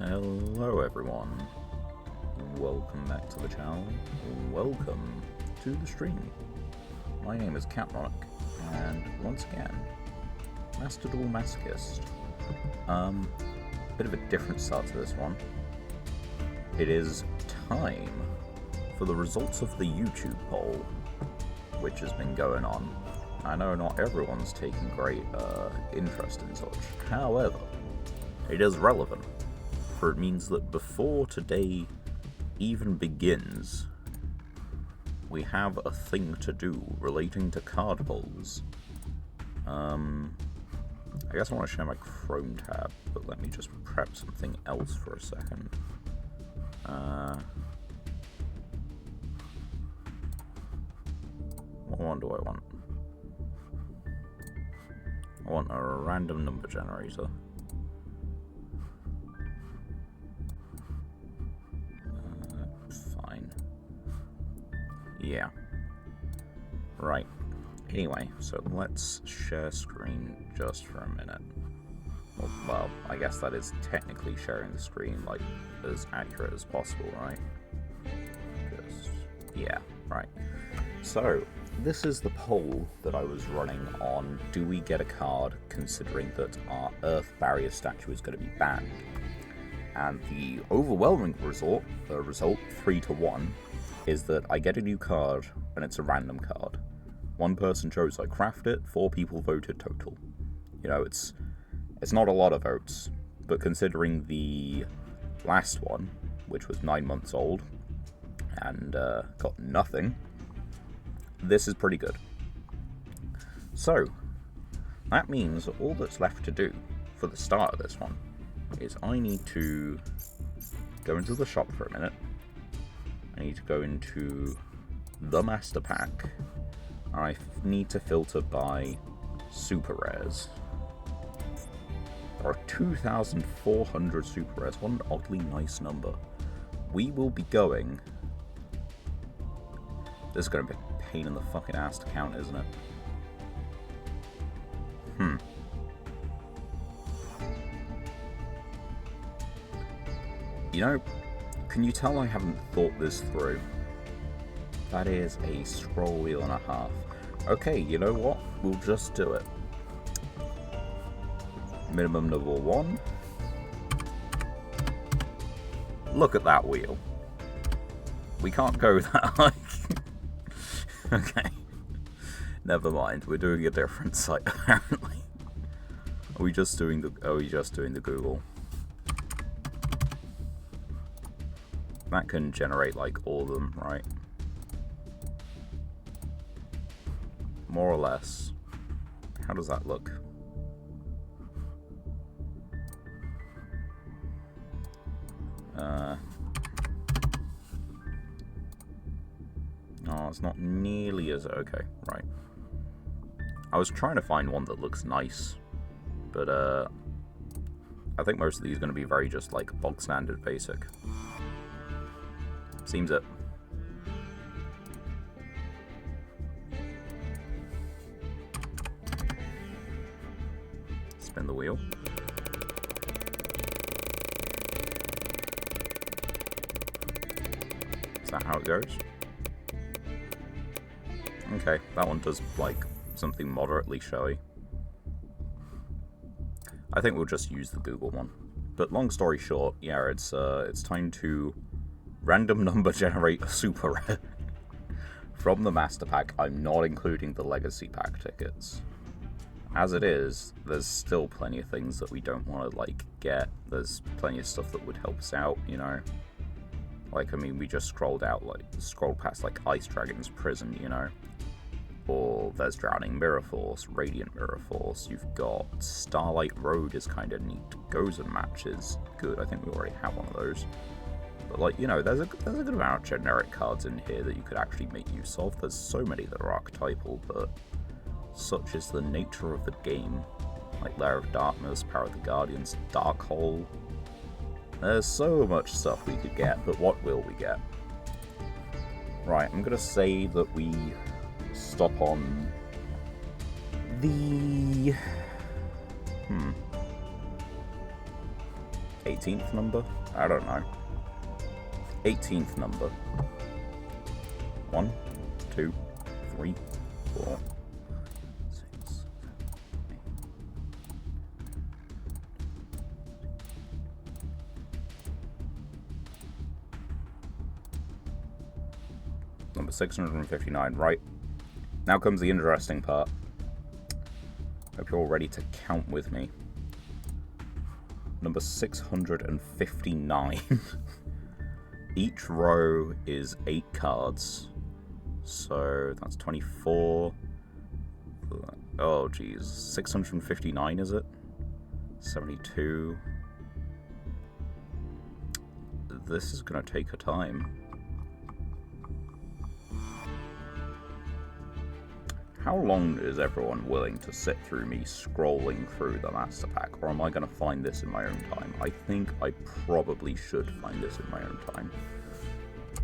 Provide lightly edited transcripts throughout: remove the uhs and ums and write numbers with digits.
Hello everyone, welcome back to the channel, welcome to the stream. My name is Capmonic, and once again, Master Duel Masochist. Bit of a different start to this one. It is time for the results of the YouTube poll, which has been going on. I know not everyone's taking great interest in such, however, it is relevant. For it means that before today even begins, we have a thing to do relating to card polls. I guess I want to share my Chrome tab, but let me just prep something else for a second. What one do I want? I want a random number generator. Yeah. Right. Anyway, so let's share screen just for a minute. Well, I guess that is technically sharing the screen, like, as accurate as possible, right? Just, yeah, right. So, this is the poll that I was running on, do we get a card considering that our Earth Barrier statue is going to be banned? And the overwhelming result 3-1, is that I get a new card, and it's a random card. One person chose I craft it, 4 people voted total. You know, it's not a lot of votes, but considering the last one, which was 9 months old, and got nothing, this is pretty good. So, that means all that's left to do for the start of this one is I need to go into the shop for a minute. I need to go into the master pack. I need to filter by super rares. There are 2,400 super rares. What an oddly nice number. We will be going... This is going to be a pain in the fucking ass to count, isn't it? You know, can you tell I haven't thought this through? That is a scroll wheel and a half. Okay, you know what? We'll just do it. Minimum number 1. Look at that wheel. We can't go that high. Okay. Never mind. We're doing a different site apparently. Are we just doing the Google? That can generate, like, all of them, right? More or less. How does that look? No, it's not nearly as... Okay, right. I was trying to find one that looks nice, but, I think most of these are going to be very just, like, bog standard basic. Seems it. Spin the wheel. Is that how it goes? Okay, that one does, like, something moderately showy. I think we'll just use the Google one. But long story short, yeah, it's time to random number generate a super rare from the master pack. I'm not including the legacy pack tickets. As it is, there's still plenty of things that we don't want to, like, get. There's plenty of stuff that would help us out, you know. Like, I mean, we just scrolled past, like, Ice Dragon's Prison, you know. Or there's Drowning Mirror Force, Radiant Mirror Force. You've got Starlight Road is kind of neat. Gozen Match is good. I think we already have one of those. But, like, you know, there's a good amount of generic cards in here that you could actually make use of. There's so many that are archetypal, but such is the nature of the game. Like Lair of Darkness, Power of the Guardians, Dark Hole. There's so much stuff we could get, but what will we get? Right, I'm gonna say that we stop on the 18th number? I don't know. 18th number. 1, 2, 3, 4, 6, 8. Number 659, right. Now comes the interesting part. Hope you're all ready to count with me. Number 659. Each row is 8 cards. So that's 24. Oh, geez. 659, is it? 72. This is going to take a time. How long is everyone willing to sit through me scrolling through the master pack? Or am I going to find this in my own time? I think I probably should find this in my own time.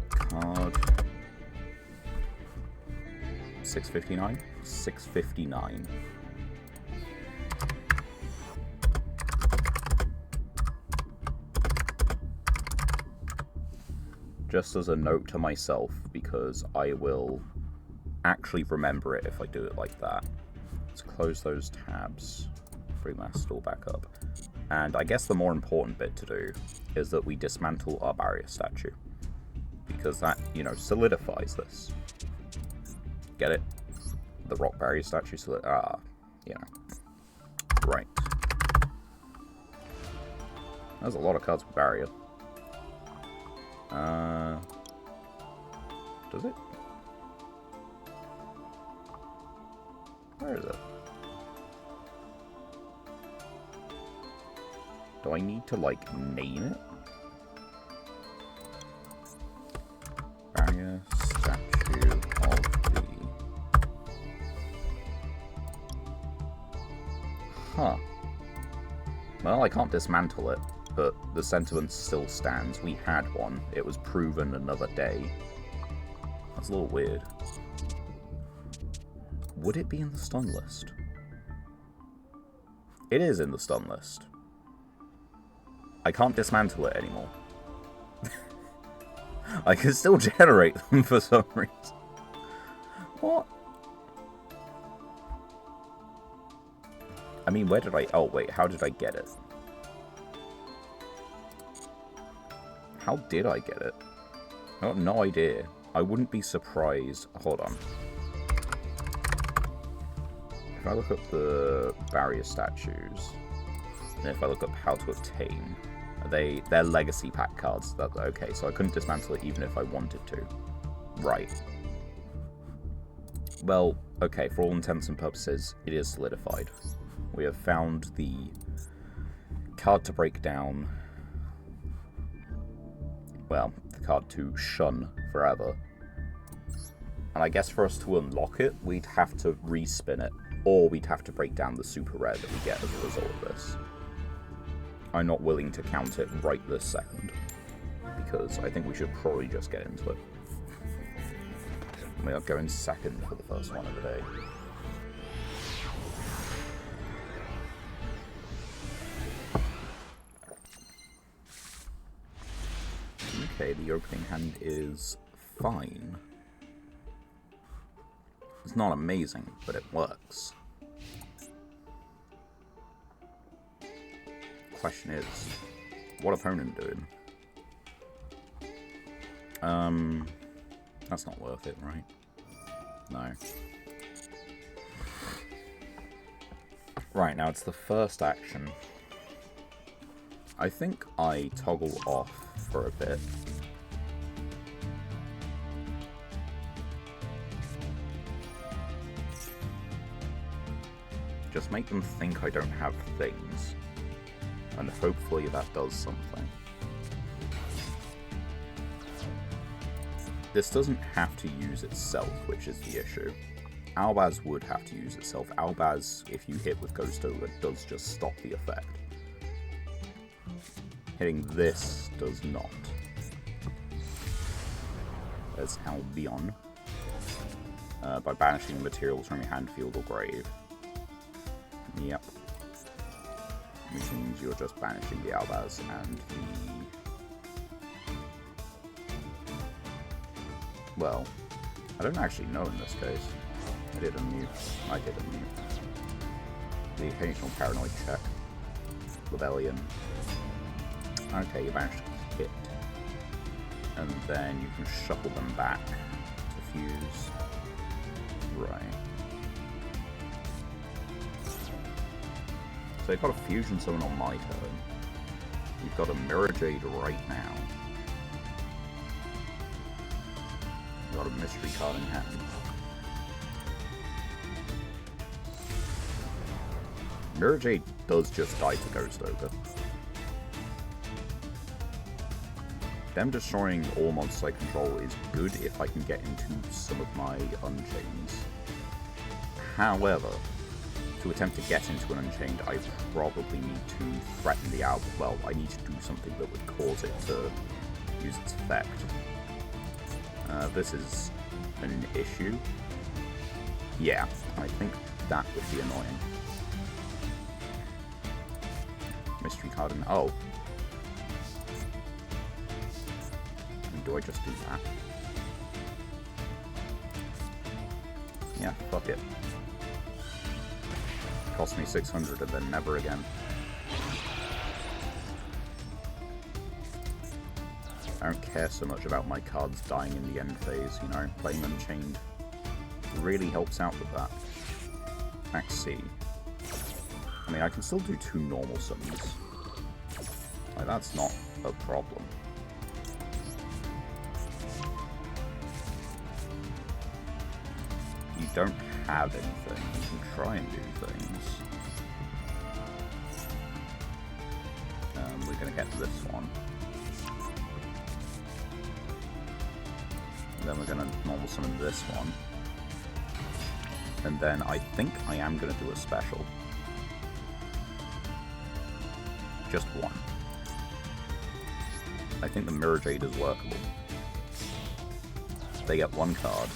Card 659? 659. Just as a note to myself, because I will actually remember it if I do it like that. Let's close those tabs, bring that store back up. And I guess the more important bit to do is that we dismantle our barrier statue. Because that, you know, solidifies this. Get it? The rock barrier statue you know. Right. There's a lot of cards with barrier. Does it? Where is it? Do I need to, like, name it? Barrier statue of the... Huh. Well, I can't dismantle it, but the sentiment still stands. We had one. It was proven another day. That's a little weird. Would it be in the stun list? It is in the stun list. I can't dismantle it anymore. I can still generate them for some reason. What? I mean, where did I... Oh, wait, how did I get it? How did I get it? I got no idea. I wouldn't be surprised... Hold on. If I look up the barrier statues, and if I look up how to obtain, they're legacy pack cards. That's okay, so I couldn't dismantle it even if I wanted to. Right. Well, okay, for all intents and purposes, it is solidified. We have found the card to break down. Well, the card to shun forever. And I guess for us to unlock it, we'd have to respin it. Or we'd have to break down the super rare that we get as a result of this. I'm not willing to count it right this second, because I think we should probably just get into it. We're going second for the first one of the day. Okay, the opening hand is fine. It's not amazing, but it works. Question is, what opponent doing? That's not worth it, right? No. Right, now it's the first action. I think I toggle off for a bit. Just make them think I don't have things. And hopefully that does something. This doesn't have to use itself, which is the issue. Albaz would have to use itself. Albaz, if you hit with Ghost Ogre, does just stop the effect. Hitting this does not. There's Albion. By banishing materials from your hand, field, or grave. Yep. which means you're just banishing the Albaz and the... Well, I don't actually know in this case. I did unmute. The occasional paranoid check. Rebellion. Okay, you managed to hit. And then you can shuffle them back to fuse. Right. So you've got a fusion summon on my turn. You've got a Mirror Jade right now. You've got a mystery card in hand. Mirror Jade does just die to Ghost Ogre. Them destroying all monsters I control is good if I can get into some of my Unchains. However, to attempt to get into an Unchained, I probably need to threaten the Albaz. Well, I need to do something that would cause it to use its effect. This is an issue. Yeah, I think that would be annoying. Mystery card and... oh. And do I just do that? Yeah, fuck it. Cost me 600 and then never again. I don't care so much about my cards dying in the end phase, you know, playing Unchained really helps out with that. Max C. I mean, I can still do 2 normal summons. Like, that's not a problem. You don't have anything. You can try and do things. We're gonna get to this one. And then we're gonna normal summon this one. And then I think I am gonna do a special. Just one. I think the Mirror Jade is workable. They get 1 card.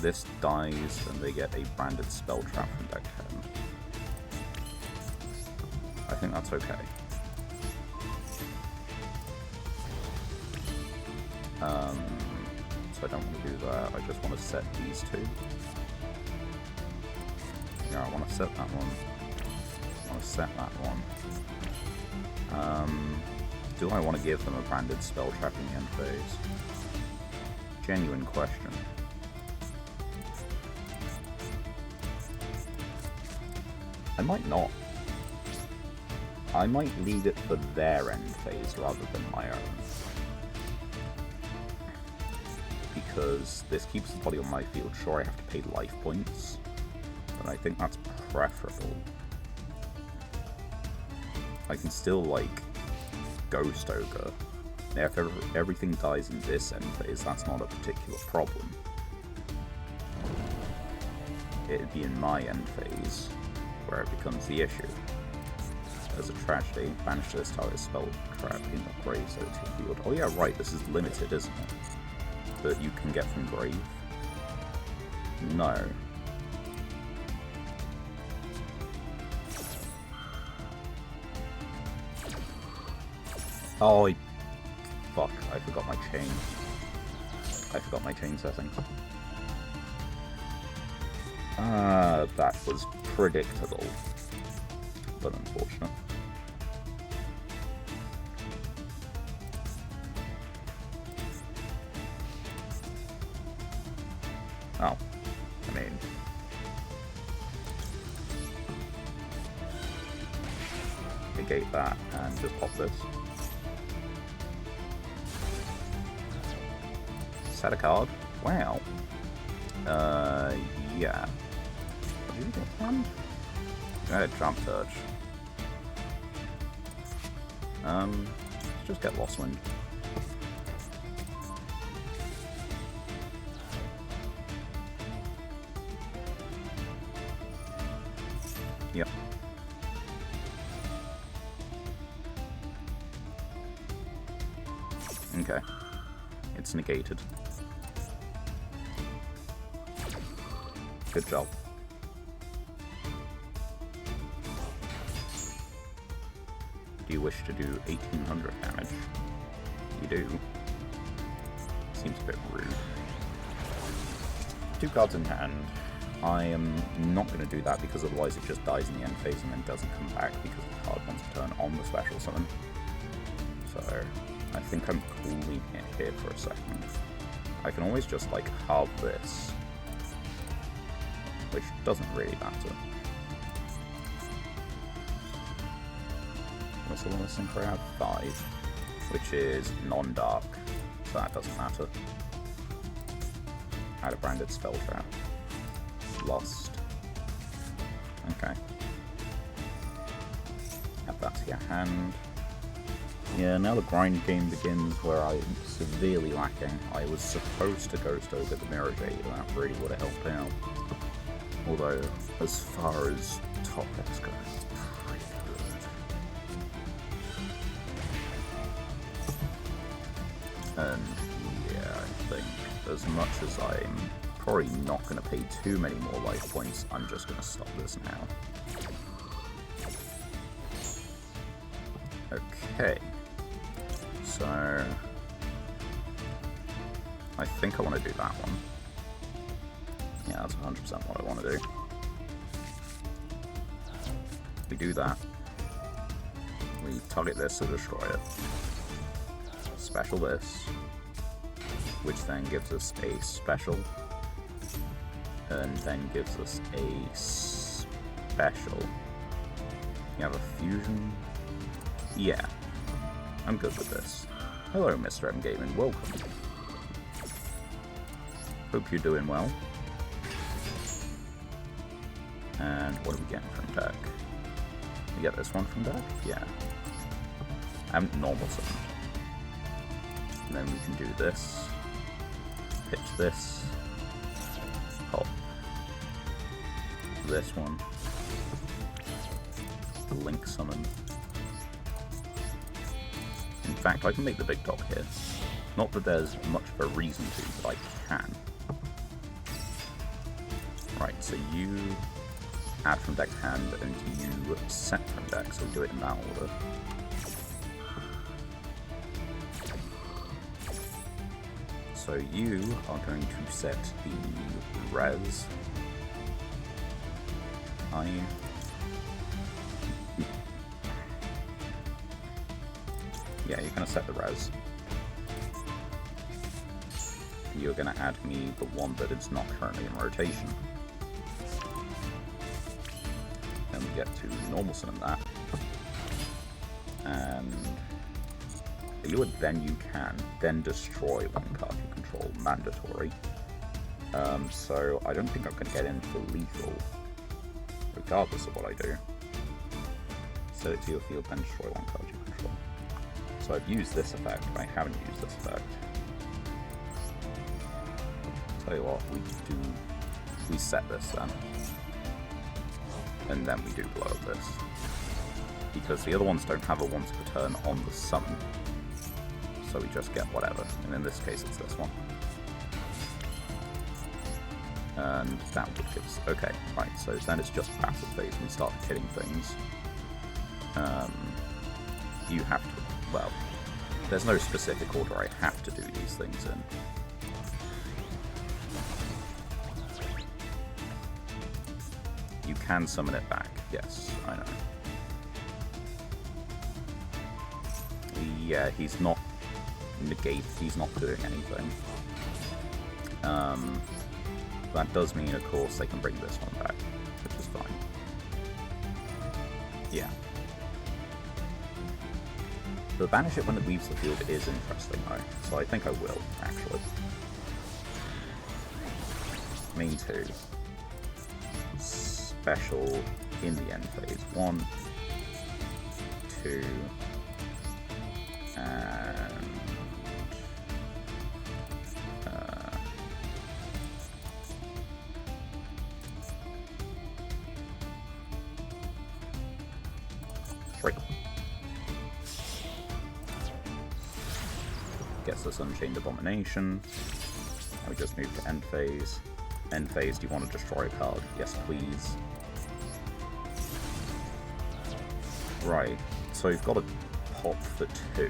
This dies, and they get a branded spell trap from deck 10. I think that's okay. So I don't want to do that. I just want to set these 2. Yeah, I want to set that one. I want to set that one. Do I want to give them a branded spell trap in the end phase? Genuine question. I might not. I might leave it for their end phase rather than my own. Because this keeps the body on my field. Sure, I have to pay life points, but I think that's preferable. I can still, like, Ghost Ogre. If everything dies in this end phase, that's not a particular problem. It'd be in my end phase where it becomes the issue. As a tragedy, banish this target spell trap in the grave so it's your field. Oh yeah, right, this is limited, isn't it? That you can get from grave? No. Oh, fuck, I forgot my chain. I forgot my chain setting. That was predictable, but unfortunate. Oh, I mean... negate that and just pop this. Set a card? Wow. Yeah. What did you get from? Go ahead, Trump Touch. Let's just get Lost Wind. Yep. Okay. It's negated. Good job. Do you wish to do 1800 damage? You do. Seems a bit rude. 2 cards in hand. I am not going to do that because otherwise it just dies in the end phase and then doesn't come back because the card wants to turn on the special summon. So I think I'm cool leaving it here for a second. I can always just like halve this, which doesn't really matter. What's the lowest thing for? I have 5, which is non-dark, so that doesn't matter. Add a branded spell trap. Lost. Okay. Add that to your hand. Yeah, now the grind game begins where I'm severely lacking. I was supposed to Ghost Ogre the Mirror Jade, and that really would have helped out. Although, as far as top decks go, it's pretty good. And yeah, I think as much as I'm probably not going to pay too many more life points, I'm just going to stop this now. Okay. So I think I want to do that one. Yeah, that's 100% what I want to do. We do that. We target this to destroy it. Special this, which then gives us a special, and then gives us a special. You have a fusion. Yeah, I'm good with this. Hello, Mr. M Gaming, welcome. Hope you're doing well. And what are we getting from deck? We get this one from deck? Yeah. I haven't normal summoned. And then we can do this. Pitch this. Pop. This one. Link summon. In fact, I can make the big dog here. Not that there's much of a reason to, but I can. Right, so you add from deck to hand, and you set from deck, so we do it in that order. So you are going to set the res. Are you? Yeah, you're going to set the res. You're going to add me the one that is not currently in rotation. Then we get to normal summon that. And you can then destroy one card you control, mandatory. So I don't think I'm going to get in for lethal, regardless of what I do. Set it to your field, then destroy one card you control. So I've used this effect, but I haven't used this effect. Tell you what, we set this then. And then we do blow up this. Because the other ones don't have a once per turn on the summon. So we just get whatever. And in this case it's this one. And that would give us... Okay, right, so then it's just passive phase and we start hitting things. You have to... Well, there's no specific order I have to do these things in. You can summon it back, yes, I know. Yeah, he's not negated, he's not doing anything. That does mean, of course, they can bring this one back, which is fine. Yeah. The banish it when it leaves the field is interesting though, so I think I will, actually. Main 2. Special in the end phase. 1, 2, and... Gets us Unchained Abomination. We just move to end phase. End phase, do you want to destroy a card? Yes, please. Right, so you've got a pop for 2.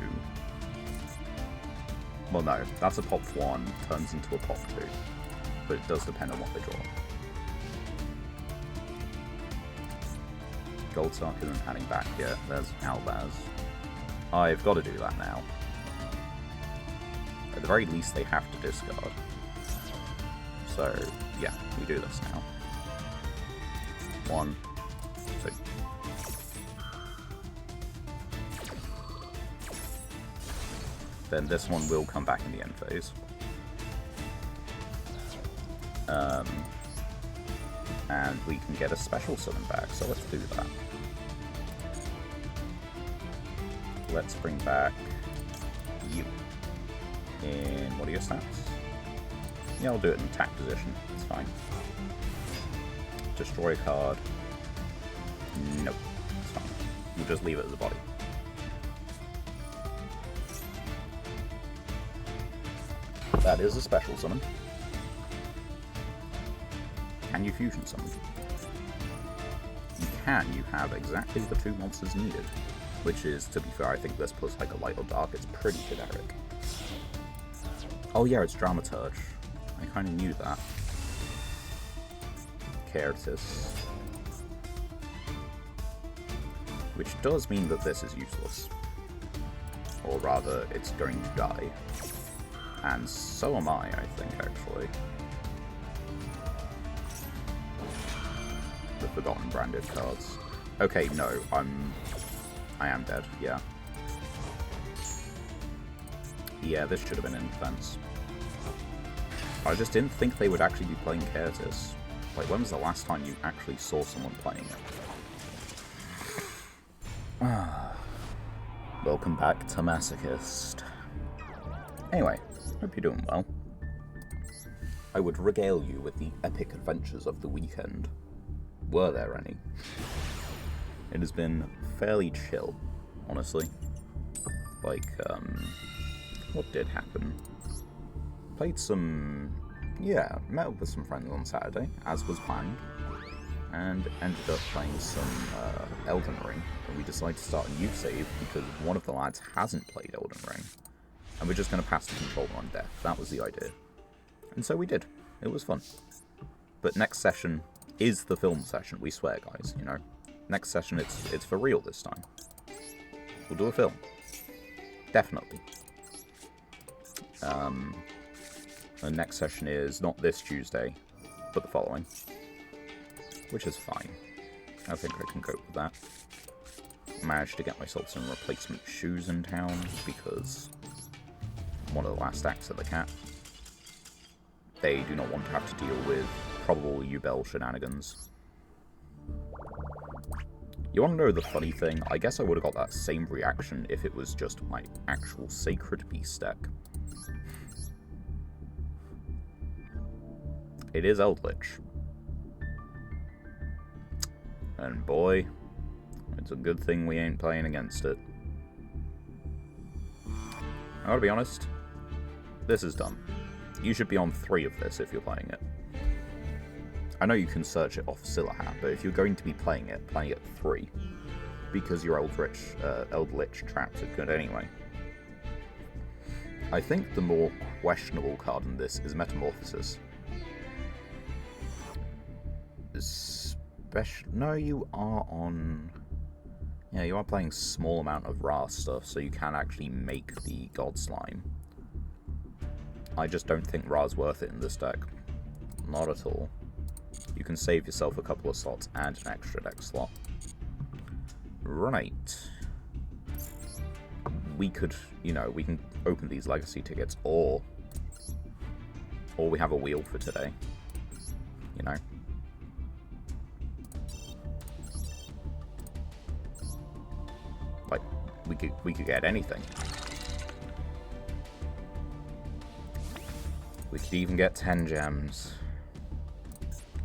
Well, no, that's a pop for 1, turns into a pop 2. But it does depend on what they draw. Gold Sark isn't heading back yet. There's Albaz. I've got to do that now. At the very least, they have to discard. So, yeah, we do this now. 1, 2. Then this one will come back in the end phase. And we can get a special summon back, so let's do that. Let's bring back you. In what are your stats? Yeah, I'll do it in attack position. It's fine. Destroy a card. Nope. It's fine. We'll just leave it as a body. That is a special summon. Can you fusion summon? You can. You have exactly the 2 monsters needed. Which is, to be fair, I think this plus like a light or dark. It's pretty generic. Oh yeah, it's Dramaturge. I kind of knew that. Kertis. Which does mean that this is useless. Or rather, it's going to die. And so am I think, actually. The Forgotten branded cards. Okay, no, I am dead, yeah. Yeah, this should have been in defense. I just didn't think they would actually be playing Kertis. Like, when was the last time you actually saw someone playing it? Welcome back to Masochist. Anyway, hope you're doing well. I would regale you with the epic adventures of the weekend. Were there any? It has been fairly chill, honestly. Like, what did happen? Played some... yeah, met up with some friends on Saturday, as was planned. And ended up playing some Elden Ring. And we decided to start a new save because one of the lads hasn't played Elden Ring. And we're just going to pass the controller on death. That was the idea. And so we did. It was fun. But next session is the film session, we swear, guys, you know. Next session, it's for real this time. We'll do a film. Definitely. The next session is not this Tuesday, but the following. Which is fine. I think I can cope with that. Managed to get myself some replacement shoes in town, because one of the last acts of the cat. They do not want to have to deal with probable Yugioh shenanigans. You want to know the funny thing? I guess I would have got that same reaction if it was just my actual Sacred Beast deck. It is Eldritch. And boy, it's a good thing we ain't playing against it. I gotta be honest, this is dumb. You should be on 3 of this if you're playing it. I know you can search it off Silahat, but if you're going to be playing it 3. Because your Eldritch traps are good anyway. I think the more questionable card in this is Metamorphosis. No, you are on... yeah, you are playing small amount of Ra stuff, so you can actually make the God Slime. I just don't think Ra's worth it in this deck. Not at all. You can save yourself a couple of slots and an extra deck slot. Right. We could, you know, we can open these legacy tickets, or we have a wheel for today. You know. Like, we could get anything. We could even get 10 gems.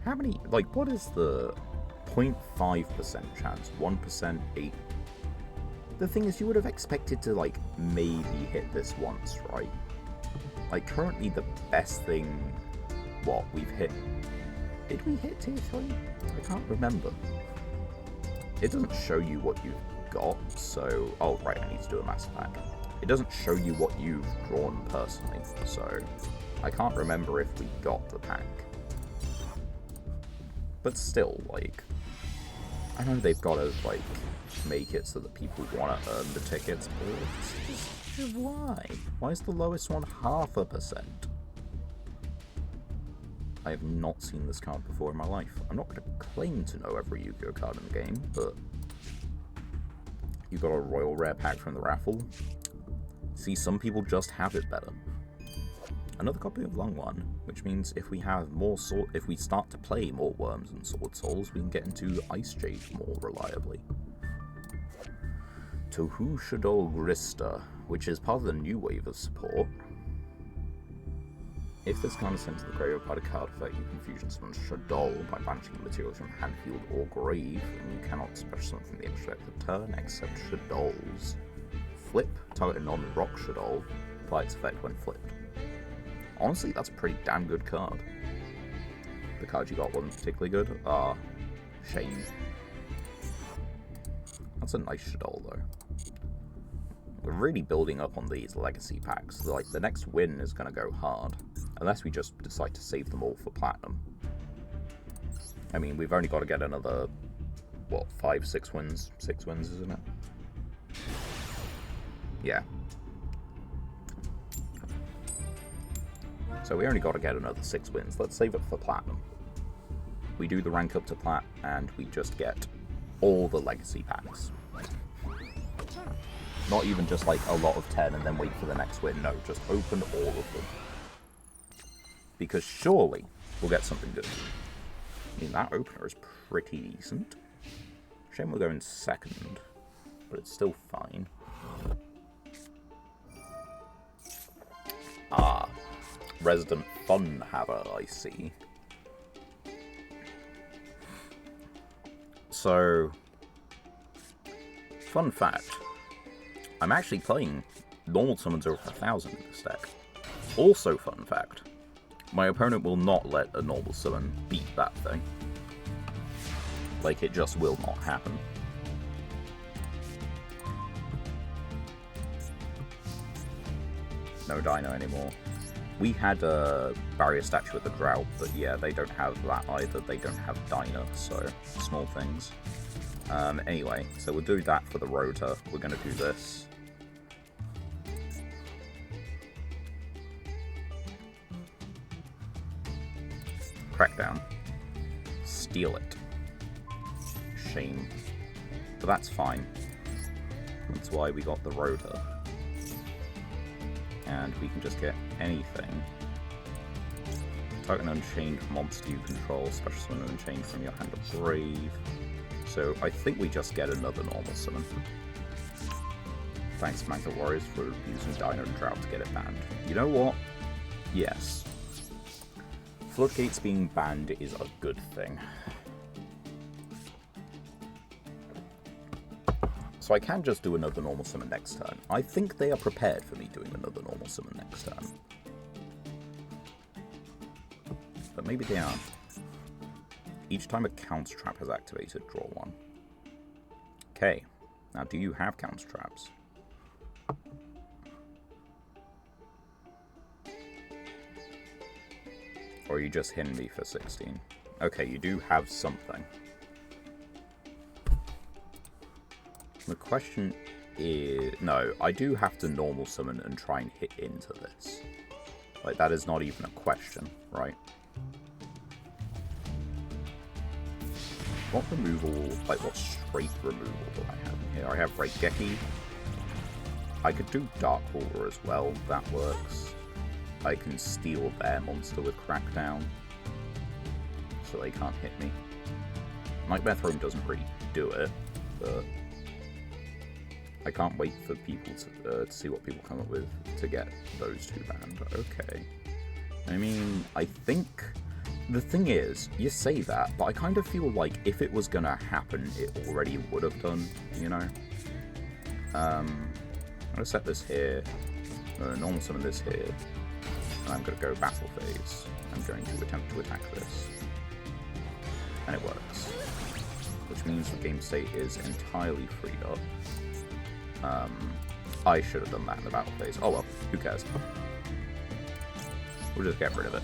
How many, like, what is the 0.5% chance? 1%, 8? The thing is, you would have expected to, like, maybe hit this once, right? Like, currently the best thing, what, we've hit... Did we hit tier 3? I can't remember. It doesn't show you what you've got, so... Oh, right, I need to do a master pack. It doesn't show you what you've drawn personally, so I can't remember if we got the pack. But still, like, I know they've got to, like, make it so that people want to earn the tickets, but why? Why is the lowest one 0.5%? I have not seen this card before in my life. I'm not going to claim to know every Yu-Gi-Oh card in the game, but you got a Royal Rare pack from the raffle. See, some people just have it better. Another copy of Long One, which means if we have more if we start to play more Worms and Sword Souls, we can get into Ice Jade more reliably. Tohu Shadol Grista, which is part of the new wave of support. If this card is sent to the graveyard by the card effect, you can fusion summon Shadol by banishing materials from hand, field, or grave, and you cannot special summon from the extra deck of the turn except Shadols. Flip, target a non-rock Shadol, apply its effect when flipped. Honestly, that's a pretty damn good card. The card you got wasn't particularly good. Shame. That's a nice Shadol, though. We're really building up on these legacy packs. Like, the next win is going to go hard. Unless we just decide to save them all for Platinum. I mean, we've only got to get another, what, 5, 6 wins? 6 wins, isn't it? Yeah. So we only got to get another 6 wins. Let's save it for Platinum. We do the rank up to Plat, and we just get all the legacy packs. Not even just like a lot of 10 and then wait for the next win. No, just open all of them. Because surely we'll get something good. I mean, that opener is pretty decent. Shame we're going second, but it's still fine. Ah, Resident Fun Haver, I see. So, fun fact, I'm actually playing normal summons over 1,000 in this deck. Also fun fact, my opponent will not let a normal summon beat that thing. Like, it just will not happen. No Dino anymore. We had a Barrier Statue with the Drought, but yeah, they don't have that either. They don't have Dino, so small things. Anyway, so we'll do that for the Rotor. We're going to do this. Crackdown. Steal it. Shame. But that's fine. That's why we got the Rotor. And we can just get anything. Target an Unchained monster you control, special summon Unchained from your hand of Brave. So I think we just get another normal summon. Thanks, Manga Warriors, for using Dino and Drought to get it banned. You know what? Yes. Floodgates being banned is a good thing. So I can just do another normal summon next turn. I think they are prepared for me doing another normal summon next turn. But maybe they aren't. Each time a counter trap has activated, draw one. Okay. Now, do you have counter traps? Or are you just hitting me for 16? Okay, you do have something. The question is... No, I do have to normal summon and try and hit into this. Like, that is not even a question, right? What removal, like what straight removal do I have in here? I have Raigeki. I could do Dark Ruler as well, that works. I can steal their monster with Crackdown, so they can't hit me. Nightmare Throne doesn't really do it, but I can't wait for people to see what people come up with to get those two banned. Okay. I mean, I think... The thing is, you say that, but I kind of feel like if it was gonna happen, it already would have done, you know? I'm gonna set this here, normal summon this here, and I'm gonna go battle phase. I'm going to attempt to attack this. And it works. which means the game state is entirely freed up. I should have done that in the battle phase. Oh well, who cares? We'll just get rid of it.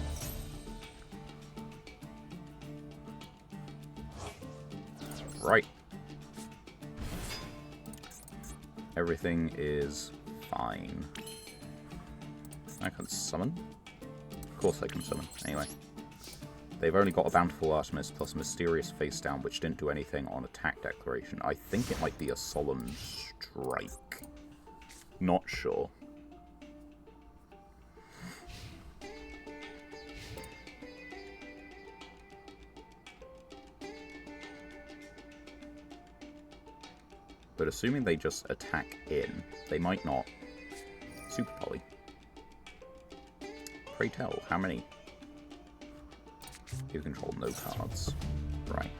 Right. Everything is fine. I can summon? Of course I can summon. Anyway. They've only got a Bountiful Artemis plus Mysterious Face Down, which didn't do anything on attack declaration. I think it might be a Solemn Strike. Not sure. But assuming they just attack in, they might not. Super Poly. Pray tell, how many? You control no cards. Right.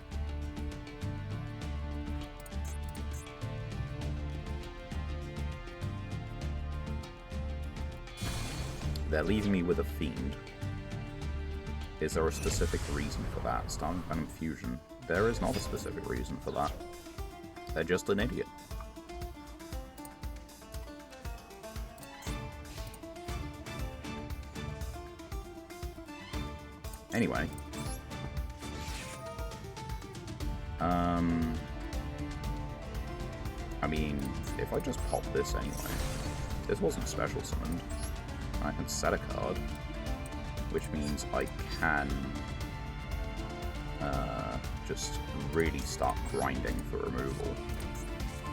They're leaving me with a Fiend. Is there a specific reason for that? Starting Venom Fusion. There is not a specific reason for that. They're just an idiot. Anyway. I mean, if I just pop this anyway, this wasn't special summoned. I can set a card, which means I can just really start grinding for removal.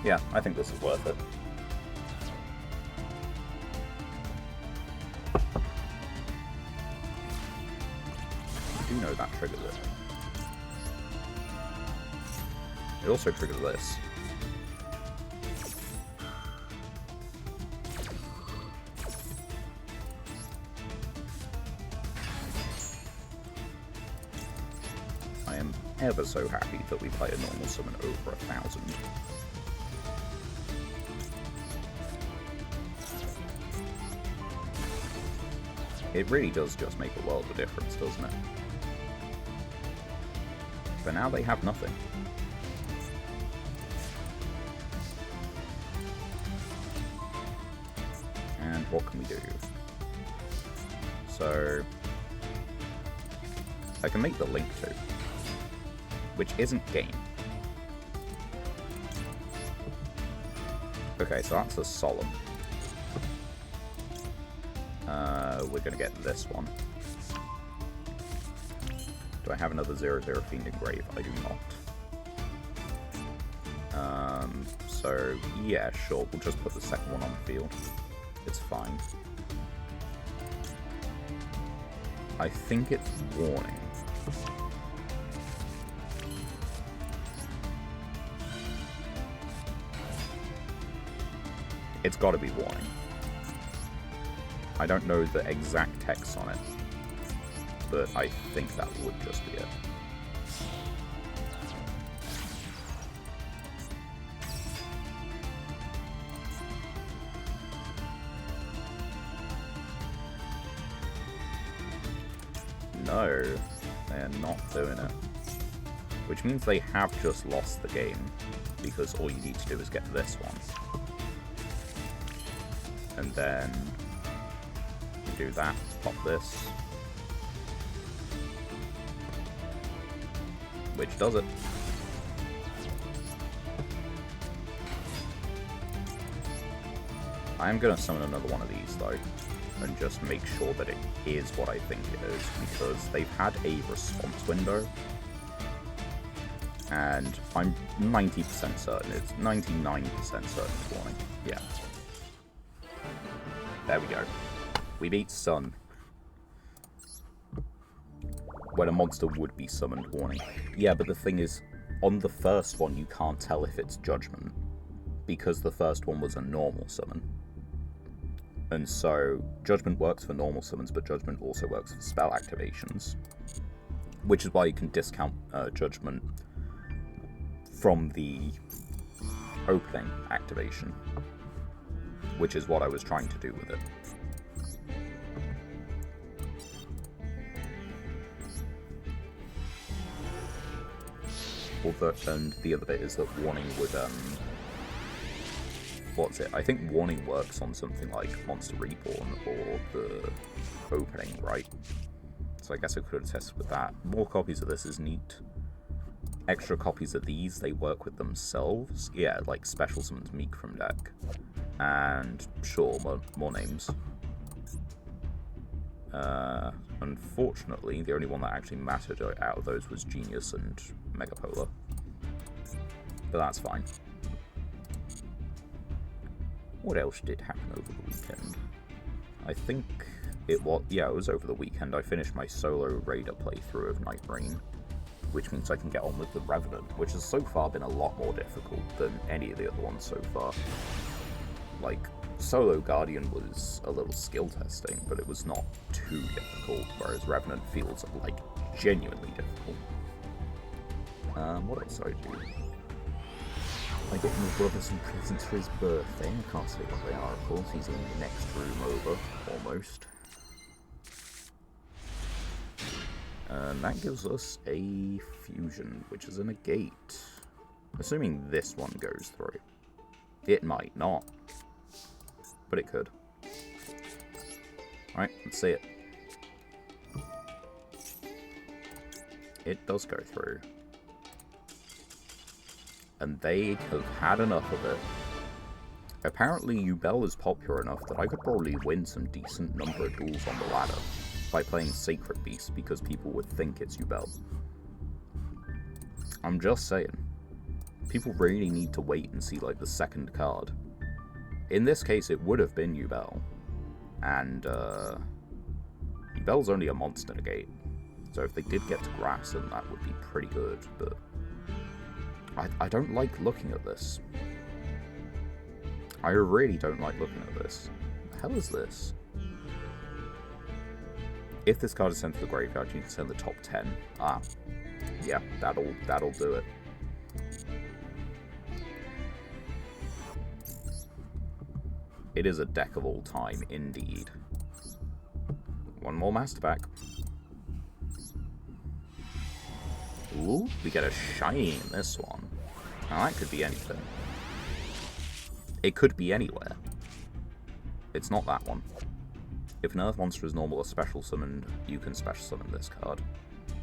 Yeah, I think this is worth it. I do know that triggers it. It also triggers this. I am ever so happy that we play a normal summon over 1,000. It really does just make a world of difference, doesn't it? But now they have nothing. And what can we do? So I can make the Link too, which isn't game. Okay, so that's a Solemn. We're gonna get this one. Do I have another 0/0 Fiend Engrave? I do not. So yeah, sure, we'll just put the second one on the field. It's fine. I think it's Warning. It's gotta be Warning. I don't know the exact text on it, but I think that would just be it. No, they're not doing it. Which means they have just lost the game, because all you need to do is get this one. And then do that, pop this, which does it. I am going to summon another one of these though, and just make sure that it is what I think it is, because they've had a response window, and I'm 90% certain, it's 99% certain it's Warning. Yeah. There we go. We beat Sun. When a monster would be summoned, Warning. Yeah, but the thing is, on the first one you can't tell if it's Judgment, because the first one was a normal summon. And so, Judgment works for normal summons, but Judgment also works for spell activations. Which is why you can discount Judgment from the opening activation. Which is what I was trying to do with it. Although, and the other bit is that warning would, what's it? I think warning works on something like Monster Reborn or the opening, right? So I guess I could have tested with that. More copies of this is neat. Extra copies of these, they work with themselves. Yeah, like Special Summons Meek from deck. And sure, more names. Unfortunately, the only one that actually mattered out of those was Genius and Megapolar. But that's fine. What else did happen over the weekend? I think it was, yeah, it was over the weekend. I finished my solo Raider playthrough of Night Rain, which means I can get on with the Revenant, which has so far been a lot more difficult than any of the other ones so far. Like, solo Guardian was a little skill testing, but it was not too difficult, whereas Revenant feels, like, genuinely difficult. What else did I do? I got my brother some presents for his birthday. I can't say what they are, of course. He's in the next room over, almost. And that gives us a fusion, which is a negate. Assuming this one goes through. It might not. But it could. Alright, let's see it. It does go through. And they have had enough of it. Apparently Yubel is popular enough that I could probably win some decent number of duels on the ladder by playing Sacred Beast because people would think it's Yubel. I'm just saying. People really need to wait and see like the second card. In this case it would have been Yubel. And Yubel's only a monster negate. So if they did get to grass then that would be pretty good, but I don't like looking at this. I really don't like looking at this. What the hell is this? If this card is sent to the graveyard, you can send the top 10. Ah, yeah, that'll do it. It is a deck of all time, indeed. One more master pack. Ooh, we get a shiny in this one. Now that could be anything. It could be anywhere. It's not that one. If an earth monster is normal or special summoned, you can special summon this card.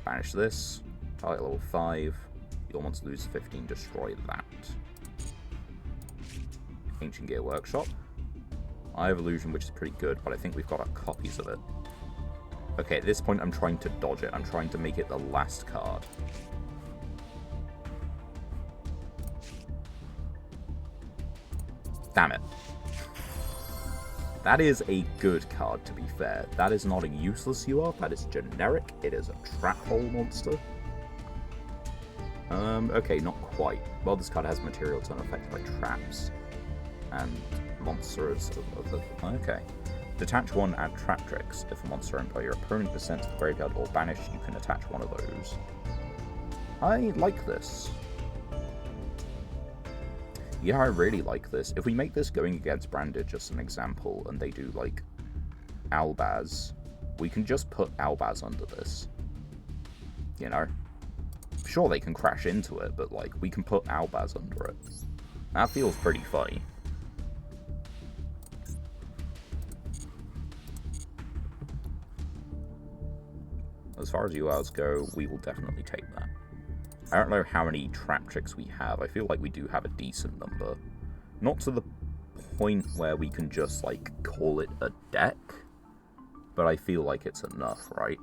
Banish this. Target level 5. Your monster loses 15, destroy that. Ancient Gear Workshop. I have Illusion, which is pretty good, but I think we've got our copies of it. Okay, at this point I'm trying to dodge it. I'm trying to make it the last card. Damn it. That is a good card, to be fair. That is not a useless UR, that is generic. It is a trap hole monster. Okay, not quite. Well, this card has material turn affected by traps. And monsters of the... Okay. Detach one, add trap tricks. If a monster owned by your opponent is sent to the graveyard or banished, you can attach one of those. I like this. Yeah, I really like this. If we make this going against Branded just an example, and they do, like, Albaz, we can just put Albaz under this. You know? Sure, they can crash into it, but, like, we can put Albaz under it. That feels pretty funny. As far as URs go, we will definitely take that. I don't know how many trap tricks we have. I feel like we do have a decent number. Not to the point where we can just, like, call it a deck, but I feel like it's enough, right?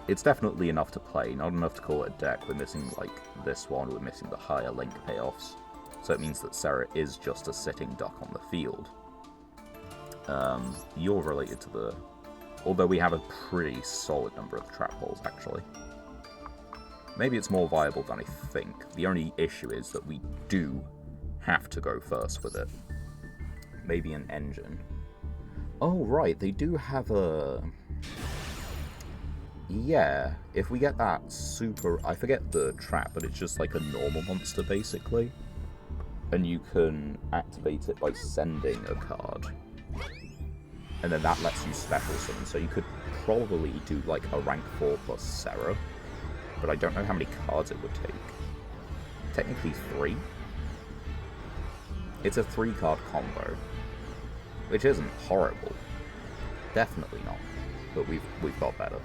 It's definitely enough to play, not enough to call it a deck. We're missing, like, this one. We're missing the higher link payoffs. So it means that Sarah is just a sitting duck on the field. You're related to the... Although we have a pretty solid number of trap holes, actually. Maybe it's more viable than I think. The only issue is that we do have to go first with it. Maybe an engine. Oh, right, they do have a... Yeah, if we get that super... I forget the trap, but it's just like a normal monster, basically. And you can activate it by sending a card. And then that lets you special summon, so you could probably do like a rank 4 plus Sarah. but I don't know how many cards it would take. Technically 3. It's a 3-card combo, which isn't horrible. Definitely not, but we've got better.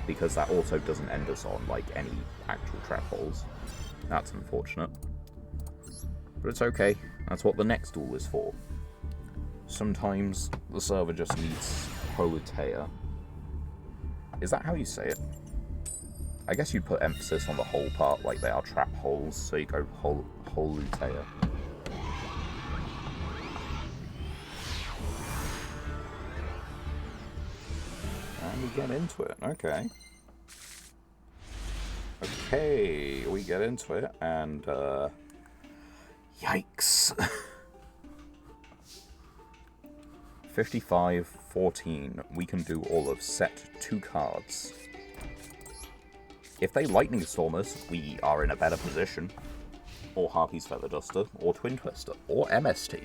Because that also doesn't end us on, like, any actual trap holes. That's unfortunate. But it's okay. That's what the next duel is for. Sometimes the server just needs Holutea. Is that how you say it? I guess you'd put emphasis on the whole part, like they are trap holes, so you go Holutea. And we get into it, okay. Okay, we get into it, and, yikes. 55-14, we can do all of set 2 cards. If they Lightning Storm us, we are in a better position. Or Harpy's Feather Duster, or Twin Twister, or MST.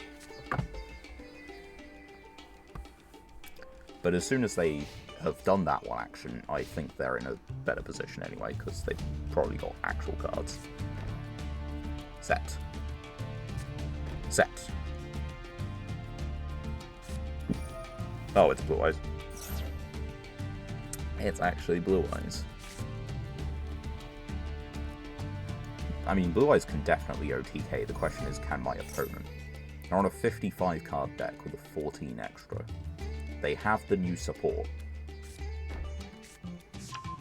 But as soon as they have done that one action, I think they're in a better position anyway, because they've probably got actual cards. Set. Set. Oh, it's Blue Eyes. It's actually Blue Eyes. I mean, Blue Eyes can definitely OTK. The question is, can my opponent? They're on a 55-card deck with a 14 extra. They have the new support.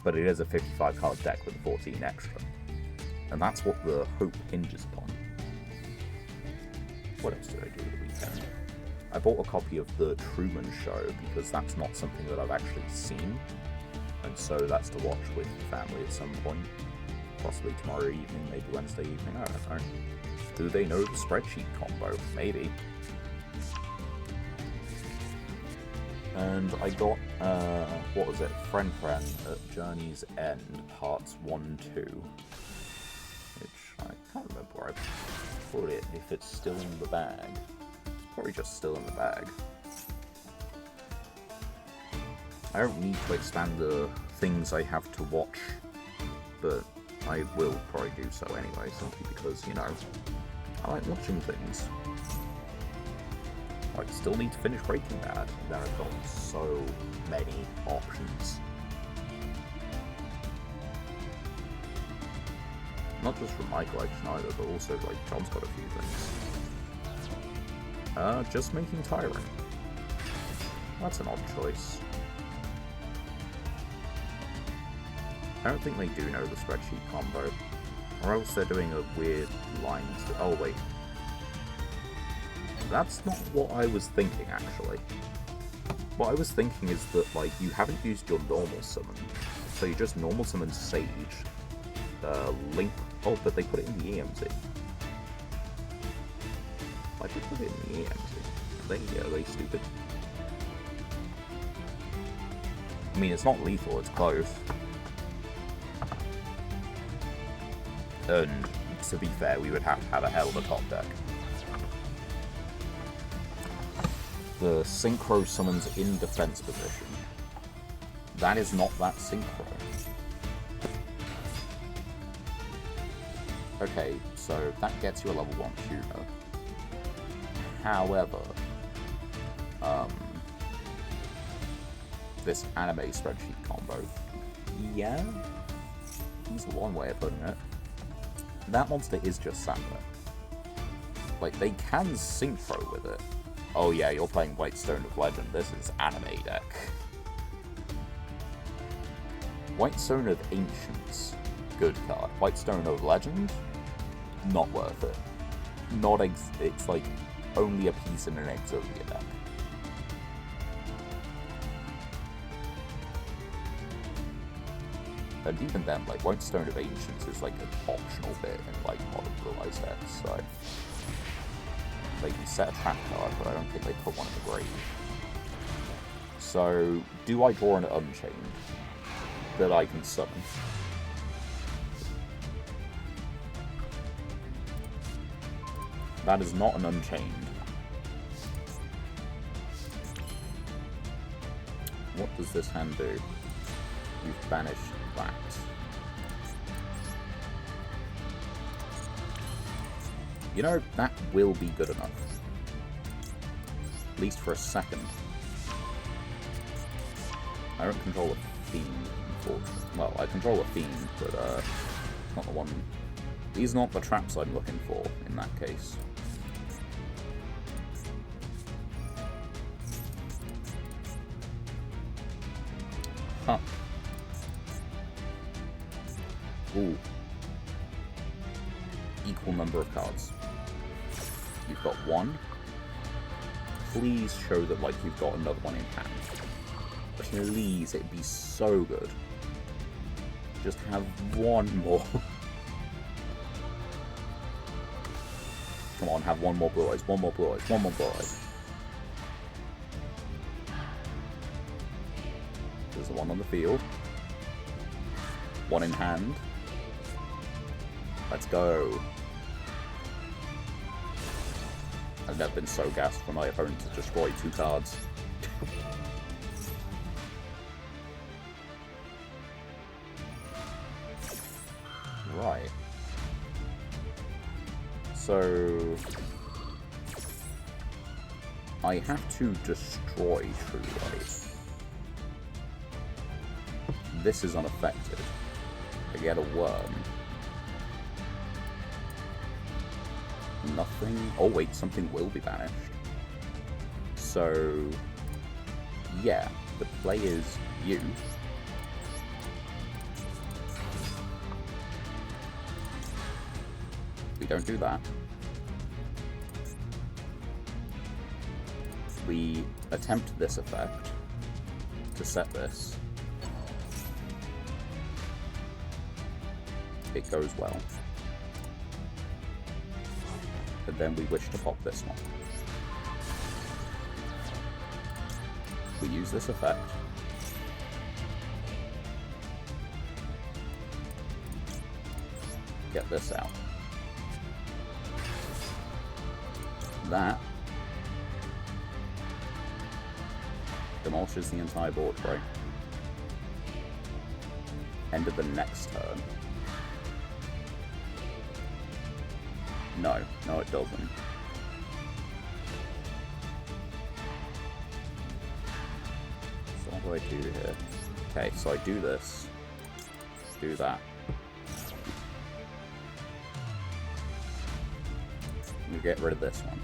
But it is a 55-card deck with a 14 extra. And that's what the hope hinges upon. What else did I do the weekend? I bought a copy of The Truman Show because that's not something that I've actually seen. And so that's to watch with family at some point. Possibly tomorrow evening, maybe Wednesday evening, I don't know. Do they know the spreadsheet combo? Maybe. And I got, what was it? Friend at Journey's End, parts 1, 2. Which, I can't remember where I put it, if it's still in the bag. It's probably just still in the bag. I don't need to expand the things I have to watch, but I will probably do so anyway, simply because, you know, I like watching things. I still need to finish Breaking Bad. There have got so many options. Not just from my collection either, but also, like, John's got a few things. Just making Tyrant. That's an odd choice. I don't think they do know the spreadsheet combo. Or else they're doing a weird line to... Oh, wait. That's not what I was thinking, actually. What I was thinking is that, like, you haven't used your normal summon. So you just normal summon Sage. Link... Oh, but they put it in the EMZ. Why'd they put it in the EMZ? Are they stupid? I mean, it's not lethal, it's close. And, to be fair, we would have to have a hell of a top deck. The Synchro summons in defense position. That is not that Synchro. Okay, so that gets you a level 1 tuner. However, this anime spreadsheet combo, yeah, that's one way of putting it. That monster is just sat there. Like, they can synchro with it. Oh yeah, you're playing White Stone of Legend. This is anime deck. White Stone of Ancients, good card. White Stone of Legend, not worth it. It's like only a piece in an Exodia deck. And even then, like, White Stone of Ancients is like an optional bit in like modern Blue Eyes decks, so they can set a trap card, but I don't think they put one in the grave. So, do I draw an Unchained that I can summon? That is not an Unchained. What does this hand do? You've banished that. You know, that will be good enough. At least for a second. I don't control a fiend, unfortunately. Well, I control a fiend, but it's not the one. These are not the traps I'm looking for in that case. Huh. Ooh. Equal number of cards. You've got one. Please show that, like, you've got another one in hand. Please, it'd be so good. Just have one more. Come on, have one more blue eyes, one more blue eyes, one more blue eyes. There's the one on the field. One in hand. Let's go. I've never been so gassed for my opponent to destroy 2 cards. Right. So I have to destroy True Light. This is unaffected. I get a worm. Nothing. Oh wait, something will be banished. So yeah, the play is you. We don't do that. We attempt this effect to set this. It goes well. And then we wish to pop this one. We use this effect. Get this out. That demolishes the entire board, right? End of the next turn. No, it doesn't. So what do I do here? Okay, so I do this. Do that. We get rid of this one.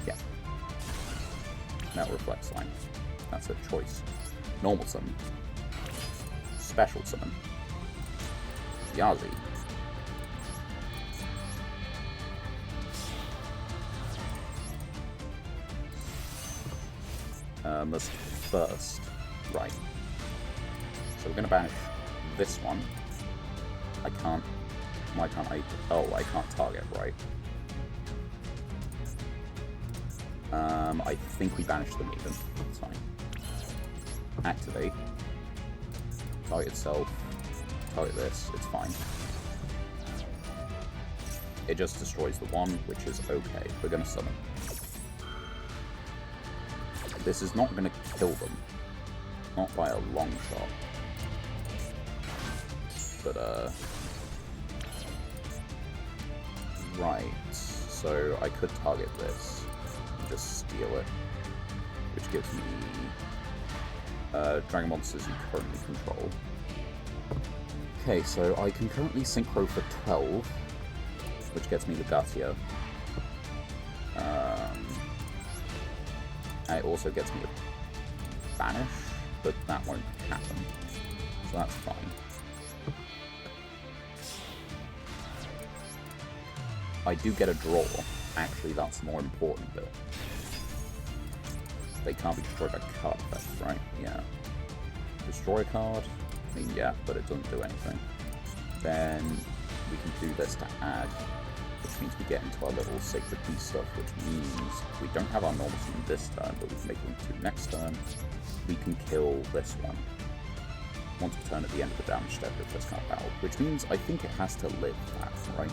Yeah. Now reflex line. That's a choice. Normal summon. Special summon. Yazi. Must first. Right. So we're going to banish this one. I can't. Why can't I? Oh, I can't target, right. I think we banished them even. That's fine. Activate. Target itself. Target this. It's fine. It just destroys the one, which is okay. We're going to summon. This is not going to kill them. Not by a long shot. But, right. So I could target this. And just steal it. Which gives me Dragon Monsters you currently control. Okay, so I can currently synchro for 12. Which gets me the Yugioh. It also gets me a banish, but that won't happen. So that's fine. I do get a draw. Actually, that's the more important bit. They can't be destroyed by card effects, right? Yeah. Destroy a card? I mean, yeah, but it doesn't do anything. Then we can do this to add, which means we get into our little Sacred Beast stuff, which means we don't have our normal summon this turn, but we can make it into next turn. We can kill this one. Once per turn at the end of the damage step of this kind of battle, which means I think it has to live that, right?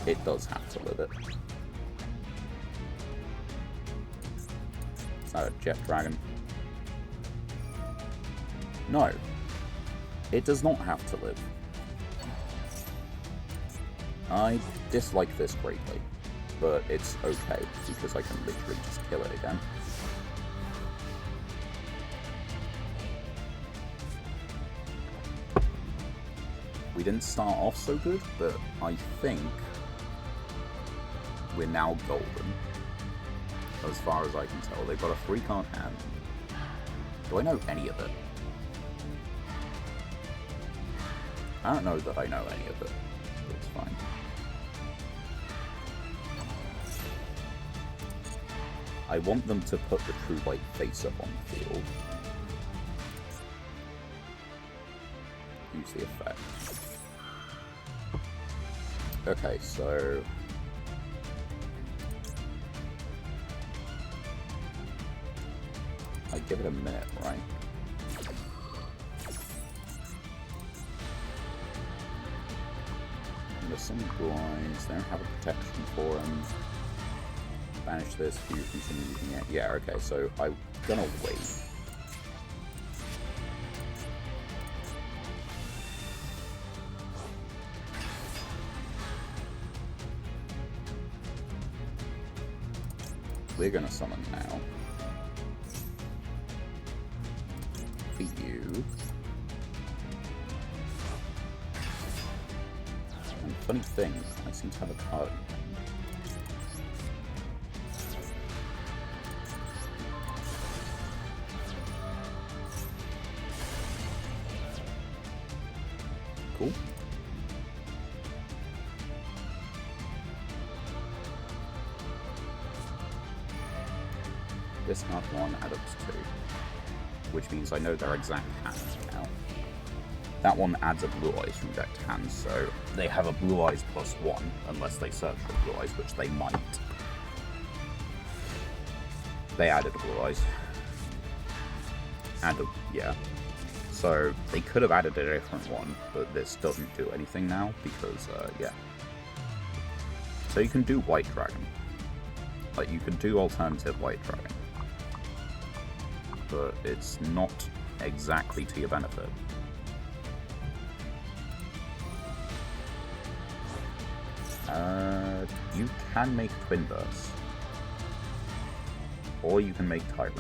It does have to live it. that a jet dragon? No. It does not have to live. I dislike this greatly, but it's okay because I can literally just kill it again. We didn't start off so good, but I think we're now golden. As far as I can tell, they've got a 3-card hand. Do I know any of it? I don't know that I know any of it. It's fine. I want them to put the True Light face up on the field. Use the effect. Okay, so... I give it a minute, right? And there's some blue eyes. They don't have a protection for them. Banish this, you continue using it. Yeah, okay, so I'm gonna wait. We're gonna summon now. For you. And funny thing, I seem to have a card. Cool. Discard 1, add up to 2. Which means I know their exact hands now. That one adds a blue eyes from deck to hand, so they have a blue eyes +1, unless they search for blue eyes, which they might. They added a blue eyes. Yeah. So they could have added a different one, but this doesn't do anything now, because, yeah. So you can do White Dragon. Like, you can do alternative White Dragon. But it's not exactly to your benefit. You can make Twin Burst. Or you can make Tyrant.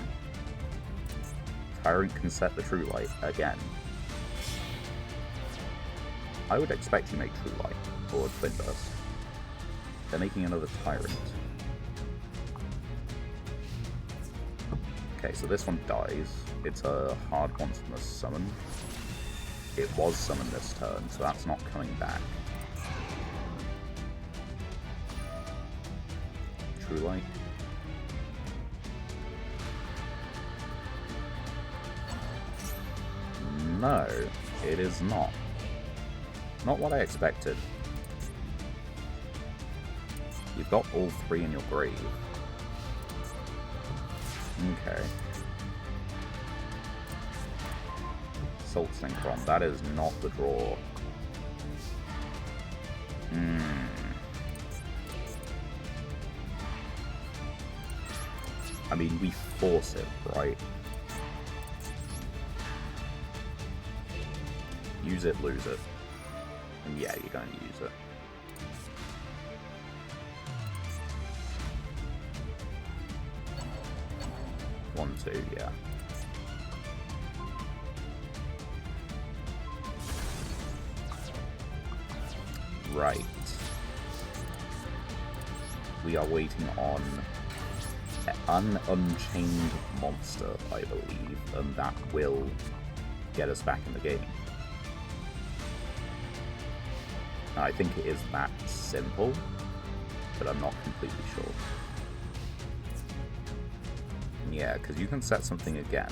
Tyrant can set the True Light again. I would expect you make True Light or Twin Burst. They're making another Tyrant. Okay, so this one dies. It's a hard one to summon. It was summoned this turn, so that's not coming back. True Light. No, it is not. Not what I expected. You've got all 3 in your grave. Okay. Salt Synchron, that is not the draw. I mean, we force it, right? Use it, lose it. And yeah, you're going to use it. One, two, yeah. Right. We are waiting on an Unchained monster, I believe, and that will get us back in the game. I think it is that simple, but I'm not completely sure. Yeah, because you can set something again.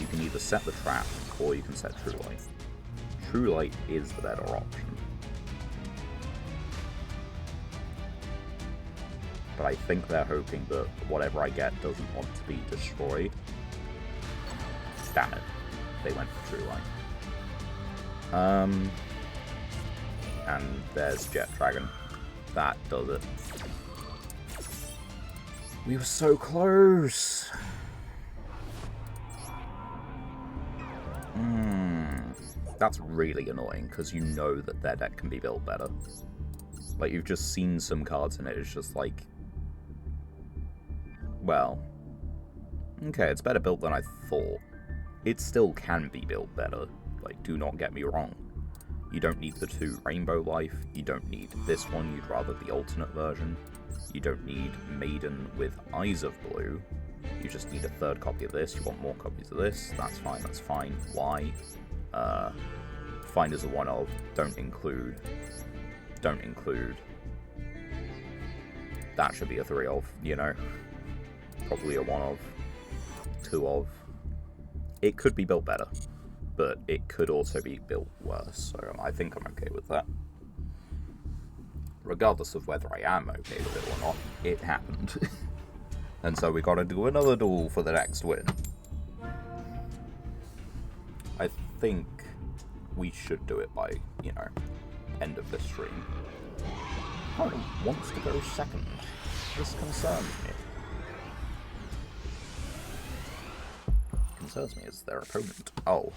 You can either set the trap, or you can set True Light. True Light is the better option. But I think they're hoping that whatever I get doesn't want to be destroyed. Damn it. They went for True Light. And there's Jet Dragon. That does it. We were so close! That's really annoying, because you know that their deck can be built better. Like, you've just seen some cards and it's just like... Well... Okay, it's better built than I thought. It still can be built better. Like, do not get me wrong. You don't need the 2 Rainbow Life. You don't need this one. You'd rather the alternate version. You don't need Maiden with Eyes of Blue. You just need a 3rd copy of this. You want more copies of this. That's fine, that's fine. Why? Find as a 1 of. Don't include. Don't include. That should be a 3 of, you know. Probably a 1 of. 2 of. It could be built better, but it could also be built worse, so I think I'm okay with that. Regardless of whether I am okay with it or not, it happened. And so we gotta do another duel for the next win. I think we should do it by, you know, end of this stream. Opponent wants to go second. This concerns me. Concerns me as their opponent. Oh.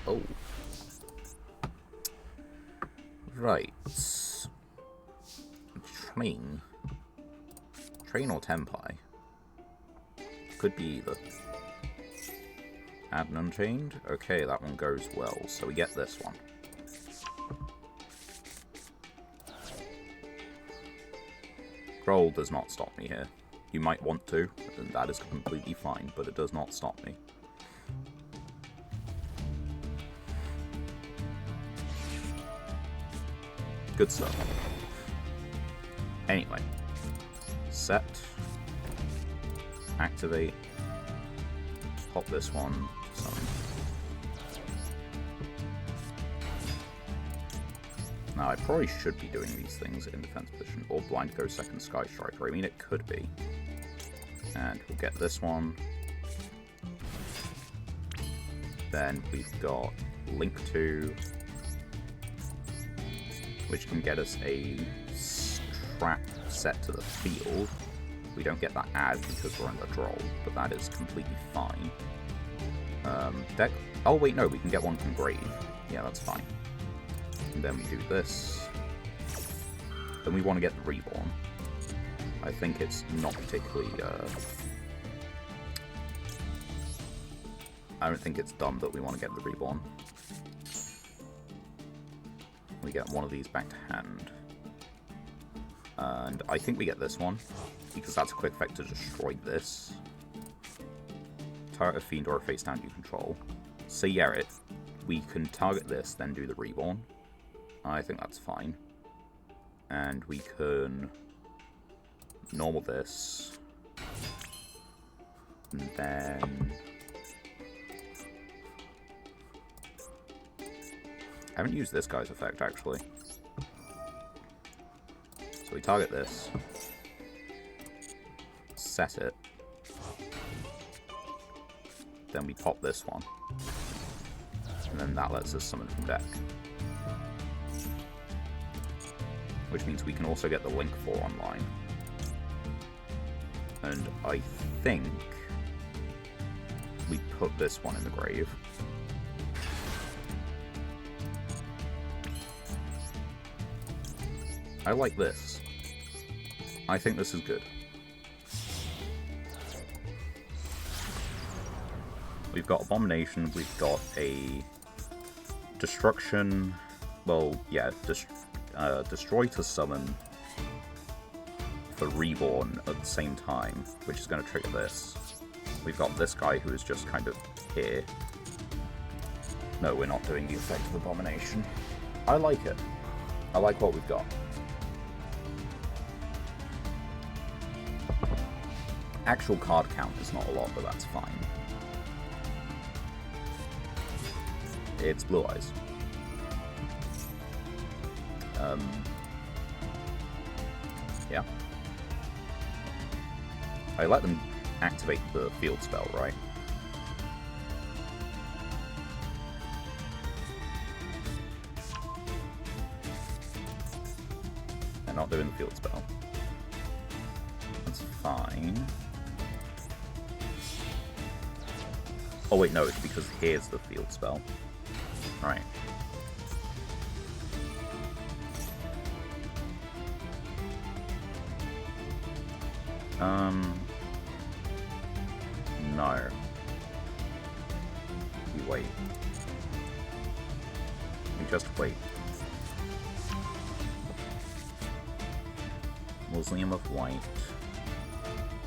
Oh. Right. Train. Train or Tempai? Could be either. Add an Unchained? Okay, that one goes well, so we get this one. Roll does not stop me here. You might want to, and that is completely fine, but it does not stop me. Good stuff. Anyway. Set. Activate. Pop this one. Summon. Now, I probably should be doing these things in defense position, or blind go second Sky Striker. I mean, it could be. And we'll get this one. Then we've got Link 2, which can get us a trap set to the field. We don't get that add because we're in the draw, but that is completely fine. Deck. Oh wait, no, we can get one from Grave. Yeah, that's fine. And then we do this. Then we want to get the Reborn. I think it's not particularly... I don't think it's dumb that we want to get the Reborn. We get one of these back to hand. And I think we get this one, because that's a quick effect to destroy this. Target a Fiend or a face down you control. So yeah, we can target this, then do the Reborn. I think that's fine. And we can normal this. And then... I haven't used this guy's effect, actually. So we target this. Set it. Then we pop this one. And then that lets us summon from deck. Which means we can also get the Link 4 online. And I think we put this one in the grave. I like this. I think this is good. We've got Abomination, we've got a Destruction, well, yeah, Destroy to summon for Reborn at the same time, which is going to trigger this. We've got this guy who is just kind of here. No, we're not doing the effect of Abomination. I like it. I like what we've got. Actual card count is not a lot, but that's fine. It's Blue Eyes. Yeah. I let them activate the field spell, right? They're not doing the field spell. That's fine. Oh wait, no, it's because here's the field spell. Right. No. We wait. We just wait. Mausoleum of White.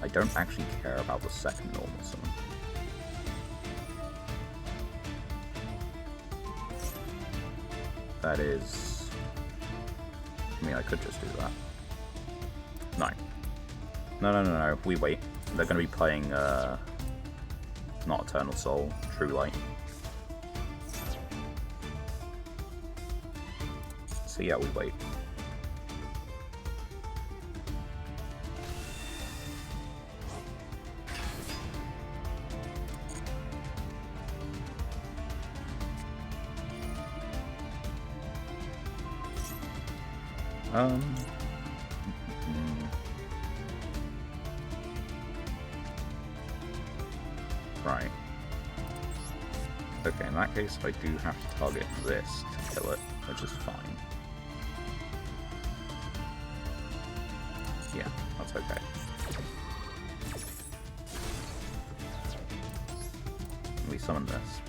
I don't actually care about the second normal summon. That is... I mean, I could just do that. No. No. We wait. They're going to be playing, not Eternal Soul, True Light. So yeah, we wait. Right. Okay, in that case, I do have to target this to kill it, which is fine. Yeah, that's okay. We summon this.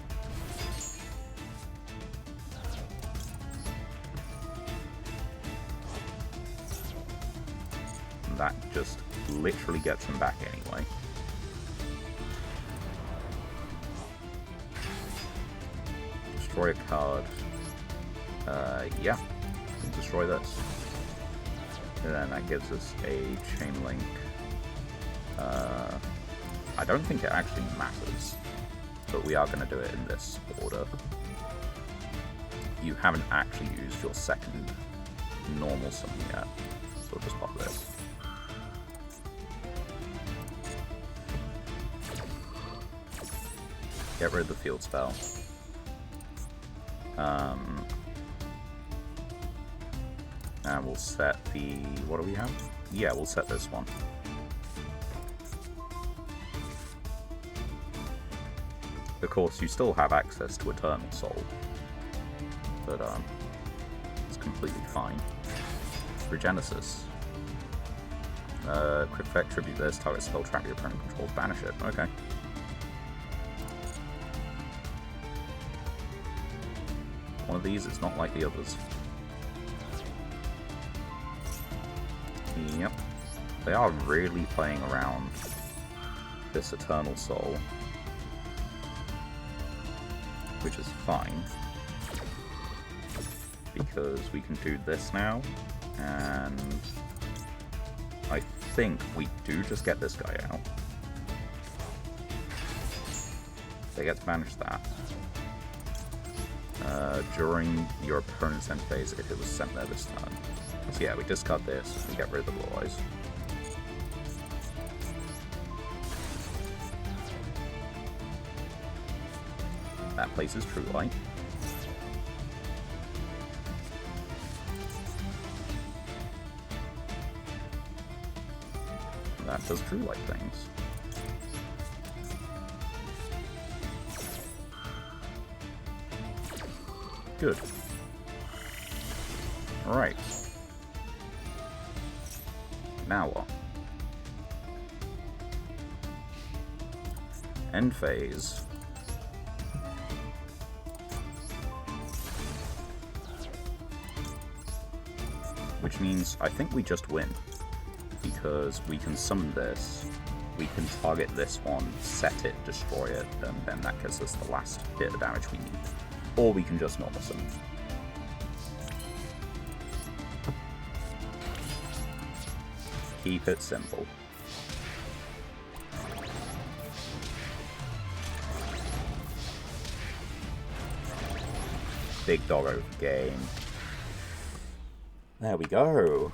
That just literally gets him back anyway. Destroy a card. Yeah. Destroy this. And then that gives us a chain link. I don't think it actually matters, but we are going to do it in this order. You haven't actually used your second normal summon yet, so we'll just pop this. Get rid of the field spell. And we'll set the... what do we have? Yeah, we'll set this one. Of course, you still have access to Eternal Soul. But, it's completely fine. Regenesis. Crit effect, tribute this, target spell trap your opponent controls, banish it. Okay. One of these is not like the others. Yep. They are really playing around this Eternal Soul, which is fine, because we can do this now, and I think we do just get this guy out. They get to banish that. During your opponent's end phase if it was sent there this turn. So yeah, we discard this and get rid of the Blue Eyes. That places True Light. That does True Light things. Good. Alright. Now what? End phase. Which means I think we just win. Because we can summon this, we can target this one, set it, destroy it, and then that gives us the last bit of damage we need. Or we can just normal summon. Keep it simple. Big dog over game. There we go.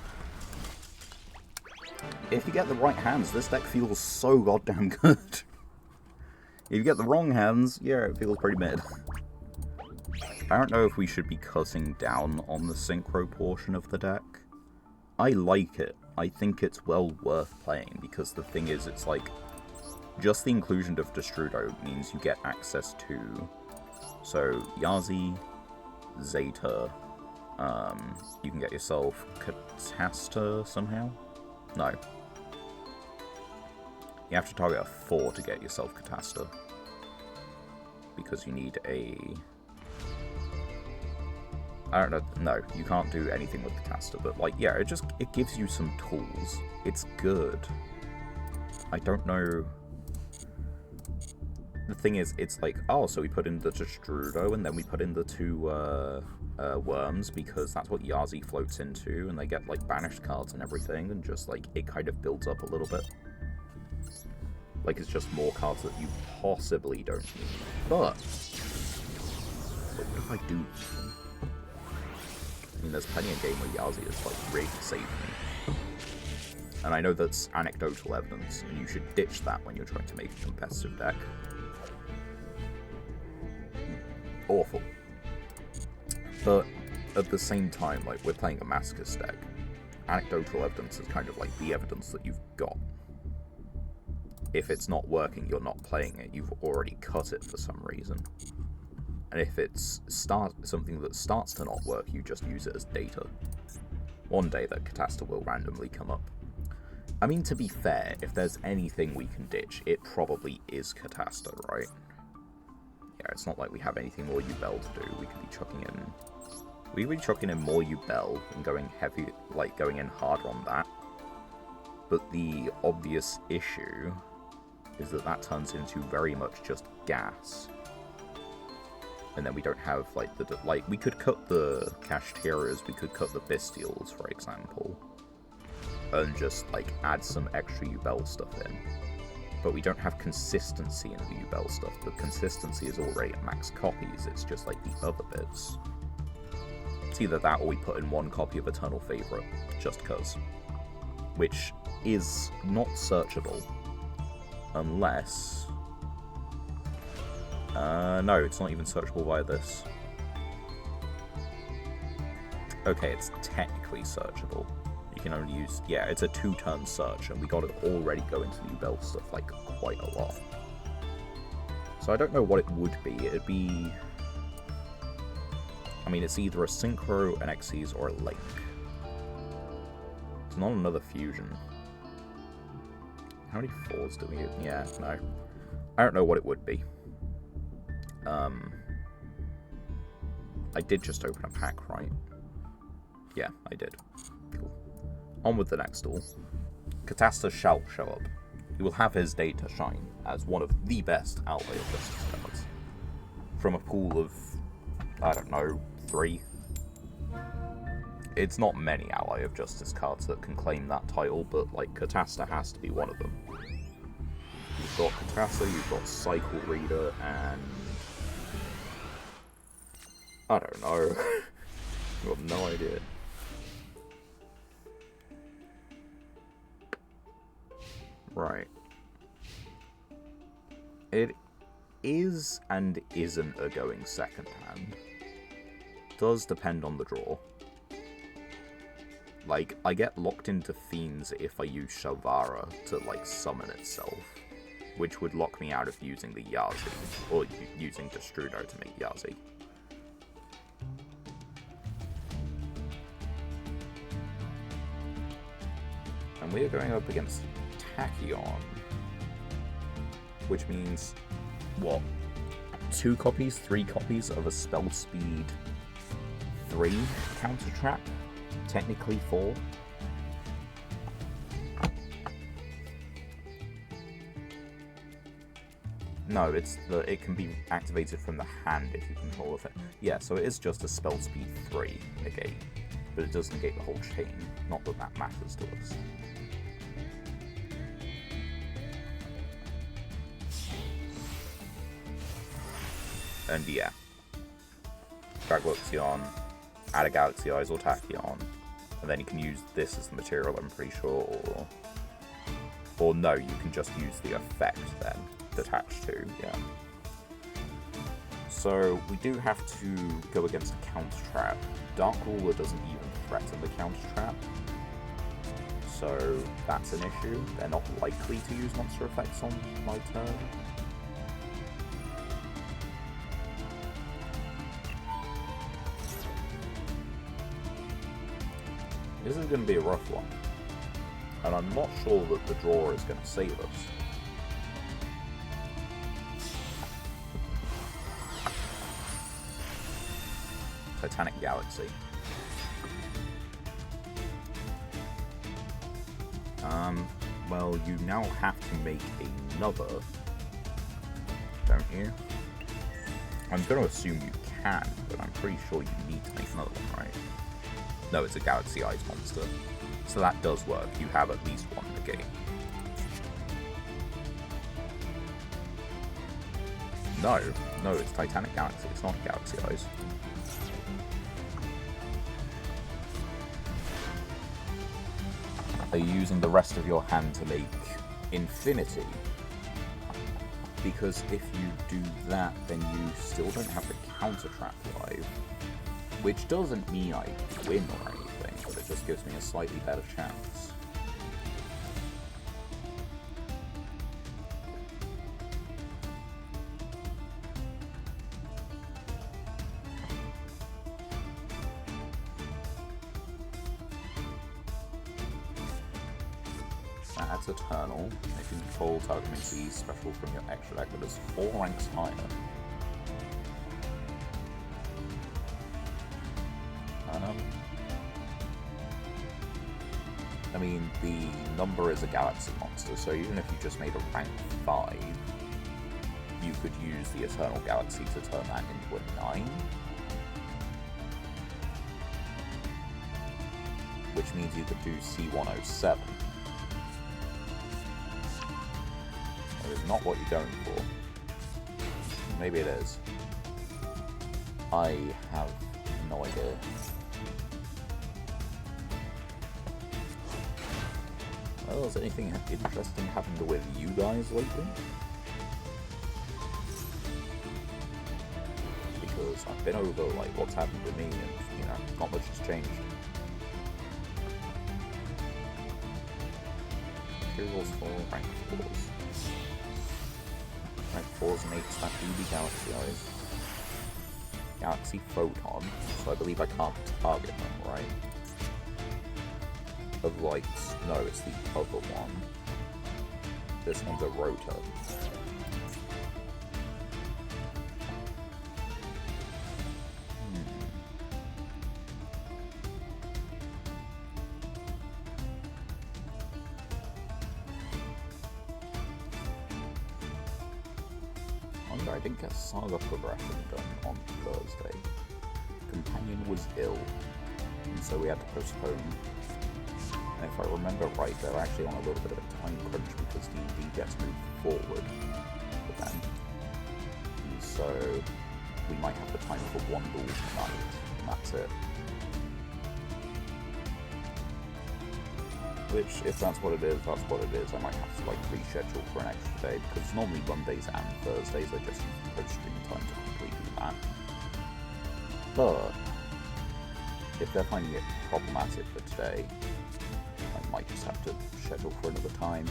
If you get the right hands, this deck feels so goddamn good. If you get the wrong hands, yeah, it feels pretty mid. I don't know if we should be cutting down on the synchro portion of the deck. I like it. I think it's well worth playing, because the thing is, it's like, just the inclusion of Destrudo means you get access to, so Yazi, Zeta, you can get yourself Catasta somehow? No. You have to target a 4 to get yourself Catasta. Because you need a... I don't know, no, you can't do anything with Catasta, but like, yeah, it gives you some tools. It's good. I don't know... The thing is, it's like, oh, so we put in the Destrudo, and then we put in the 2 worms, because that's what Yazi floats into, and they get, like, banished cards and everything, and just, like, it kind of builds up a little bit. Like, it's just more cards that you possibly don't need. But what if I do need them? I mean, there's plenty of game where Yazi is, like, really saving me. And I know that's anecdotal evidence, and you should ditch that when you're trying to make a competitive deck. Awful. But at the same time, like, we're playing a Masochist deck. Anecdotal evidence is kind of like the evidence that you've got. If it's not working, you're not playing it. You've already cut it for some reason. And if it's something that starts to not work, you just use it as data. One day that Catasta will randomly come up. I mean, to be fair, if there's anything we can ditch, it probably is Catasta, right? Yeah, it's not like we have anything more Yubel to do. We could be chucking in more Yubel and going heavy, like going in hard on that. But the obvious issue is that turns into very much just gas. And then we don't have, like, we could cut the Kashteras, we could cut the Bestials, for example, and just, like, add some extra Yubel stuff in. But we don't have consistency in the Yubel stuff. The consistency is already at max copies, it's just, like, the other bits. It's either that or we put in 1 copy of Eternal Favourite, just cause. Which is not searchable. Unless... no, it's not even searchable via this. Okay, it's technically searchable. You can only use... Yeah, it's a 2-turn search, and we got to already go into the Yubel stuff, like, quite a lot. So I don't know what it would be. It'd be... I mean, it's either a Synchro, an Xyz, or a Link. It's not another fusion. How many 4s do we... Yeah, no. I don't know what it would be. I did just open a pack, right? Yeah, I did. Cool. On with the next duel. Catasta shall show up. He will have his day to shine as one of the best Ally of Justice cards. From a pool of, I don't know, 3. It's not many Ally of Justice cards that can claim that title, but, like, Catasta has to be one of them. You've got Catasta, you've got Cycle Reader, and... I don't know. I've got no idea. Right. It is and isn't a going second hand. Does depend on the draw. Like, I get locked into Fiends if I use Shalvara to, like, summon itself, which would lock me out of using the Yazi, or using Destrudo to make Yazi. And we are going up against Tachyon, which means, what, 2 copies, 3 copies of a spell speed 3 counter trap? Technically 4. No, it can be activated from the hand if you control it. Yeah, so it is just a spell speed 3 negate, but it does negate the whole chain. Not that that matters to us. And yeah, Dragluxion, add a Galaxy Eyes or Tachyon, and then you can use this as the material, I'm pretty sure, or no, you can just use the effect then, detached to, yeah. So we do have to go against a counter trap. Dark Ruler doesn't even threaten the counter trap, so that's an issue. They're not likely to use monster effects on my turn. This is going to be a rough one. And I'm not sure that the draw is going to save us. Titanic Galaxy. Well, you now have to make another, don't you? I'm going to assume you can, but I'm pretty sure you need to make another one, right? No, it's a Galaxy Eyes monster. So that does work. You have at least one negate. No, it's Titanic Galaxy. It's not Galaxy Eyes. Are you using the rest of your hand to make Infinity? Because if you do that, then you still don't have the counter trap live. Which doesn't mean I win or anything, but it just gives me a slightly better chance. That's Eternal. If you control target makes these special from your extra deck that is 4 ranks higher. I mean, the number is a Galaxy monster, so even if you just made a rank 5, you could use the Eternal Galaxy to turn that into a 9. Which means you could do C107. That is not what you're going for. Maybe it is. I have no idea. Well, has anything interesting happened with you guys lately? Because I've been over, like, what's happened to me, and, you know, not much has changed. Materials for rank 4s. Rank 4s and 8s have to be Galaxy Eyes. Galaxy Photon, so I believe I can't target them, right? Of lights. No, it's the other one. This one's a rotor. Wonder I didn't get Saga progression done on Thursday. Companion was ill, and so we had to postpone. And if I remember right, they're actually on a little bit of a time crunch because D&D gets moved forward for them. And so we might have the time for one duel tonight, and that's it. Which, if that's what it is, that's what it is. I might have to, like, reschedule for an extra day, because normally Mondays and Thursdays I just use post-stream time to complete that. But if they're finding it problematic for today, I might just have to schedule for another time.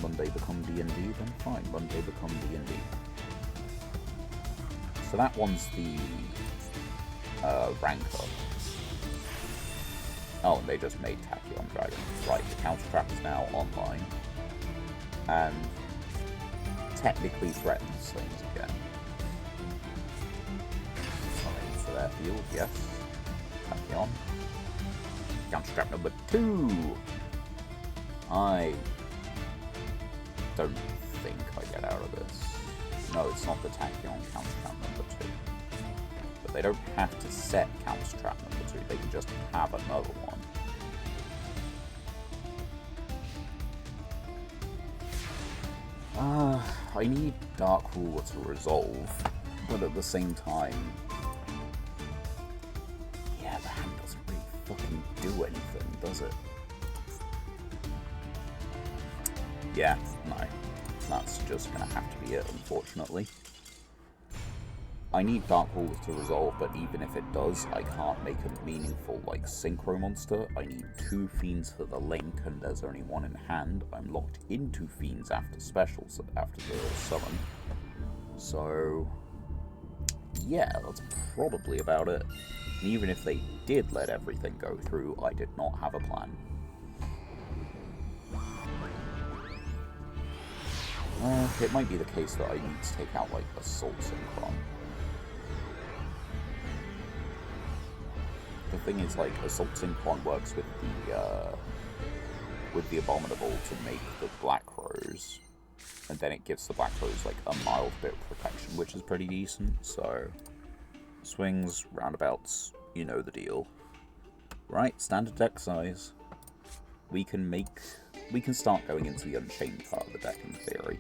Monday become D&D, then fine, Monday become D&D. So that one's the rank up. Oh, and they just made Tachyon Dragon. Right, the counter trap is now online. And technically threatens things again. Something for their field, yes. Tachyon. Counter trap number 2! I don't think I get out of this. No, it's not the Tachyon counter trap number 2. But they don't have to set counter trap number 2, they can just have another one. I need Dark Ruler to resolve, but at the same time, yeah, the hand doesn't really fucking do anything, does it? Yeah, no, that's just gonna have to be it, unfortunately. I need Dark Ruler to resolve, but even if it does, I can't make a meaningful, like, Synchro monster. I need 2 Fiends for the Link, and there's only 1 in hand. I'm locked into Fiends after specials, after the summon. So, yeah, that's probably about it. And even if they did let everything go through, I did not have a plan. It might be the case that I need to take out, like, Assault Synchron. The thing is, like, Assault Synchron works with the Abominable to make the Black Rose, and then it gives the Black Rose, like, a mild bit of protection, which is pretty decent, so... Swings, roundabouts, you know the deal. Right, standard deck size. We can start going into the Unchained part of the deck, in theory.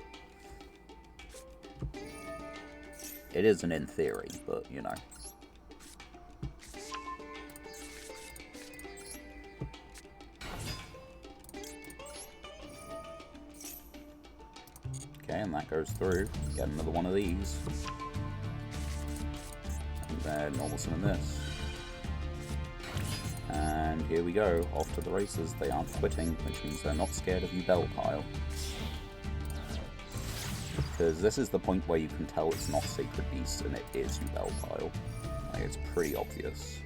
It isn't in theory, but, you know. Okay, and that goes through. Get another one of these. And then normal summon this. And here we go, off to the races. They aren't quitting, which means they're not scared of you, Bell Pile. Because this is the point where you can tell it's not Sacred Beast and it is you, Bell Pile. Like, it's pretty obvious.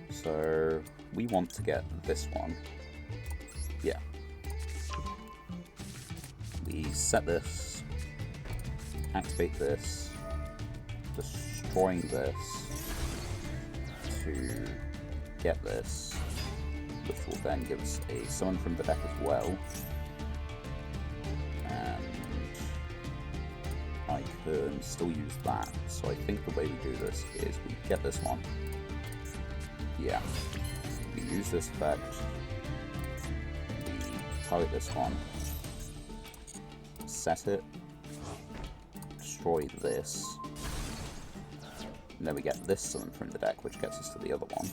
So, we want to get this one. Yeah. We set this, activate this, destroying this to get this, which will then give us a summon from the deck as well. And I can still use that. So I think the way we do this is we get this one. Yeah. We use this effect. We target this one. Set it. Destroy this. And then we get this summon from the deck, which gets us to the other one.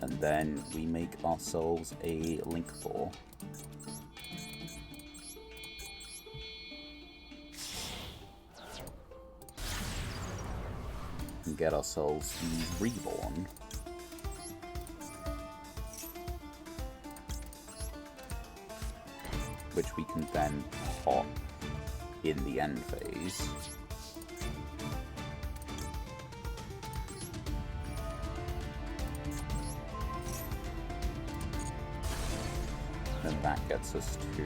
And then we make ourselves a Link 4. And get ourselves the Reborn. Which we can then pop in the end phase. And that gets us to,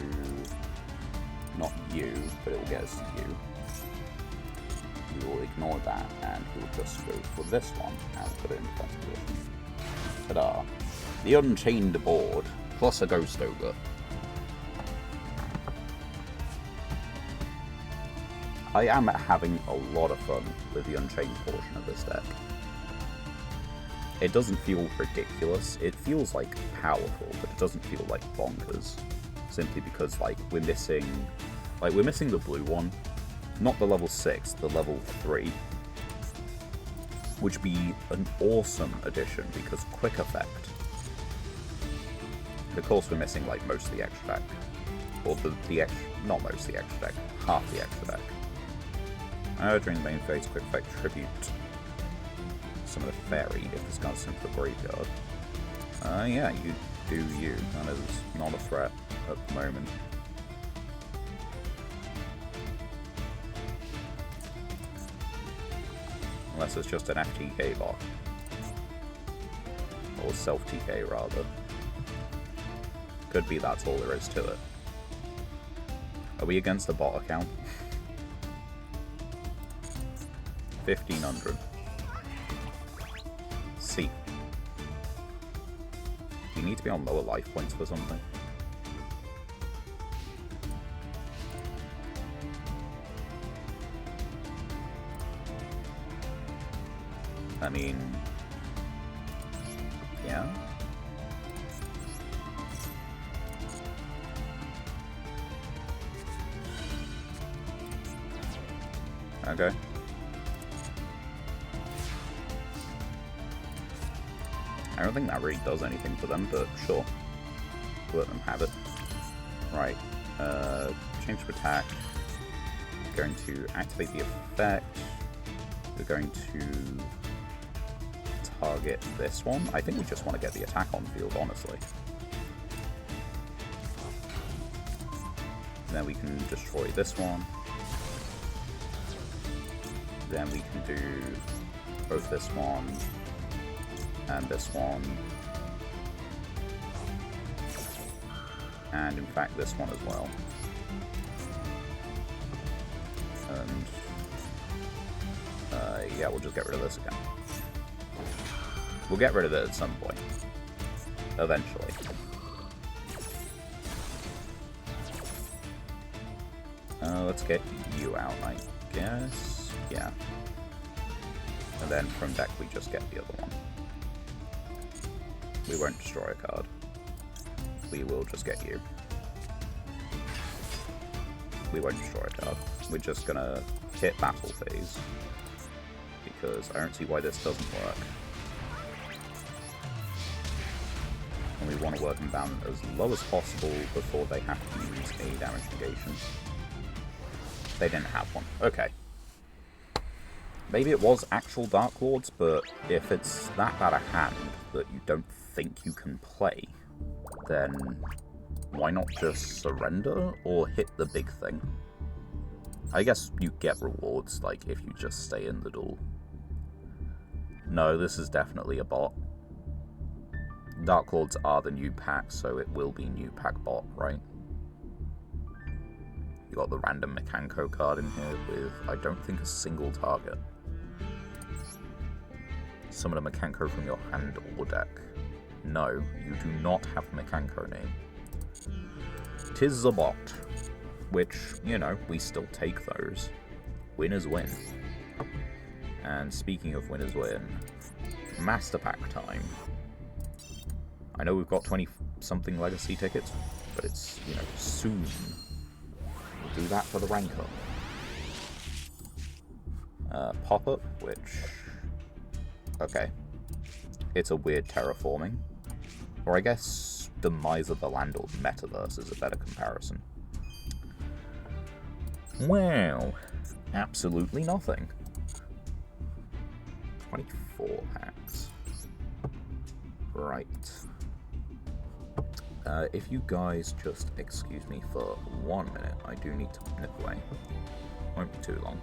not you, but it will get us to you. We will ignore that and we will just go for this one and put it in defense position. Ta-da! The Unchained board, plus a Ghost Ogre. I am having a lot of fun with the Unchained portion of this deck. It doesn't feel ridiculous, it feels like powerful, but it doesn't feel like bonkers. Simply because like we're missing the blue one, not the level 6, the level 3. Which would be an awesome addition because quick effect. And of course we're missing like most of the extra deck. Or the extra, not most of the extra deck, half the extra deck. During the main phase, quick effect tribute. Summon a fairy if this guy's sent to the graveyard. Yeah, you do you. That is not a threat at the moment. Unless it's just an FTK bot. Or self-TK rather. Could be that's all there is to it. Are we against the bot account? 1500. C. You need to be on lower life points for something. I mean... yeah? Okay. I don't think that really does anything for them, but sure. Let them have it. Right. Change to attack. We're going to activate the effect. We're going to target this one. I think we just want to get the attack on field, honestly. And then we can destroy this one. then we can do both this one and this one. And in fact this one as well. And yeah, we'll just get rid of this again. We'll get rid of it at some point. Eventually. Let's get you out, I guess. Yeah. And then from deck we just get the other one. We won't destroy a card. We will just get you. We won't destroy a card. We're just gonna hit battle phase. Because I don't see why this doesn't work. And we want to work them down as low as possible before they have to use a damage negation. They didn't have one. Okay. Maybe it was actual Dark Lords, but if it's that bad a hand that you don't think you can play, then why not just surrender or hit the big thing? I guess you get rewards, like, if you just stay in the duel. No, this is definitely a bot. Dark Lords are the new pack, so it will be new pack bot, right? You got the random Mekanko card in here with, I don't think, a single target. Summon a Mekanko from your hand or deck. No, you do not have a Mekanko name. 'Tis a bot. Which, you know, we still take those. Winners win. And speaking of winners win, Master Pack time. I know we've got 20-something Legacy tickets, but it's, you know, soon. We'll do that for the rank up. Pop-up, which... okay. It's a weird terraforming. Or I guess Demise of the Land or Metaverse is a better comparison. Wow. Absolutely nothing. 24 packs. Right. If you guys just excuse me for 1 minute, I do need to nip away. Won't be too long.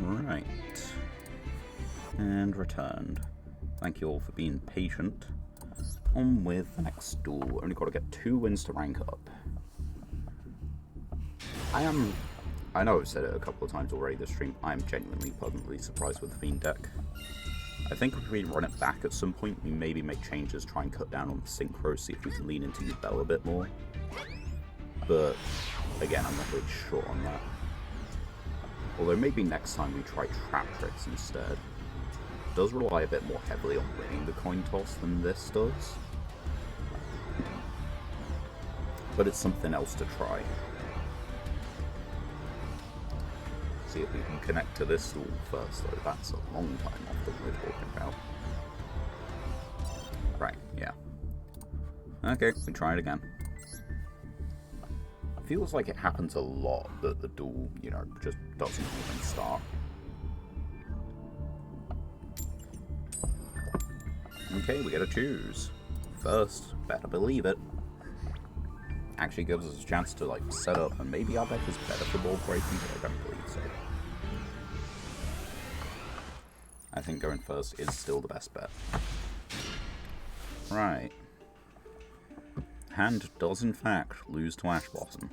Right. And returned. Thank you all for being patient. On with the next duel. Only got to get 2 wins to rank up. I know I've said it a couple of times already this stream, I am genuinely pleasantly surprised with the Fiend deck. I think if we run it back at some point, we maybe make changes, try and cut down on the synchro, see if we can lean into Yugioh a bit more. But, again, I'm not really sure on that. Although maybe next time we try trap tricks instead. It does rely a bit more heavily on winning the coin toss than this does. But it's something else to try. See if we can connect to this duel first, though. That's a long time off that we're talking about. Right, yeah. Okay, we try it again. Feels like it happens a lot that the duel, you know, just doesn't even start. Okay, we get to choose. First, better believe it. Actually gives us a chance to, like, set up, and maybe our deck is better for ball breaking, but I don't believe so. I think going first is still the best bet. Right. Hand does in fact lose to Ash Blossom.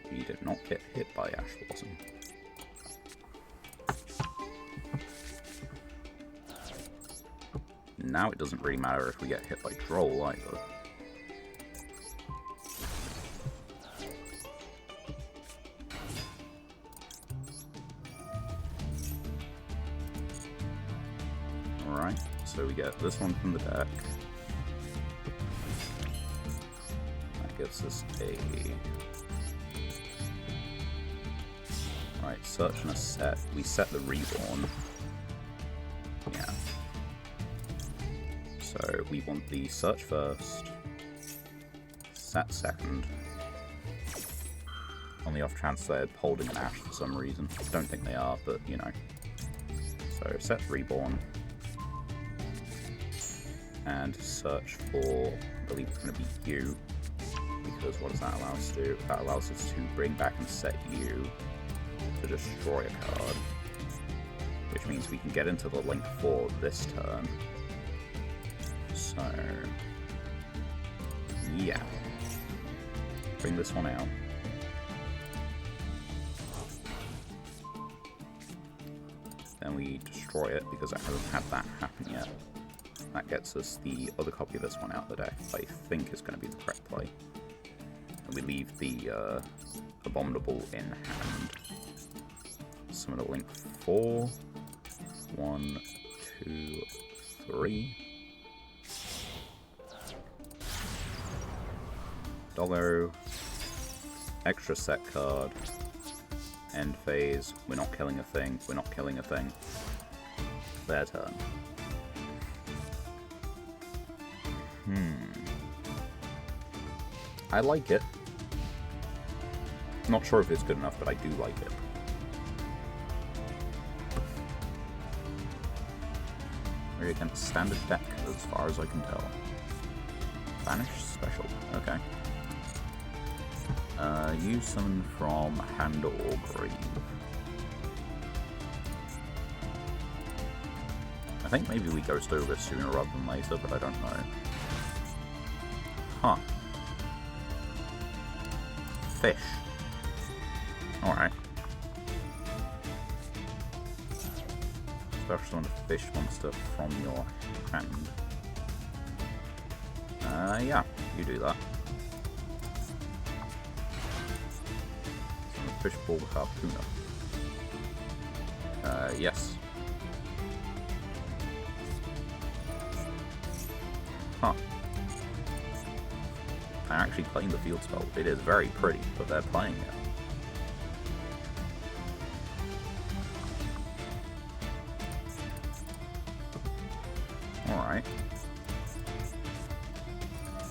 He did not get hit by Ash Blossom. Now it doesn't really matter if we get hit by Droll either. Alright, so we get this one from the deck. That gives us a... Right, search and a set. We set the Reborn. Yeah. So we want the search first, set second. On the off chance they're holding an Ash for some reason. Don't think they are, but you know. So set Reborn. And search for, I believe it's going to be you. Because what does that allow us to do? That allows us to bring back and set you to destroy a card. Which means we can get into the link for this turn. So, yeah. Bring this one out. Then we destroy it because it hasn't had that happen yet. That gets us the other copy of this one out of the deck. I think is going to be the correct play. And we leave the Abominable in hand. Summon a link 4. 1, 2, 3. Dollar, extra set card, end phase, we're not killing a thing, we're not killing a thing. Their turn. I like it. Not sure if it's good enough, but I do like it. We're against standard deck, as far as I can tell. Banish special, okay. Use summon from hand or grave. I think maybe we Ghost Ogre sooner rather than later, but I don't know. Huh. Fish. Alright. Special summon a fish monster from your hand. Yeah, you do that. Fishball Harpooner. Yes. Huh. I'm actually playing the field spell. It is very pretty, but they're playing it. Alright.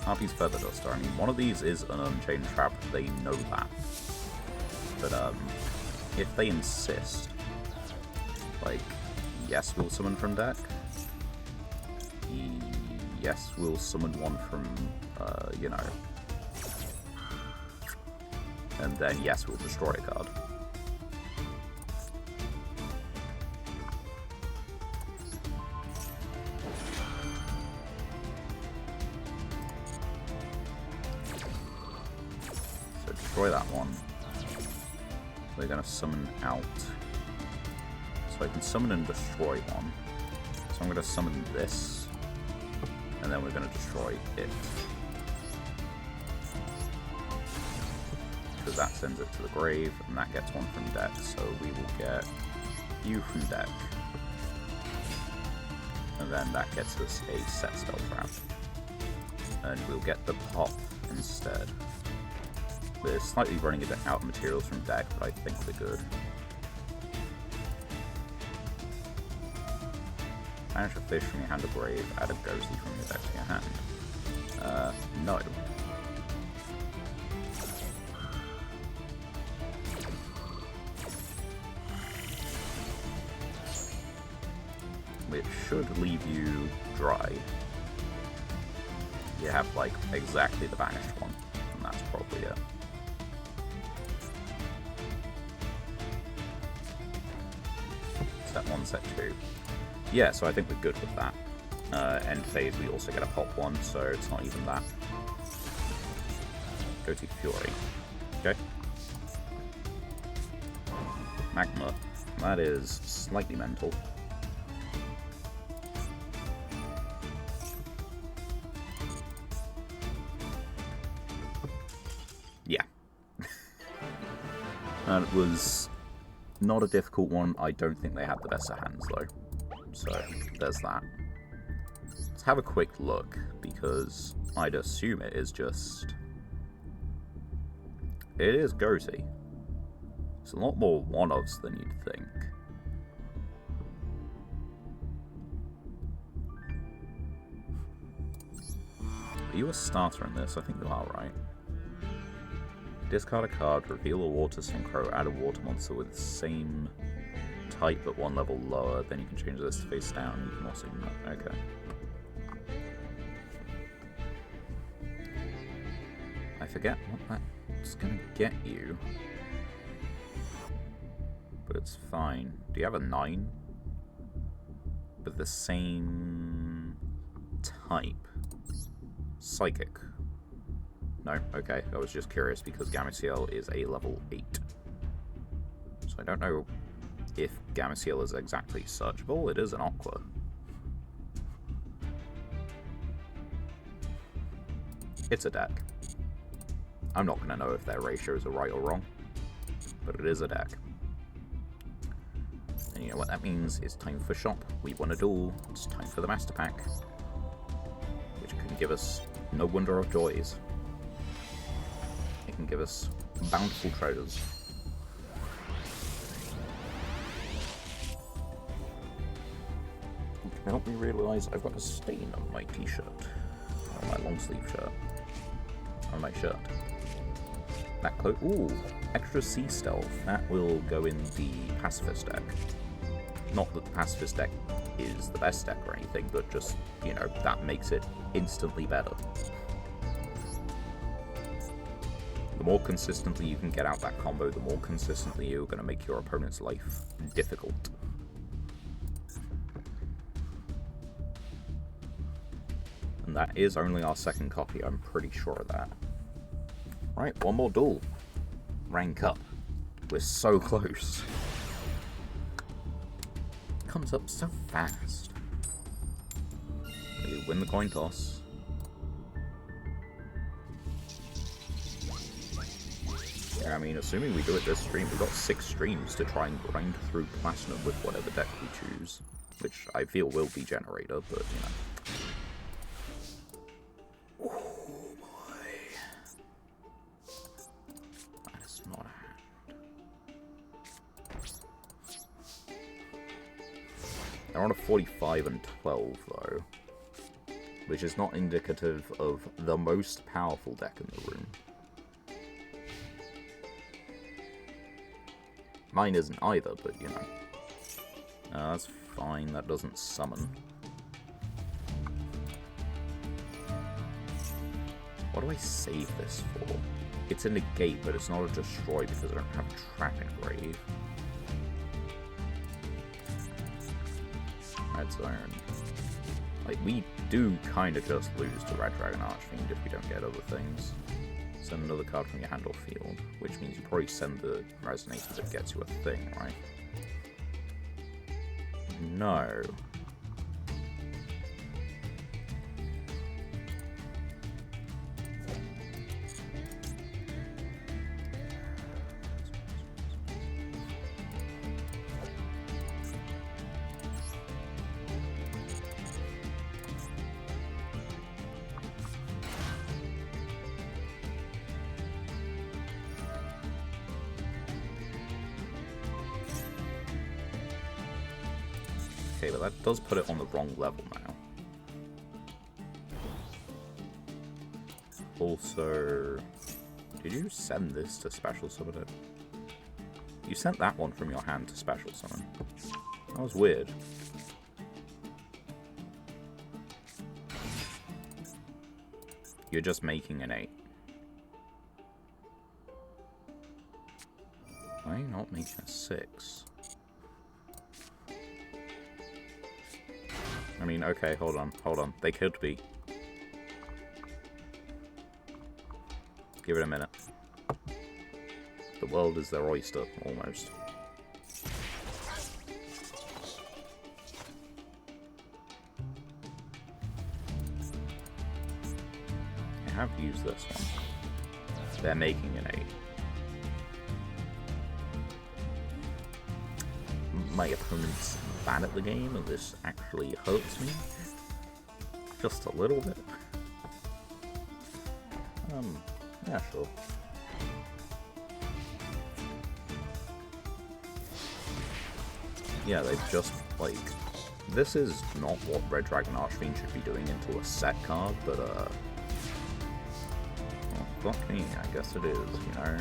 Harpy's Feather Duster. I mean, one of these is an Unchained Trap. They know that. But, if they insist, like, yes, we'll summon from deck. Yes, we'll summon one from, you know, And then, yes, we'll destroy a card. So destroy that one. We're going to summon out. So I can summon and destroy one. So I'm going to summon this. And then we're going to destroy it. Because that sends it to the grave, and that gets one from deck, so we will get you from deck. And then that gets us a set spell trap. And we'll get the pop instead. We're slightly running out of materials from deck, but I think we're good. Banish a fish from your hand or grave, add a ghosty from your deck to your hand. No. It should leave you dry. You have, like, exactly the banished one, and that's probably it. Set 1, set 2. Yeah, so I think we're good with that. End phase, we also get a pop one, so it's not even that. Go to Fury. Okay. Magma. That is slightly mental. Yeah. And it was not a difficult one. I don't think they had the best of hands, though. So, there's that. Let's have a quick look, because I'd assume it is just... It is Goatee. It's a lot more one-ofs than you'd think. Are you a starter in this? I think you are, right? Discard a card, reveal a water synchro, add a water monster with the same type but one level lower, then you can change this face down. You can also... Okay. I forget what that's gonna get you. But it's fine. Do you have a 9? With the same type? Psychic. No? Okay. I was just curious because Gameciel is a level 8. So I don't know if Gameciel is exactly searchable. It is an Aqua. It's a deck. I'm not going to know if their ratios are right or wrong, but it is a deck. And you know what that means? It's time for shop. We won a duel. It's time for the Master Pack, which can give us no wonder of joys. It can give us bountiful treasures. It can help me realise I've got a stain on my t-shirt, on my long sleeve shirt, on my shirt. That cloak, ooh, extra sea stealth. That will go in the pacifist deck. Not that the pacifist deck is the best deck or anything, but just, you know, that makes it instantly better. The more consistently you can get out that combo, the more consistently you're going to make your opponent's life difficult. And that is only our second copy, I'm pretty sure of that. Right, one more duel. Rank up. We're so close. Comes up so fast. We win the coin toss. Yeah, I mean, assuming we do it this stream, we've got 6 streams to try and grind through Platinum with whatever deck we choose. Which I feel will be Generator, but, you know. They're on a 45 and 12, though, which is not indicative of the most powerful deck in the room. Mine isn't either, but, you know. That's fine, that doesn't summon. What do I save this for? It's a negate, but it's not a destroy because I don't have trap engrave. Red Siren. Like, we do kind of just lose to Red Dragon Archfiend if we don't get other things. Send another card from your hand or field, which means you probably send the Resonator that gets you a thing, right? No. Okay, but that does put it on the wrong level now. Also, did you send this to special summon it? You sent that one from your hand to special summon. That was weird. You're just making an 8. Why are you not making a 6? I mean, okay, hold on. They could be. Give it a minute. The world is their oyster, almost. I have used this one. They're making an 8. My opponent's bad at the game, and this actually hurts me. Just a little bit. Yeah, sure. Yeah, they've just, like... This is not what Red Dragon Archfiend should be doing until a set card, but, well, fuck me, I guess it is, you know?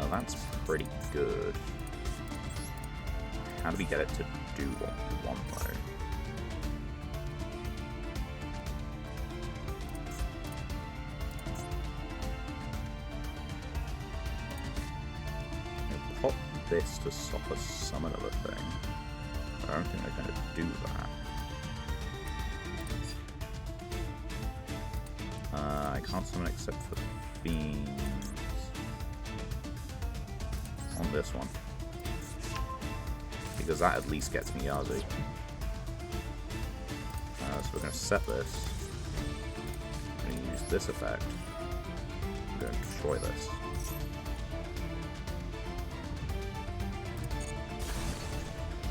That's pretty good. How do we get it to do what we want, though? I'll pop this to stop us summon of a thing. I don't think they're going to do that. I can't summon except for fiends. On this one. Because that at least gets me Yazu. So we're going to set this. I'm going to use this effect. I'm going to destroy this.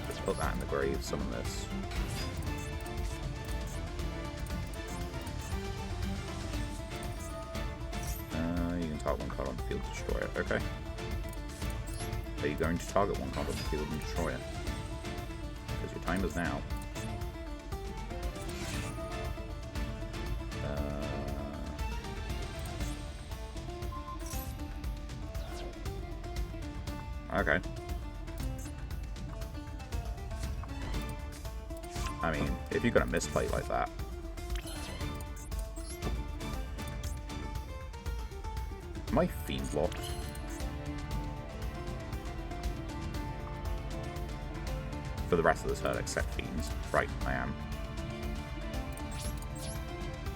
Just put that in the grave, summon this. You can target one card on the field to destroy it. Okay. Are you going to target one card on the field and destroy it? Because your time is now. Okay. I mean, if you're going to misplay like that. Am I fiend locked? For the rest of the turn, except fiends. Right, I am.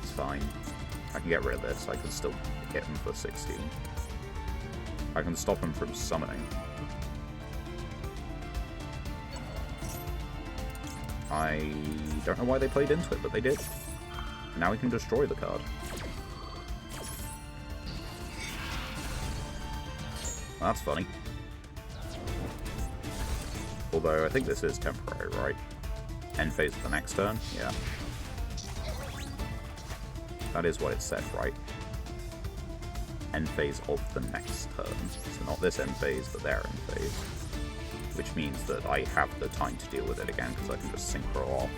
It's fine. I can get rid of this. I can still hit him for 16. I can stop him from summoning. I don't know why they played into it, but they did. Now we can destroy the card. That's funny. Although, I think this is temporary, right? End phase of the next turn? Yeah. That is what it said, right? End phase of the next turn. So not this end phase, but their end phase. Which means that I have the time to deal with it again, because I can just synchro off.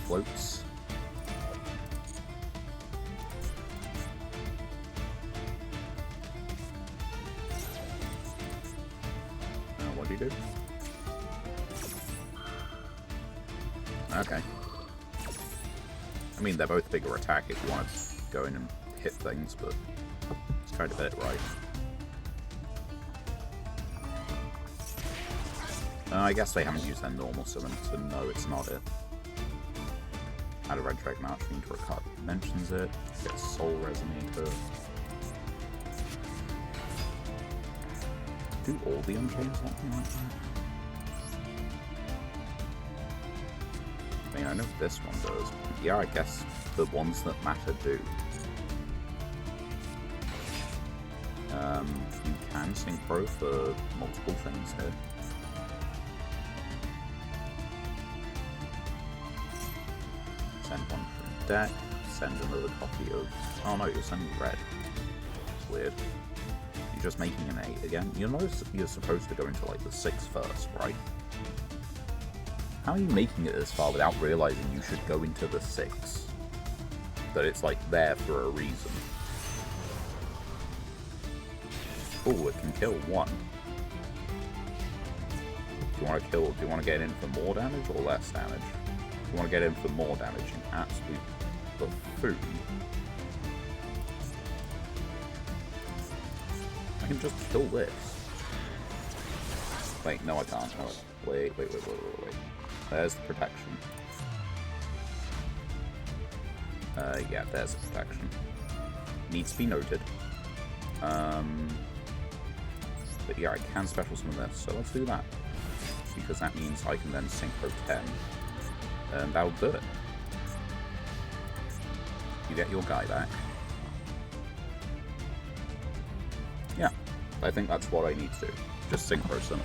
Floats. you do? Okay. I mean, they're both bigger attack if you want to go in and hit things, but it's kind of it, right? I guess they haven't used their normal summon, so no, it's not it. Add a red dragon archfiend to a card that mentions it. Get Soul Resonator. Do all the Unchained something like that? I mean, I know this one does. Yeah, I guess the ones that matter do. You can synchro for multiple things here. Send one from deck, send another copy of... Oh no, you're sending red. It's weird. You're just making an 8 again. You'll notice you're supposed to go into like the 6 first, right? How are you making it this far without realizing you should go into the 6? That it's like there for a reason. Oh, it can kill 1. Do you want to kill? Do you want to get in for more damage or less damage? If you want to get in for more damage, in absolute buffoon. I can just kill this. Wait, no I can't. No, wait. There's the protection. Yeah, there's the protection. Needs to be noted. But yeah, I can special summon this, so let's do that. Because that means I can then synchro 10. And that'll do it. You get your guy back. Yeah, I think that's what I need to do. Just synchro summon.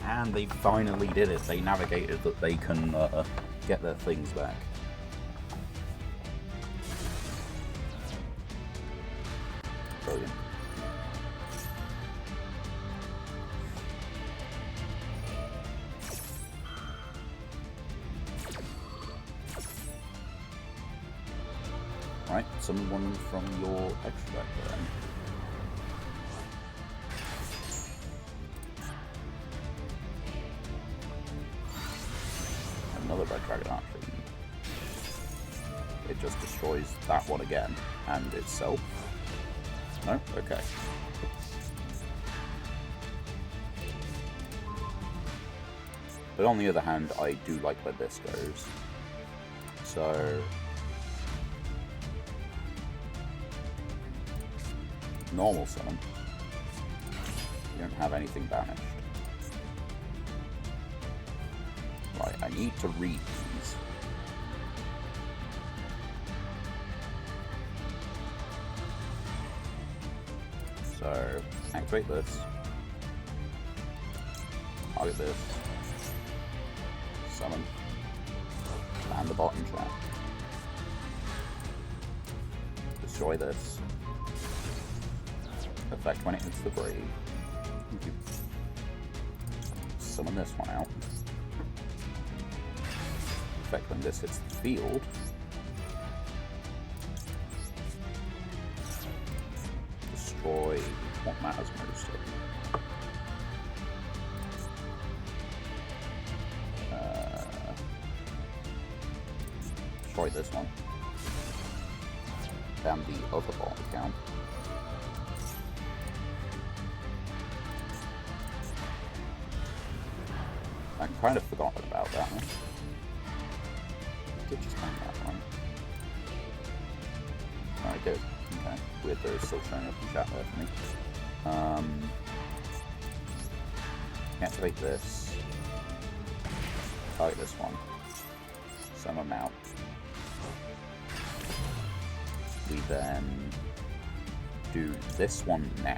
And they finally did it. They navigated that they can get their things back. Brilliant. Right, summon one from your extra deck then. Another red dragon archfiend. It just destroys that one again, and itself. No? Okay. But on the other hand, I do like where this goes. So... normal summon. You don't have anything banished. Right, I need to read these. So, activate this. Target this. Summon. And the bottom trap. Destroy this. Effect when it hits the grave. Summon this one out. Effect when this hits the field. Destroy what matters most. Destroy this one. And the other ball account. I kind of forgotten about that one. I did just find that one. Oh, I did. Okay. Weird that it's still showing up in chat there for me. Activate this. Target this one. Summon out. We then do this one now.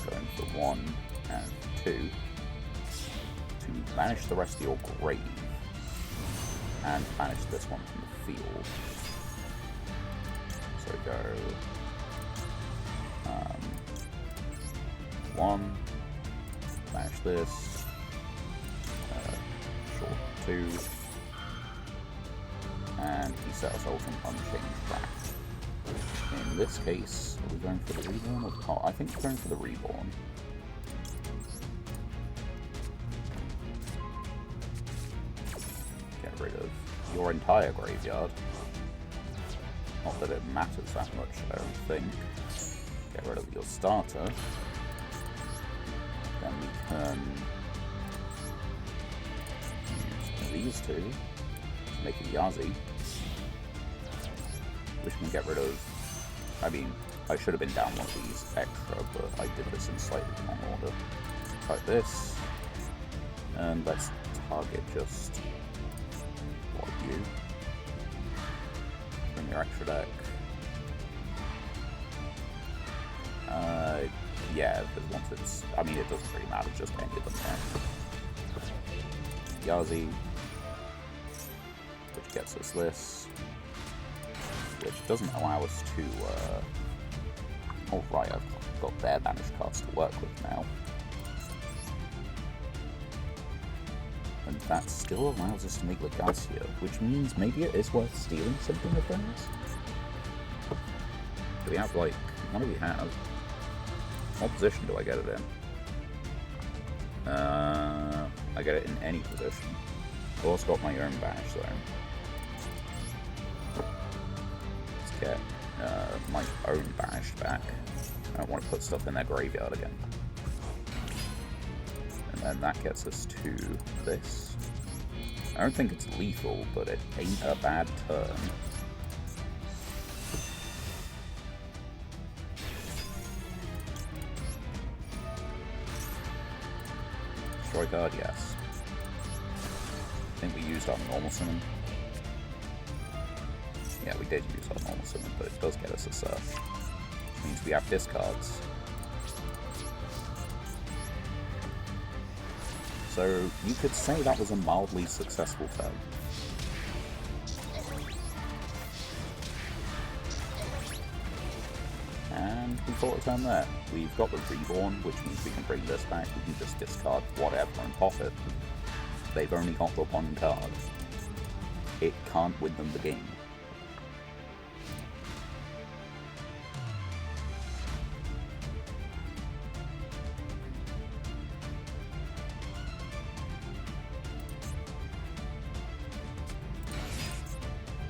Going for 1 and 2. To banish the rest of your grave. And banish this one from the field. So go 1, banish this. Short 2. And he set ourselves an unchanged wrath. In this case, are we going for the reborn or the pot? I think we're going for the reborn. Get rid of your entire graveyard. Not that it matters that much, I don't think. Get rid of your starter. Then we can use these two to make a Yazi, which can get rid of. I mean, I should have been down one of these extra, but I did this in slightly wrong order. Like this, and let's target just what you from your extra deck. Yeah, because once it's, I mean, it doesn't really matter, just ended them there. Yazi, which gets us this, which doesn't allow us to, oh right, I've got their banished cards to work with now. And that still allows us to make Legacia, which means maybe it is worth stealing something of theirs. Do we have, like, what do we have? What position do I get it in? I get it in any position. I've also got my own banish there. Let's get my own banish back. I don't want to put stuff in their graveyard again. And then that gets us to this. I don't think it's lethal, but it ain't a bad turn. Destroy card, yes. I think we used our normal summon. Yeah, we did use our normal summon, but it does get us a surf. Which means we have discards. So you could say that was a mildly successful turn. And we fought a turn there. We've got the Reborn, which means we can bring this back. We can just discard whatever and pop it. They've only got the one card. It can't win them the game.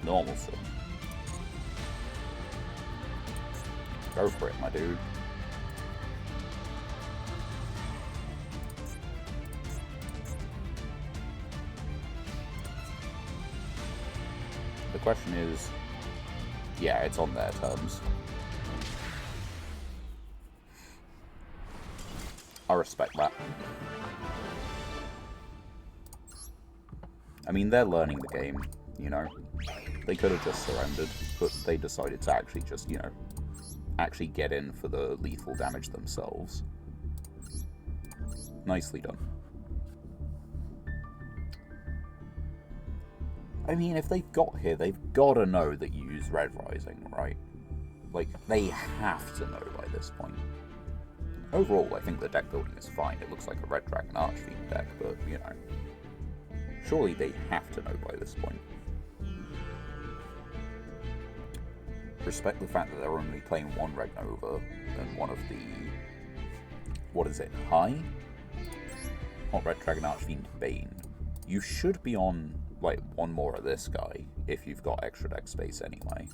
Normal summon. Go for it, my dude. The question is, yeah, it's on their terms. I respect that. I mean, they're learning the game, you know. They could have just surrendered, but they decided to actually just, you know, actually get in for the lethal damage themselves. Nicely done. I mean, if they've got here, they've got to know that you use Red Rising, right? Like, they have to know by this point. Overall, I think the deck building is fine. It looks like a Red Dragon Archfiend deck, but, you know, surely they have to know by this point. Respect the fact that they're only playing one Red Nova and one of the, what is it, High? Not Red Dragon Archfiend, Bane. You should be on, like, one more of this guy if you've got extra deck space anyway.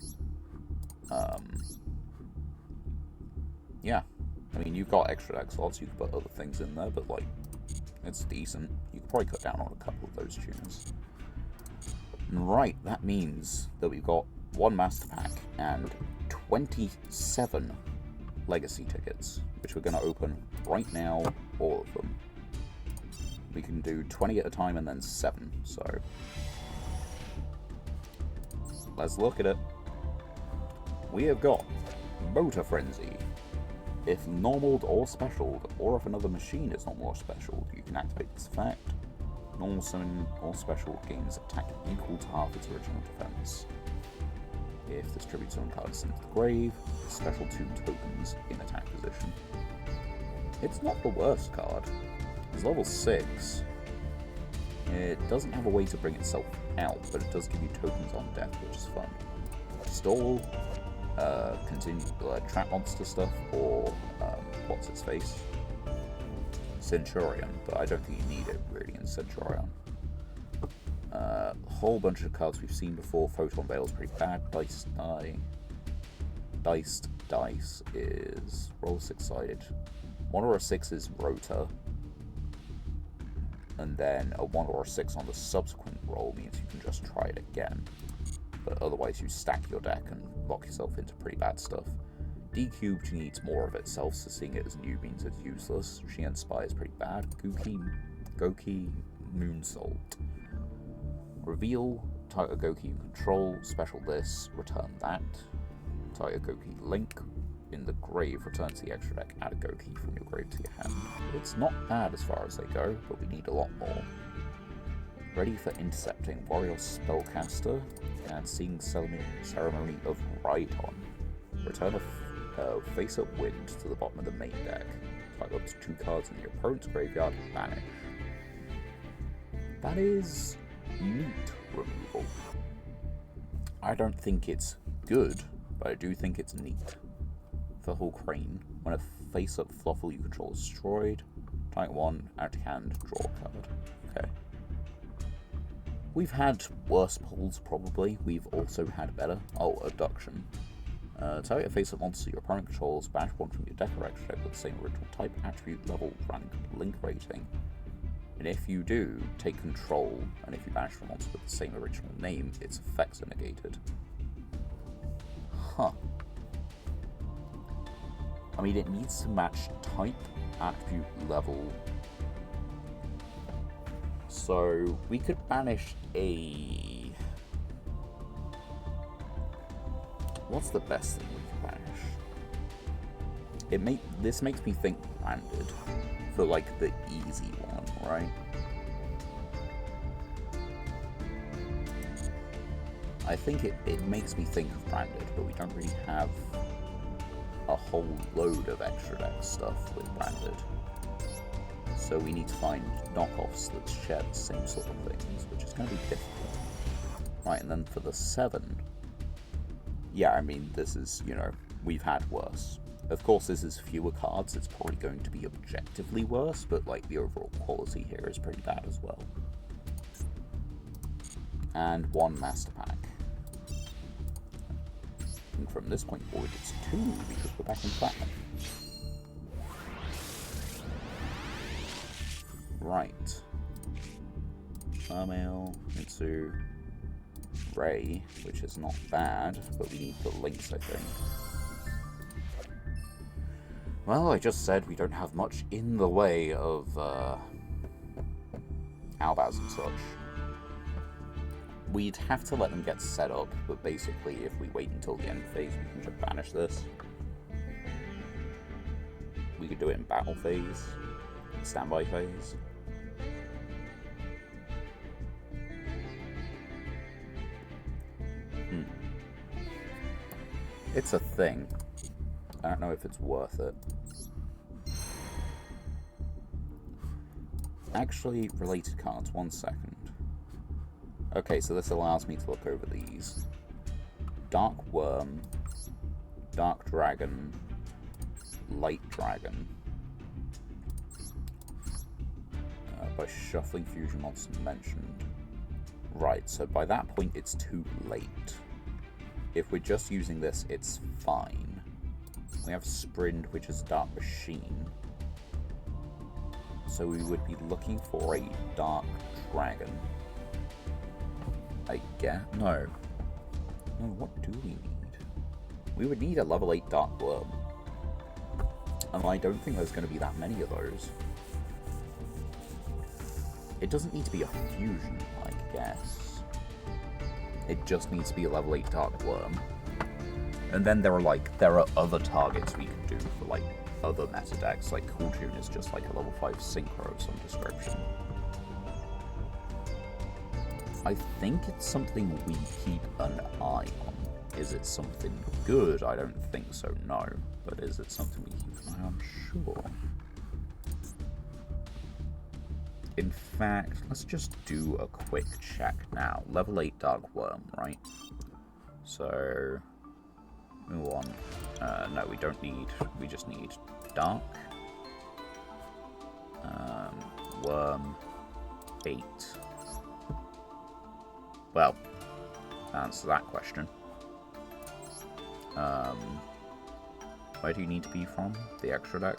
Yeah. I mean, you've got extra deck slots, you can put other things in there, but, like, it's decent. You could probably cut down on a couple of those tunes. Right, that means that we've got one Master Pack and 27 Legacy tickets, which we're going to open right now, all of them. We can do 20 at a time and then 7, so let's look at it. We have got Motor Frenzy. If normaled or specialed, or if another machine is normal or specialed, you can activate this effect. Normal summon or special gains attack equal to half its original defense. If this tribute summon card is sent to the grave, special 2 tokens in attack position. It's not the worst card. It's level 6. It doesn't have a way to bring itself out, but it does give you tokens on death, which is fun. Stall, continue trap monster stuff, or what's its face? Centurion, but I don't think you need it really in Centurion. A whole bunch of cards we've seen before. Photon Veil's pretty bad. Diced Dice is roll 6-sided. 1 or a 6 is Rota, and then a 1 or a 6 on the subsequent roll means you can just try it again. But otherwise you stack your deck and lock yourself into pretty bad stuff. D-Cubed needs more of itself, so seeing it as new means it's useless. Xian Spy is pretty bad. Goki, Moonsault. Reveal, target Goki you control, special this, return that. Target Goki Link. In the grave, returns the extra deck, add a Goki from your grave to your hand. It's not bad as far as they go, but we need a lot more. Ready for intercepting, Warrior Spellcaster, and Seeing Ceremony of Rhydon. Return a face-up Wind to the bottom of the main deck. Target up to 2 cards in your opponent's graveyard, banish. That is neat removal. I don't think it's good, but I do think it's neat. For Hull Crane, when a face-up Fluffle you control is destroyed, target 1, add to hand, draw a card. Okay. We've had worse pulls, probably. We've also had better. Oh, Abduction. Target a face-up monster your opponent controls, banish 1 from your deck or extra deck with the same original type, attribute, level, rank, link rating. And if you do, take control, and if you banish a monster with the same original name, its effects are negated. Huh. I mean, it needs to match type, attribute, level. So we could banish a... What's the best thing we can banish? This makes me think branded for like the easy one, right? I think it makes me think of branded, but we don't really have a whole load of extra deck stuff with branded. So we need to find knockoffs that share the same sort of things, which is going to be difficult. Right, and then for the 7, yeah, I mean, this is, you know, we've had worse. Of course, this is fewer cards, it's probably going to be objectively worse, but like the overall quality here is pretty bad as well. And 1 Master Pack. And from this point forward, it's 2 because we're back in Platinum. Right. Mermail, Mitsu, Ray, which is not bad, but we need the links, I think. Well, I just said we don't have much in the way of Albaz and such. We'd have to let them get set up, but basically if we wait until the end phase, we can just banish this. We could do it in battle phase, standby phase. It's a thing. I don't know if it's worth it. Actually, related cards, 1 second. Okay, so this allows me to look over these. Dark Worm, Dark Dragon, Light Dragon. By shuffling fusion monsters mentioned. Right, so by that point it's too late. If we're just using this, it's fine. We have Sprint, which is a Dark Machine. So we would be looking for a Dark Dragon. I guess? No. No, what do we need? We would need a level 8 Dark Worm. And I don't think there's going to be that many of those. It doesn't need to be a fusion, I guess. It just needs to be a level 8 Dark Worm. And then there are other targets we can do for like other meta decks, like Cool Tune is just like a level 5 Synchro of some description. I think it's something we keep an eye on. Is it something good? I don't think so, no. But is it something we keep an eye on? Sure. In fact, let's just do a quick check now. Level 8 Dark Worm, right? So, move on. No, we don't need, we just need Dark. Worm, 8. Well, answer that question. Where do you need to be from? The extra deck?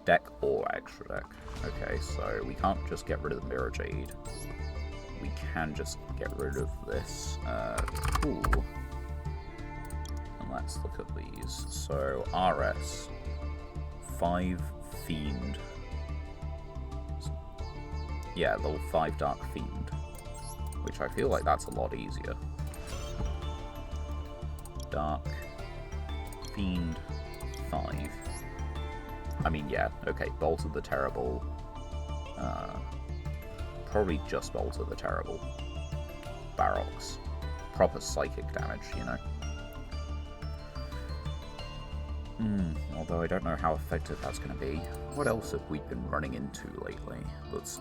Deck or extra deck? Okay, so we can't just get rid of the Mirror Jade. We can just get rid of this. Cool. And let's look at these. So, RS. 5 Fiend. Yeah, level 5 Dark Fiend. Which I feel like that's a lot easier. Dark Fiend 5. I mean, yeah, okay, Bolt of the Terrible. Probably just Bolt of the Terrible. Barox. Proper psychic damage, you know? Although I don't know how effective that's going to be. What else have we been running into lately that's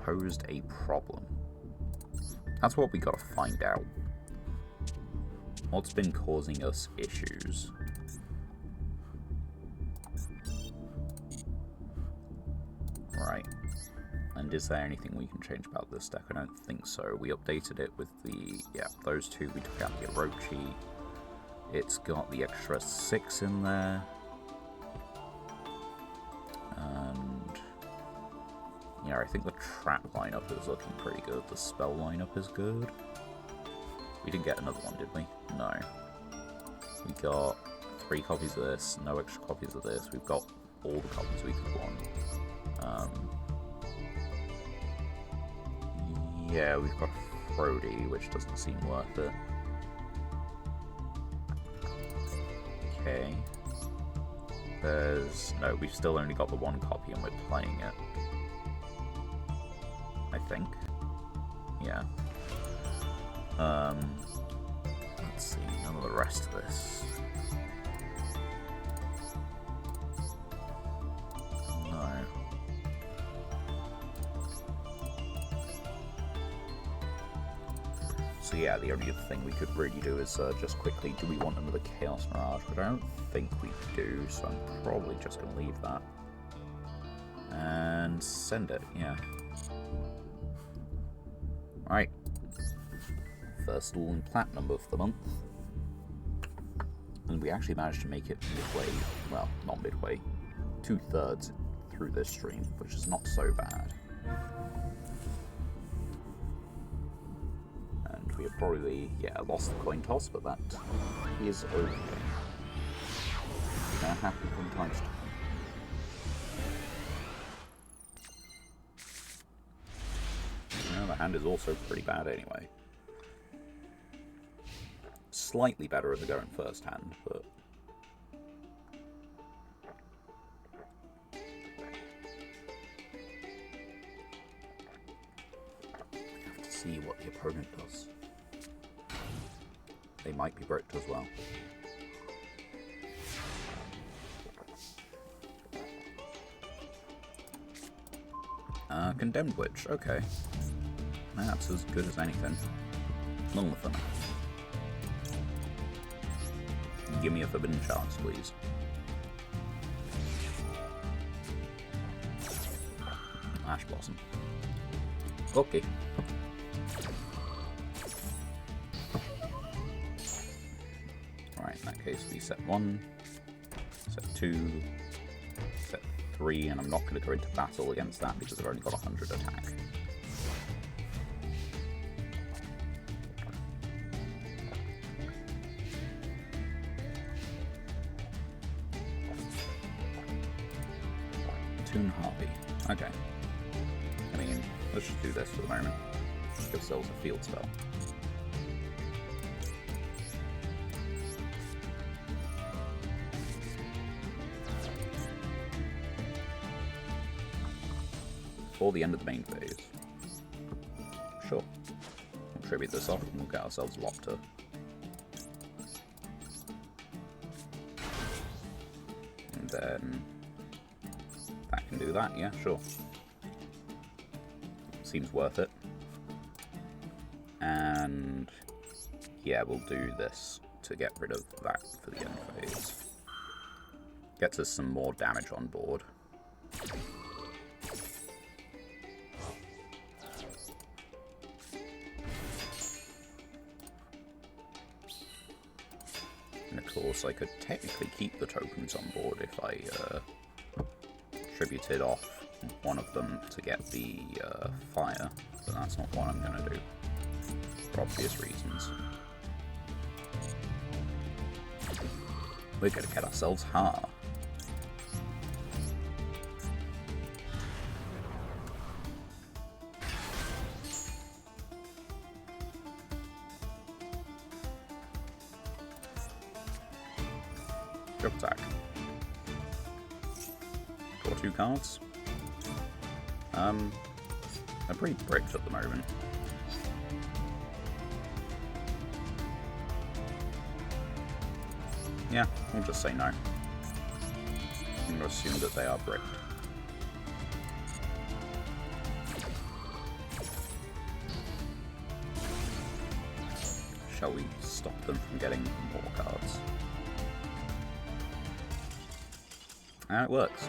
posed a problem? That's what we gotta find out. What's been causing us issues? Right. And is there anything we can change about this deck? I don't think so. We updated it with the... yeah, those two. We took out the Orochi. It's got the extra 6 in there. And... yeah, I think the trap lineup is looking pretty good. The spell lineup is good. We didn't get another one, did we? No. We got 3 copies of this, no extra copies of this. We've got all the copies we could want. Yeah, we've got Frody, which doesn't seem worth it. Okay. There's... no, we've still only got the 1 copy and we're playing it. I think. Yeah. Let's see, none of the rest of this. No. So yeah, the only other thing we could really do is just quickly, do we want another Chaos Mirage? But I don't think we do, so I'm probably just going to leave that. And send it, yeah. Right. First Duel in Platinum of the month. And we actually managed to make it midway, well, not midway, 2/3 through this stream, which is not so bad. And we have probably, yeah, lost the coin toss, but that is okay. That happens from time to time. You know, the hand is also pretty bad anyway. Slightly better at the going first hand, but... we have to see what the opponent does. They might be bricked as well. Condemned Witch, okay. That's as good as anything. Lilithan. Give me a Forbidden Chance, please. Ash Blossom. Okay. Alright, in that case we set 1, set 2, set 3, and I'm not going to go into battle against that because I've only got 100 attack. Toon Harpy. Okay. I mean, let's just do this for the moment. Give ourselves a field spell. Before the end of the main phase. Sure. We'll tribute this off and we'll get ourselves Lopter. And then... that can do that, yeah, sure. Seems worth it. And yeah, we'll do this to get rid of that for the end phase. Gets us some more damage on board. And of course, I could technically keep the tokens on board if I tributed off one of them to get the fire, but that's not what I'm going to do, for obvious reasons. We're going to get ourselves Ha. Drop attack. Draw 2 cards. I'm pretty bricked at the moment. Yeah, we'll just say no. I'm going to assume that they are bricked. Shall we stop them from getting more cards? And it works.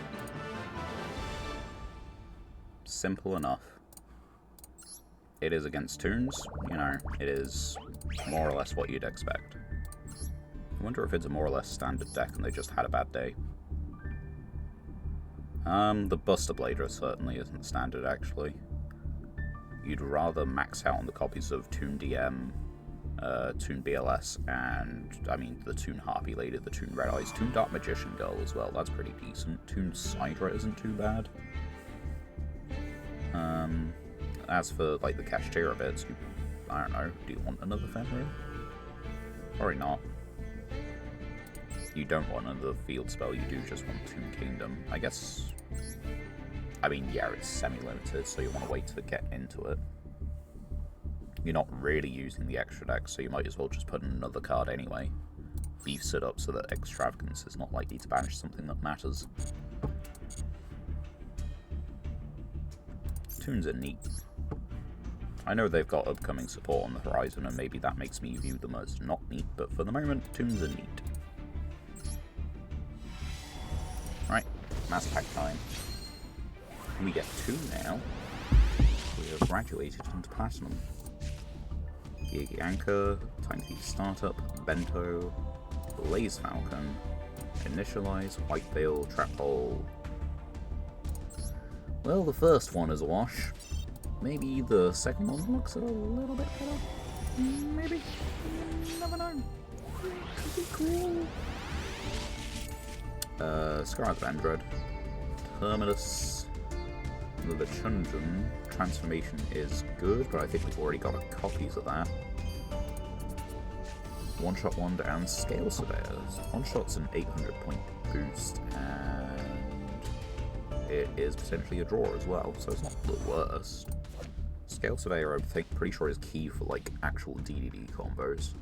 Simple enough. It is against toons, you know, it is more or less what you'd expect. I wonder if it's a more or less standard deck and they just had a bad day. The Buster Blader certainly isn't standard, actually. You'd rather max out on the copies of Toon DM, Toon BLS, and, I mean, the Toon Harpy Lady, the Toon Red Eyes, Toon Dark Magician Girl as well, that's pretty decent. Toon Sidra isn't too bad. As for, like, the Kashtira bits, I don't know, do you want another Fenrir? Probably not. You don't want another field spell, you do just want Toon Kingdom. I guess, I mean, yeah, it's semi-limited, so you want to wait to get into it. You're not really using the extra deck, so you might as well just put in another card anyway. Beefs it up so that Extravagance is not likely to banish something that matters. Toons are neat. I know they've got upcoming support on the horizon, and maybe that makes me view them as not neat, but for the moment, Toons are neat. Right, Mass Pack time. We get 2 now. We have graduated into Platinum. Yugioh Anchor, Time Thief Startup, Bento, Blaze Falcon, Initialize, White Veil, Trap Hole. Well, the first one is a wash. Maybe the second one looks a little bit better. Maybe. You never know. Could be cool. Scarlet Vendread, Terminus, the Chunjun transformation is good, but I think we've already got copies of that. One Shot Wand and Scale Surveyors. One Shot's an 800 point boost, and it is potentially a draw as well, so it's not the worst. Scale Surveyor, I'm pretty sure is key for like actual DDD combos.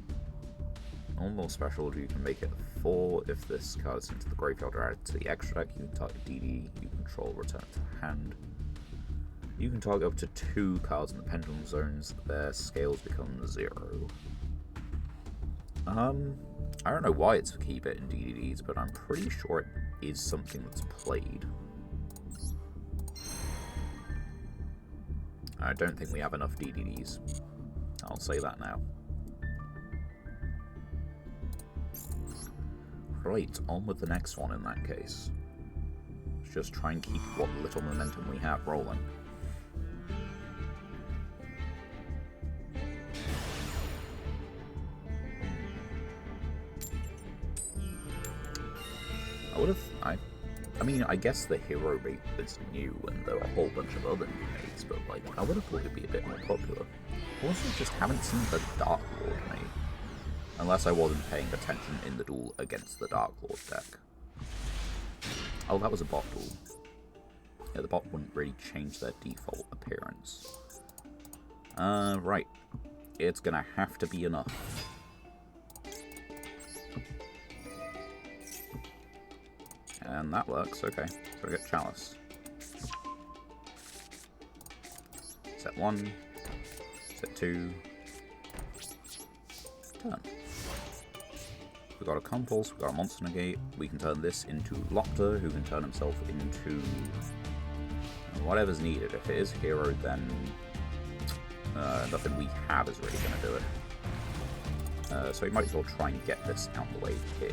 Normal special, you can make it 4 if this card is into the graveyard or added to the extra deck. You can target DD, you control, return to hand. You can target up to 2 cards in the pendulum zones, their scales become 0. I don't know why it's a key bit in DDDs, but I'm pretty sure it is something that's played. I don't think we have enough DDDs. I'll say that now. Right, on with the next one in that case. Let's just try and keep what little momentum we have rolling. I mean, I guess the hero rate is new and there are a whole bunch of other new mates, but like, I would have thought it'd be a bit more popular. Also, just haven't seen the Dark Lord mate. Unless I wasn't paying attention in the duel against the Dark Lord deck. Oh, that was a bot duel. Yeah, the bot wouldn't really change their default appearance. Right. It's gonna have to be enough. And that works, okay. So we get Chalice. Set 1, set 2, turn. We've got a compulse, we've got a monster negate, we can turn this into Lopter, who can turn himself into whatever's needed. If it is hero, then nothing we have is really going to do it. So we might as well try and get this out of the way here.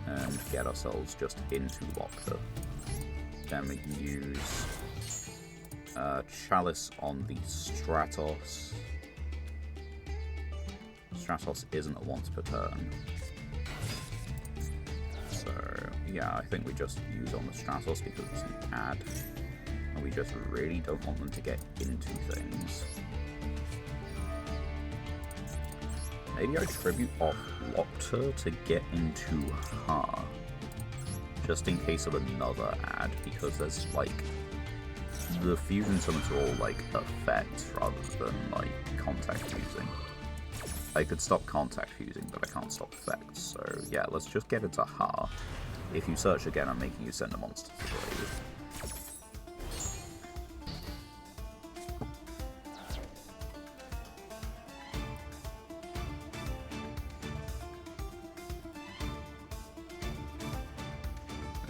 And get ourselves just into Lopter. Then we can use Chalice on the Stratos. Stratos isn't a once per turn. So, yeah, I think we just use on the Stratos because it's an add. And we just really don't want them to get into things. Maybe I tribute off Lopter to get into Ha. Just in case of another add, because there's, like, the fusion summons are all, like, effects rather than, like, contact fusing. I could stop contact fusing, but I can't stop effects, so yeah, let's just get into Ha. If you search again, I'm making you send a monster to the grave.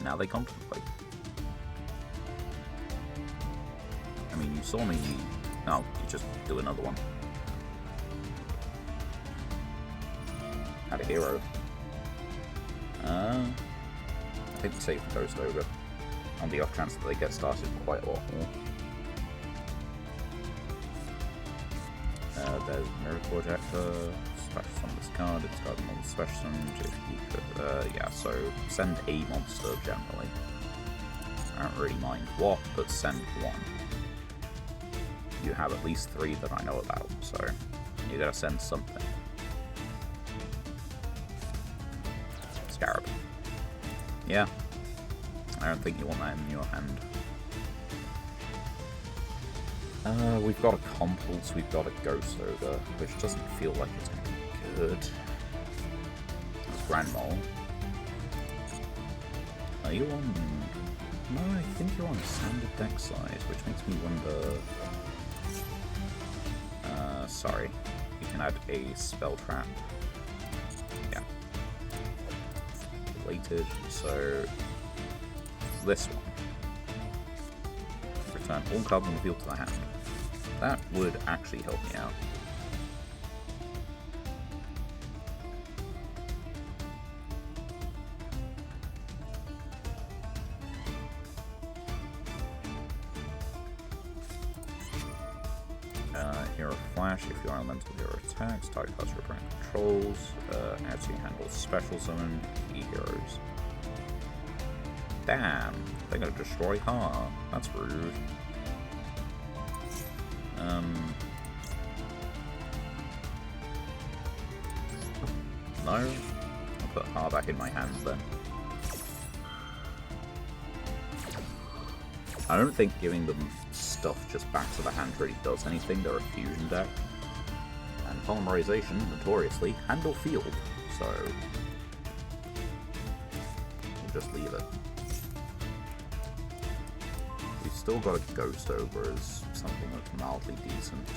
Now they contemplate. I mean, you saw me... Oh, you just do another one. Had a hero. I think we save the Ghost Ogre on the off chance that they get started quite a lot more. There's Mirror Projector, special summon this card, it's got another special summon if you could, yeah, so send a monster generally. I don't really mind what, but send one. You have at least 3 that I know about, so you gotta send something. Scarab. Yeah, I don't think you want that in your hand. We've got a Compulse, we've got a Ghost Ogre, which doesn't feel like it's going to be good. It's Grand Mole. Are you on... No, I think you're on standard deck size, which makes me wonder... sorry. You can add a Spell Trap. Yeah. Related, so... this one. Return all cards on the field to the hand. That would actually help me out. Hero Flash, if your elemental hero attacks, target class your opponent controls, as you handle special summon key heroes. Damn, they're gonna destroy Ha. That's rude. No? I'll put Ha back in my hands then. I don't think giving them stuff just back to the hand really does anything. They're a fusion deck. And Polymerization, notoriously, handle field. So, we'll just leave it. We've still got a Ghost Ogre as something that's mildly decent.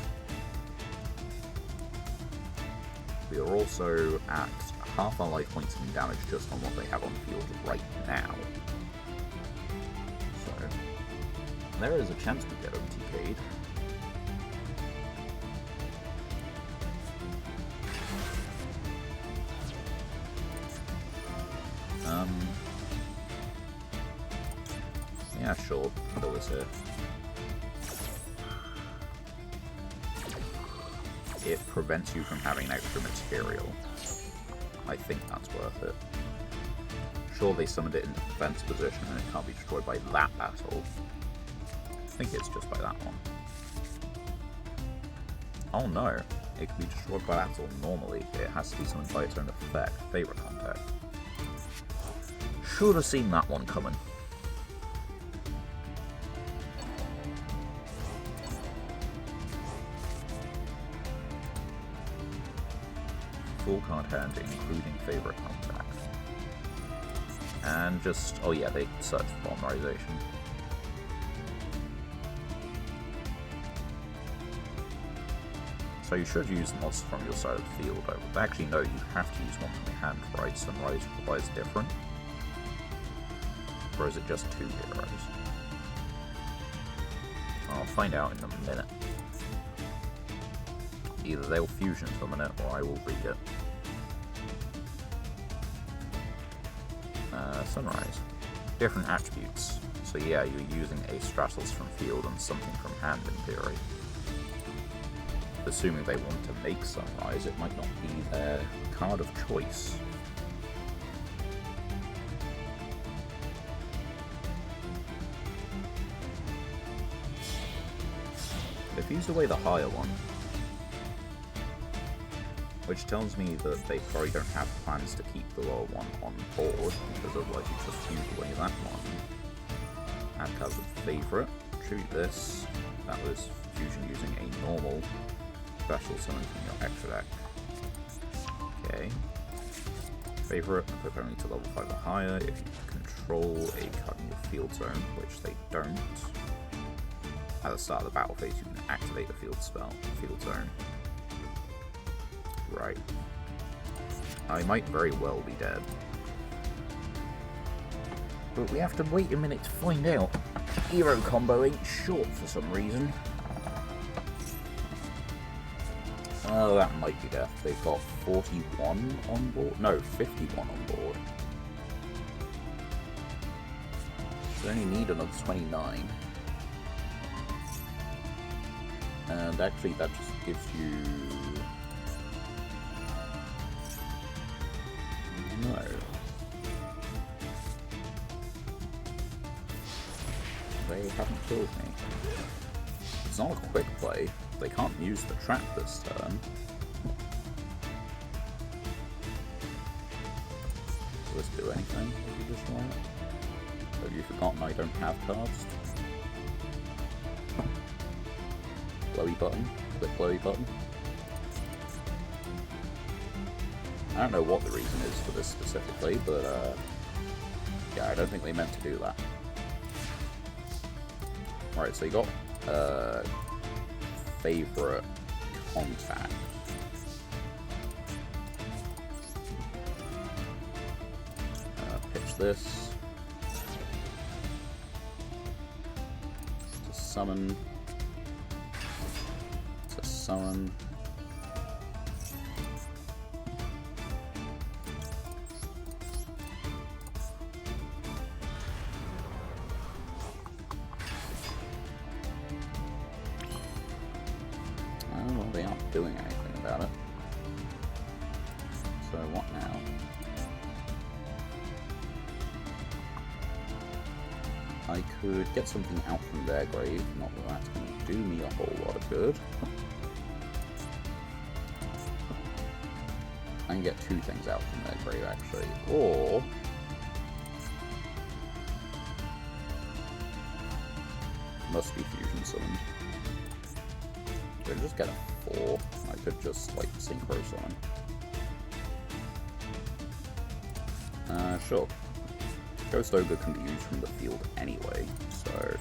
We are also at half our life points in damage just on what they have on the field right now. So, there is a chance we get OTK'd. Yeah, sure. Handle this here. It prevents you from having extra material. I think that's worth it. Sure, they summoned it in defense position and it can't be destroyed by that battle. I think it's just by that one. Oh no, it can be destroyed by battle normally. It has to be summoned by its own effect. Favorite contact. Should have seen that one coming. Full card hand, including favorite contact. And just, oh yeah, they search for Polymerization. So you should use mods from your side of the field. Actually, no, you have to use one from your hand, right? Sunrise requires different. Or is it just 2 heroes? I'll find out in a minute. Either they'll fusion summon it, or I will read it. Sunrise. Different attributes. So yeah, you're using a Stratos from field and something from hand in theory. Assuming they want to make Sunrise, it might not be their card of choice. They've used away the higher one, which tells me that they probably don't have plans to keep the lower one on board, because otherwise you just fuse away that one. Add cards of favourite, tribute this, that was fusion using a normal special summon from your extra deck. Okay. Favourite, equip only to level 5 or higher if you control a card in your field zone, which they don't. At the start of the battle phase you can activate a field zone. Right. I might very well be dead. But we have to wait a minute to find out. Hero combo ain't short for some reason. Oh, that might be death. They've got 41 on board? No, 51 on board. They only need another 29. And actually that just gives you... No. They haven't killed me. It's not a quick play. They can't use the trap this turn. Does this do anything if you destroy it? Have you forgotten I don't have cards? Blowy button. Click blowy button. I don't know what the reason is for this specifically, but yeah, I don't think they meant to do that. Right, so you got favourite contact. Pitch this. To summon. To summon. Well, they aren't doing anything about it. So what now? I could get something out from their grave, not that that's going to do me a whole lot of good. I can get 2 things out from their grave actually, or... must be fusion summoned. Could I just get a 4? I could just, like, synchro summon. Sure. Ghost Ogre can be used from the field anyway, so...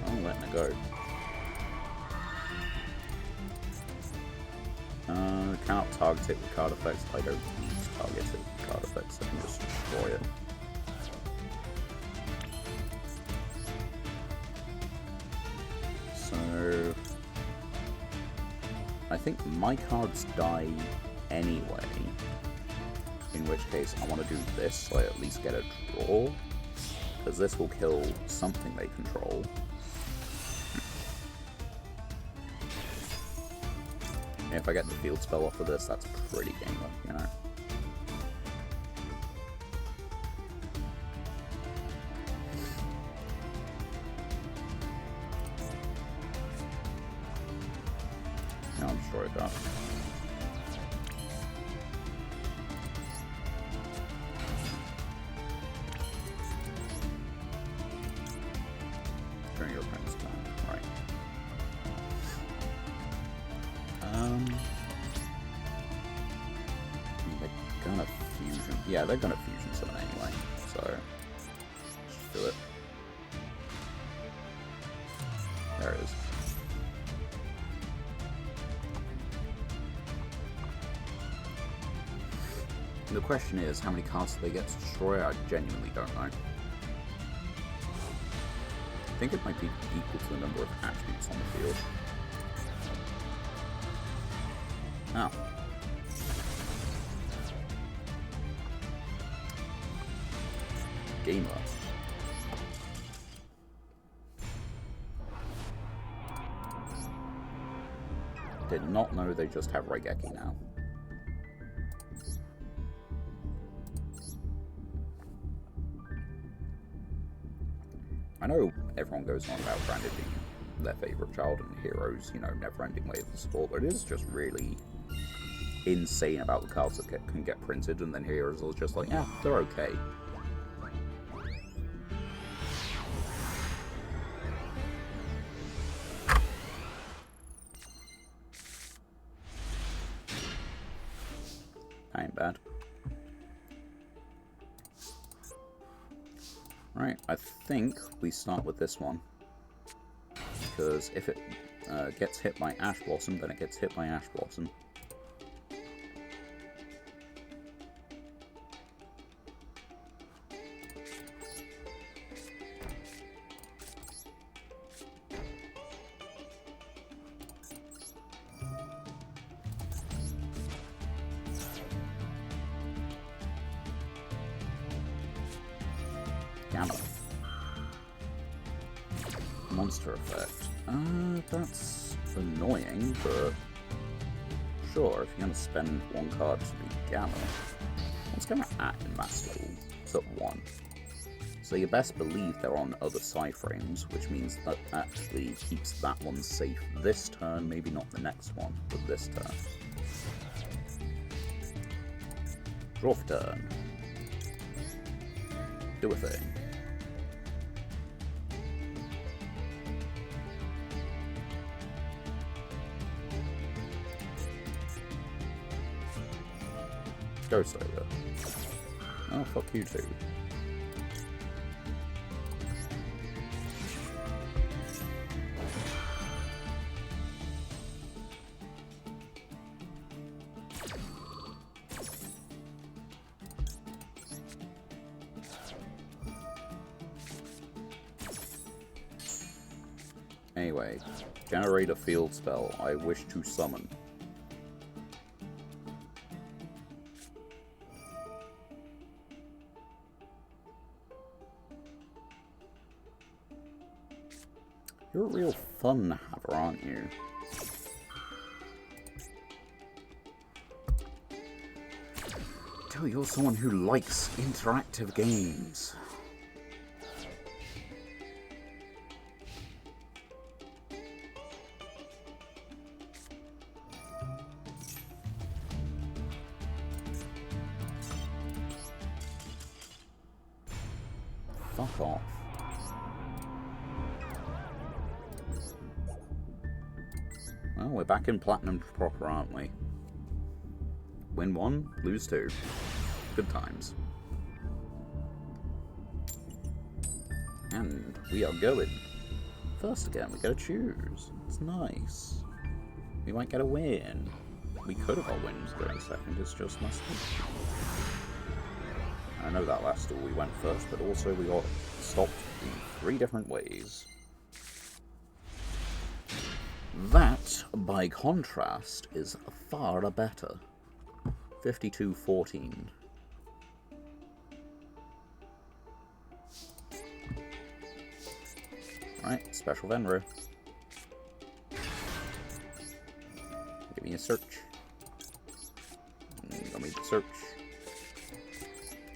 I'm letting it go. Cannot target it with card effects. I don't need to target it with card effects, I can just destroy it. So... I think my cards die anyway, in which case I want to do this so I at least get a draw, because this will kill something they control. If I get the field spell off of this, that's pretty game up, you know. Now I'll destroy that. During your opponent's turn, right. They're gonna Yeah, they're gonna fusion summon anyway, so just do it. There it is. The question is, how many cards do they get to destroy? I genuinely don't know. I think it might be equal to the number of attributes on the field. Oh. Gamer. Did not know they just have Raigeki now. I know everyone goes on about Branded being their favourite child and Heroes, you know, never-ending way of the sport, but it is just really insane about the cards that can get printed, and then Heroes are just like, yeah, they're okay. Ain't bad. Right, I think we start with this one, because if it gets hit by Ash Blossom, then it gets hit by Ash Blossom. Gamma. Monster effect. That's annoying, but sure, if you're going to spend one card to be Gamma. What's Gamma at in Master Level? It's at 1. So you best believe they're on other side frames, which means that actually keeps that one safe this turn, maybe not the next one, but this turn. Draw for turn. Do a thing. Ghost over. Oh, fuck you too. Anyway, generate a field spell. I wish to summon. You're a real fun haver, aren't you? Tell you're someone who likes interactive games. Fuck off. Well, we're back in Platinum proper, aren't we? Win 1, lose 2. Good times. And we are going. First again, we gotta choose. It's nice. We might get a win. We could have got wins during second, it's just must be. I know that last duel we went first, but also we got stopped in 3 different ways. That, by contrast, is far better. 52-14. Right, special Venro. Give me a search. Let me search.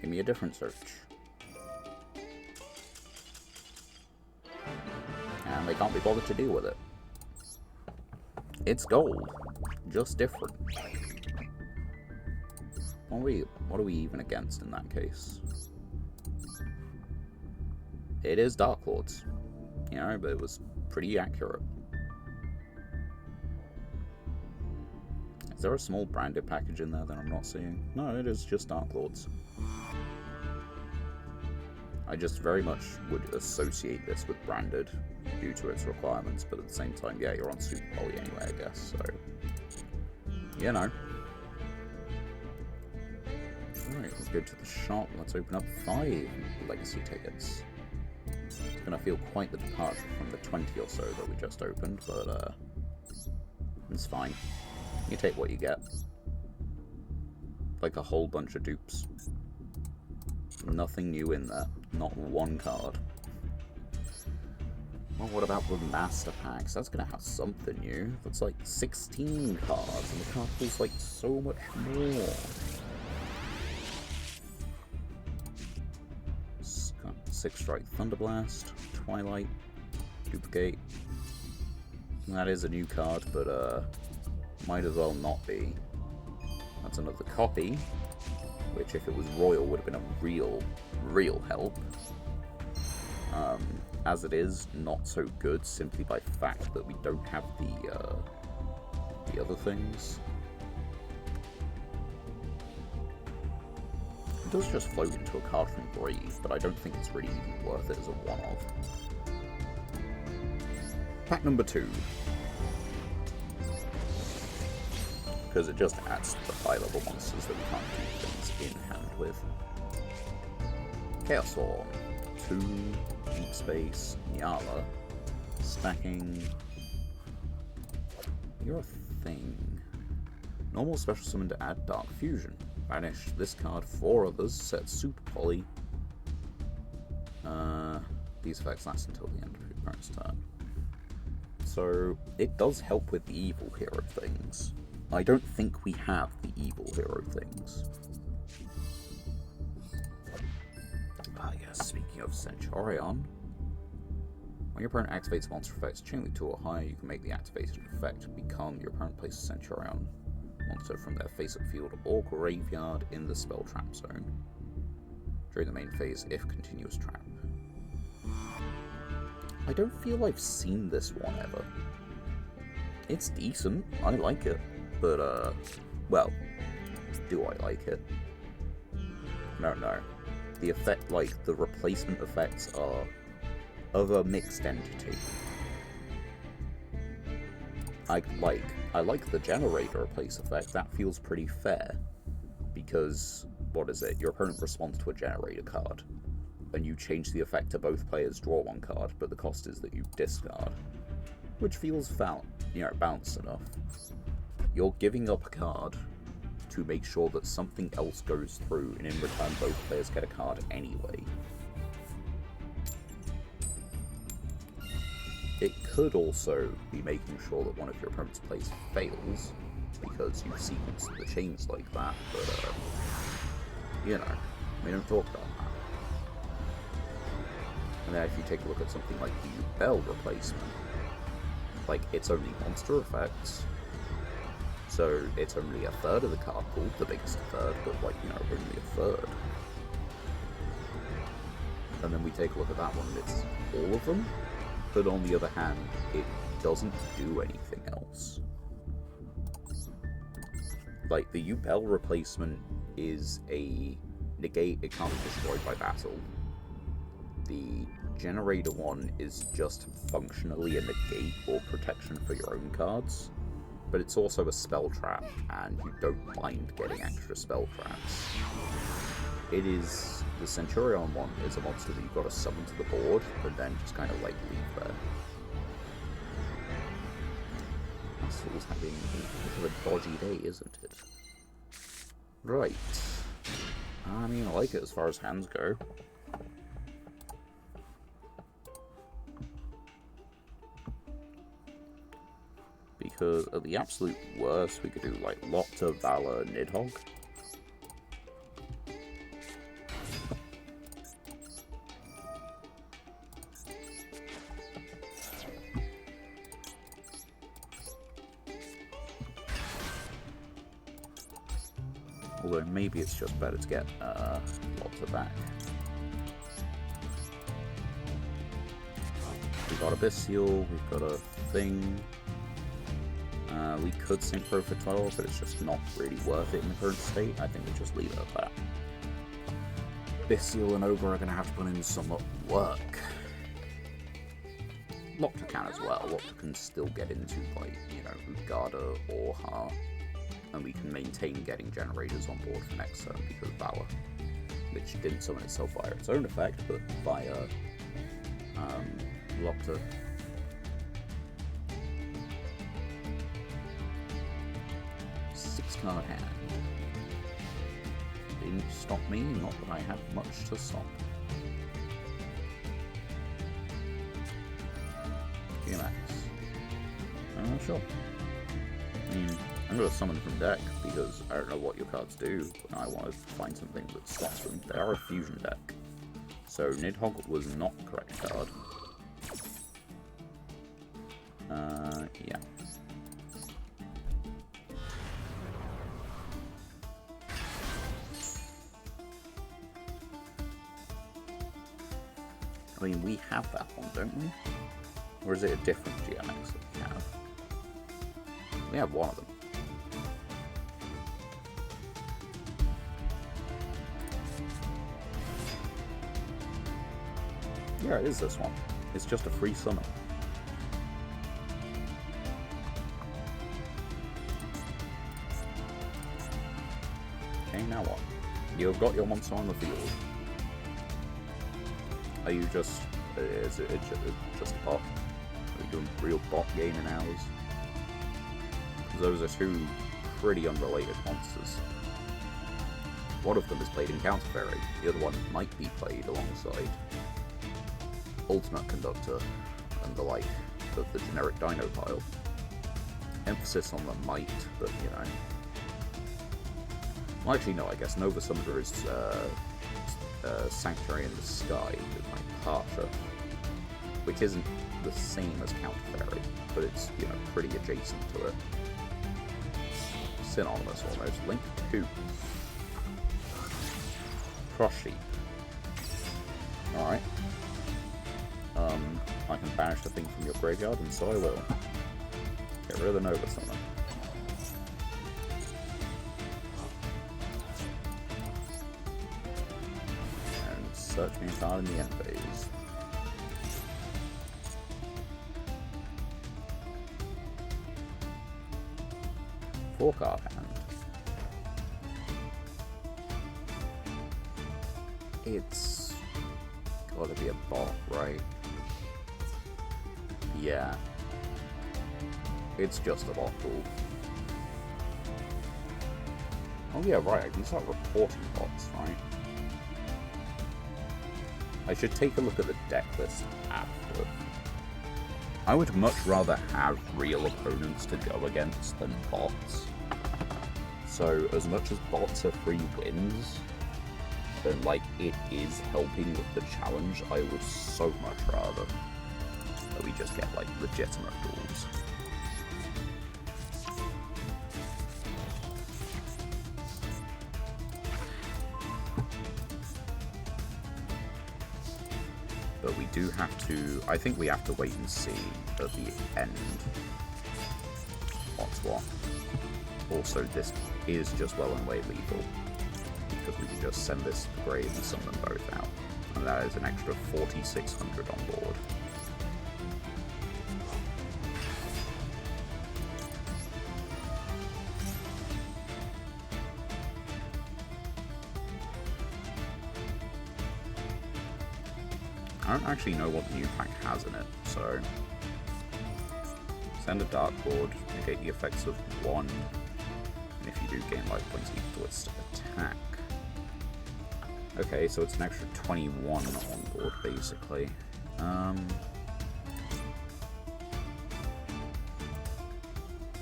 Give me a different search. And they can't be bothered to deal with it. It's gold, just different. What are we even against in that case? It is Dark Lords, you know, but it was pretty accurate. Is there a small branded package in there that I'm not seeing? No, it is just Dark Lords. I just very much would associate this with branded due to its requirements, but at the same time, yeah, you're on Super Poly anyway, I guess, so... You know. Alright, let's go to the shop. Let's open up 5 legacy tickets. It's gonna feel quite the departure from the 20 or so that we just opened, but, it's fine. You take what you get. Like a whole bunch of dupes. Nothing new in there. Not one card. Well, what about the Master Packs? That's gonna have something new. That's like 16 cards, and the card feels like so much more. 6-Strike Thunderblast, Twilight, Duplicate. That is a new card, but might as well not be. That's another copy, which if it was royal would have been a real help. As it is, not so good simply by the fact that we don't have the other things. It does just float into a card from Brave, but I don't think it's really even worth it as a one-off. Pack number 2. Because it just adds to the high-level monsters that we can't do things in hand with. Chaos Storm, 2, Deep Space, Nyala, stacking. You're a thing. Normal special summon to add Dark Fusion. Banish this card, 4 others, set Super Poly. These effects last until the end of your opponent's turn. So, it does help with the evil hero things. I don't think we have the evil hero things. Ah yes, speaking of Centurion. When your opponent activates monster effects chain 2 or higher, you can make the activated effect become your opponent places Centurion monster from their face-up field or graveyard in the spell trap zone during the main phase if continuous trap. I don't feel I've seen this one ever. It's decent, I like it, but well, do I like it? No. The effect, like, the replacement effects are of a mixed entity. I like the generator replace effect. That feels pretty fair. Because, what is it? Your opponent responds to a generator card. And you change the effect to both players draw 1 card, but the cost is that you discard. Which feels balanced enough. You're giving up a card to make sure that something else goes through, and in return both players get a card anyway. It could also be making sure that one of your opponent's plays fails, because you sequence the chains like that, but, you know, we don't talk about that. And then if you take a look at something like the Bell replacement, like, it's only monster effects, so it's only a third of the card pool, the biggest third, but, like, you know, only a third. And then we take a look at that one, and it's all of them. But on the other hand, it doesn't do anything else. Like, the Yubel replacement is a negate, it can't be destroyed by battle. The generator one is just functionally a negate or protection for your own cards, but it's also a spell trap, and you don't mind getting extra spell traps. It is, the Centurion one is a monster that you've got to summon to the board, and then just kind of, like, leave there. Hustle's having a bit of a dodgy day, isn't it? Right. I mean, I like it as far as hands go. Because at the absolute worst, we could do, like, Lopta, Valor, Nidhogg. Although maybe it's just better to get Lopta back. We've got Abyssial, we've got a thing. We could Synchro for 12, but it's just not really worth it in the current state. I think we just leave it at that. Bystial and Ogre are going to have to put in some work. Locta can as well. Locta can still get into, like, you know, Utgarda or Ha. And we can maintain getting generators on board for next turn because of Valor. Which didn't summon itself via its own effect, but via Locta. Six-card hand. Didn't stop me, not that I had much to stop. GMX. Sure. I mean, I'm going to summon from deck, because I don't know what your cards do, and I want to find something that slots them. They are a fusion deck. So Nidhogg was not the correct card. Yeah. I mean, we have that one, don't we? Or is it a different GMX that we have? We have one of them. Yeah, it is this one. It's just a free summon. Okay, now what? You've got your monster on the field. Are you just... is it just a bot? Are you doing real bot game in ours? Those are two pretty unrelated monsters. One of them is played in Counter Fairy, the other one might be played alongside Ultimate Conductor and the like of the generic Dino pile. Emphasis on the might, but you know. Well, actually, no, I guess Nova Summoner is Sanctuary in the Sky with my Parcher, which isn't the same as Counter Fairy, but it's, you know, pretty adjacent to it. Synonymous almost. Link 2. Cross Sheep. Alright. I can banish the thing from your graveyard, and so I will. Get rid of the Nova Summoner. And search me a card in the end phase. Four-card hand. It's gotta be a bot, right? Yeah. It's just a bot pool. Oh yeah, right, I can start reporting bots, right? I should take a look at the deck list after. I would much rather have real opponents to go against than bots. So, as much as bots are free wins, then, like, it is helping with the challenge, I would so much rather that we just get, like, legitimate duels. But we do have to... I think we have to wait and see at the end what's what. Also, this is just well and way lethal, because we can just send this to the grave and summon them both out. And that is an extra 4,600 on board. I don't actually know what the new pack has in it, so... Send a Dark Board, negate the effects of one, and if you do gain life points equal to its attack. Okay, so it's an extra 21 on board, basically.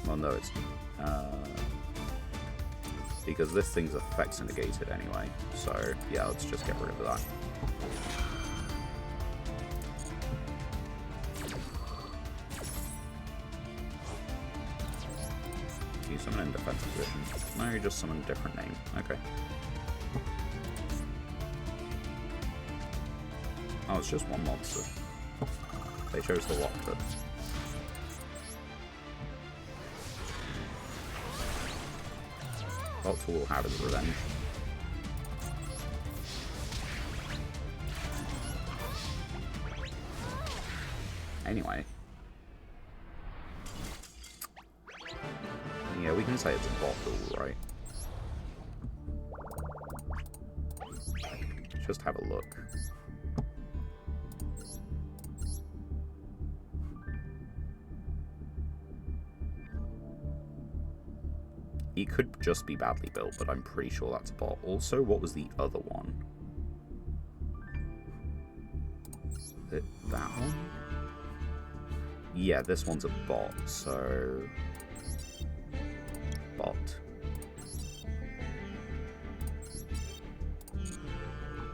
Well, no, it's... because this thing's effects are negated anyway, so yeah, let's just get rid of that. You summon in defensive position. No, you just summon a different name. Okay. Oh, it's just one monster. They chose the Locta. Locta will have his revenge. Anyway. Yeah, we can say it's a bottle, right? Just have a look. It could just be badly built, but I'm pretty sure that's a bot. Also, what was the other one? That one? Yeah, this one's a bot, so... Bot.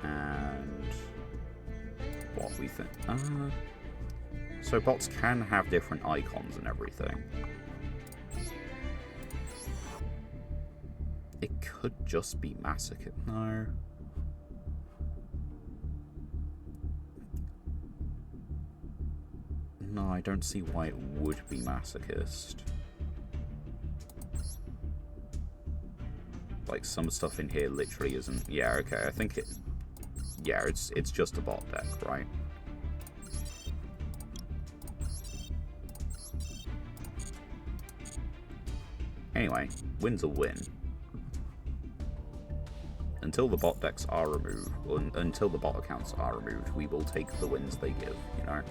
And... what we think... so bots can have different icons and everything. It could just be Masochist. No. No, I don't see why it would be Masochist. Like, some stuff in here literally isn't... Yeah, okay, I think it... Yeah, it's just a bot deck, right? Anyway, win's a win. Until the bot decks are removed, or until the bot accounts are removed, we will take the wins they give, you know?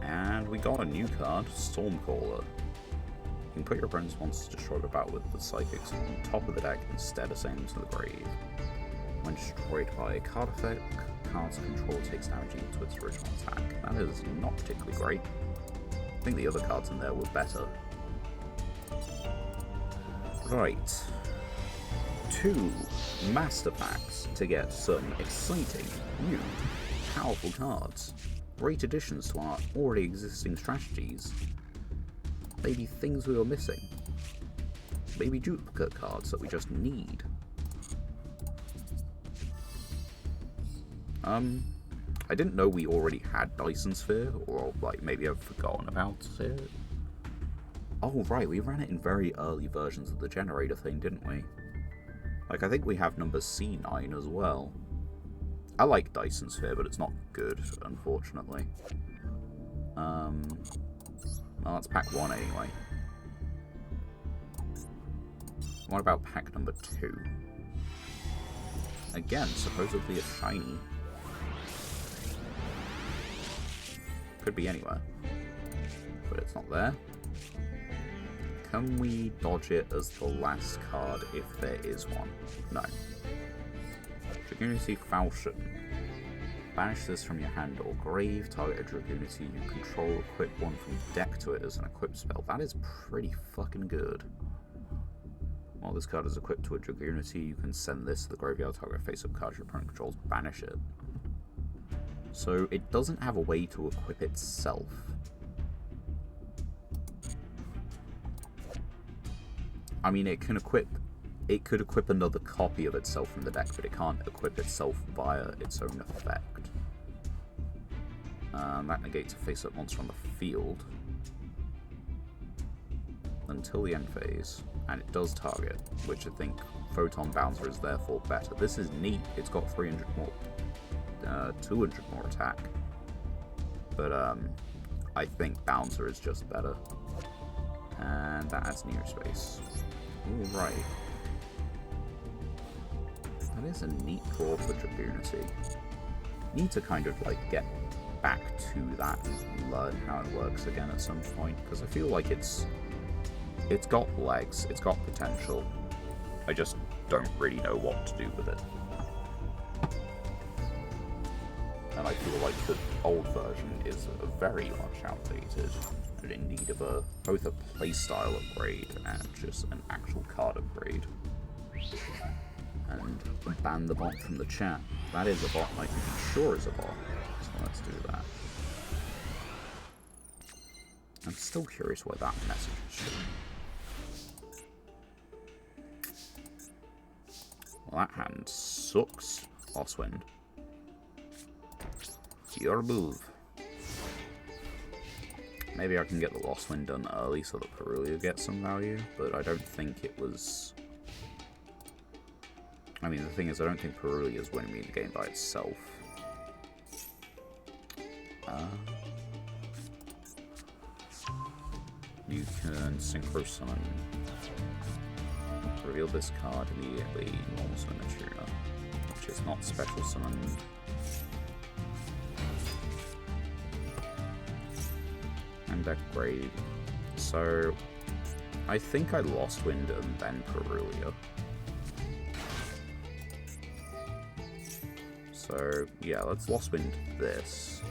And we got a new card, Stormcaller. You can put your opponent's monsters destroyed about with the Psychics on top of the deck instead of sending them to the grave. When destroyed by a card effect, card's control takes damage equal to its original attack. That is not particularly great. I think the other cards in there were better. Right. 2 Master Packs to get some exciting, new, powerful cards. Great additions to our already existing strategies. Maybe things we were missing. Maybe duplicate cards that we just need. I didn't know we already had Dyson Sphere, or like maybe I've forgotten about it. Oh right, we ran it in very early versions of the generator thing, didn't we? Like I think we have number C9 as well. I like Dyson Sphere, but it's not good, unfortunately. Well, that's pack 1 anyway. What about pack number 2? Again, supposedly a shiny. Could be anywhere. But it's not there. Can we dodge it as the last card if there is one? No. Dragoonity Falchion. Banish this from your hand or grave, target a Dragoonity you control, equip one from deck to it as an equip spell. That is pretty fucking good. While this card is equipped to a Dragoonity, you can send this to the graveyard, target face-up card your opponent controls, banish it. So it doesn't have a way to equip itself. I mean, it could equip another copy of itself from the deck, but it can't equip itself via its own effect. That negates a face-up monster on the field until the end phase, and it does target, which I think Photon Bouncer is therefore better. This is neat. It's got 300 more, 200 more attack, but I think Bouncer is just better, and that adds near space. Alright. That is a neat draw for Dragoonity. Need to kind of like get back to that and learn how it works again at some point, because I feel like it's got legs, it's got potential. I just don't really know what to do with it. And I feel like the old version is very much outdated and in need of both a playstyle upgrade and just an actual card upgrade. And ban the bot from the chat. That is a bot, I can be sure is a bot. So let's do that. I'm still curious where that message is showing. Well, that hand sucks. Lost Wind. Your move. Maybe I can get the Lost Wind done early so that Perulia gets some value, but I don't think it was... I mean, the thing is, I don't think Peruli is winning me the game by itself. You can Synchro Summon. Reveal this card immediately. Normal Summon a tuner, which is not Special Summoned. And deck Grave. So, I think I Lost Wind and then Perulia. So, yeah, let's Lost Wind this.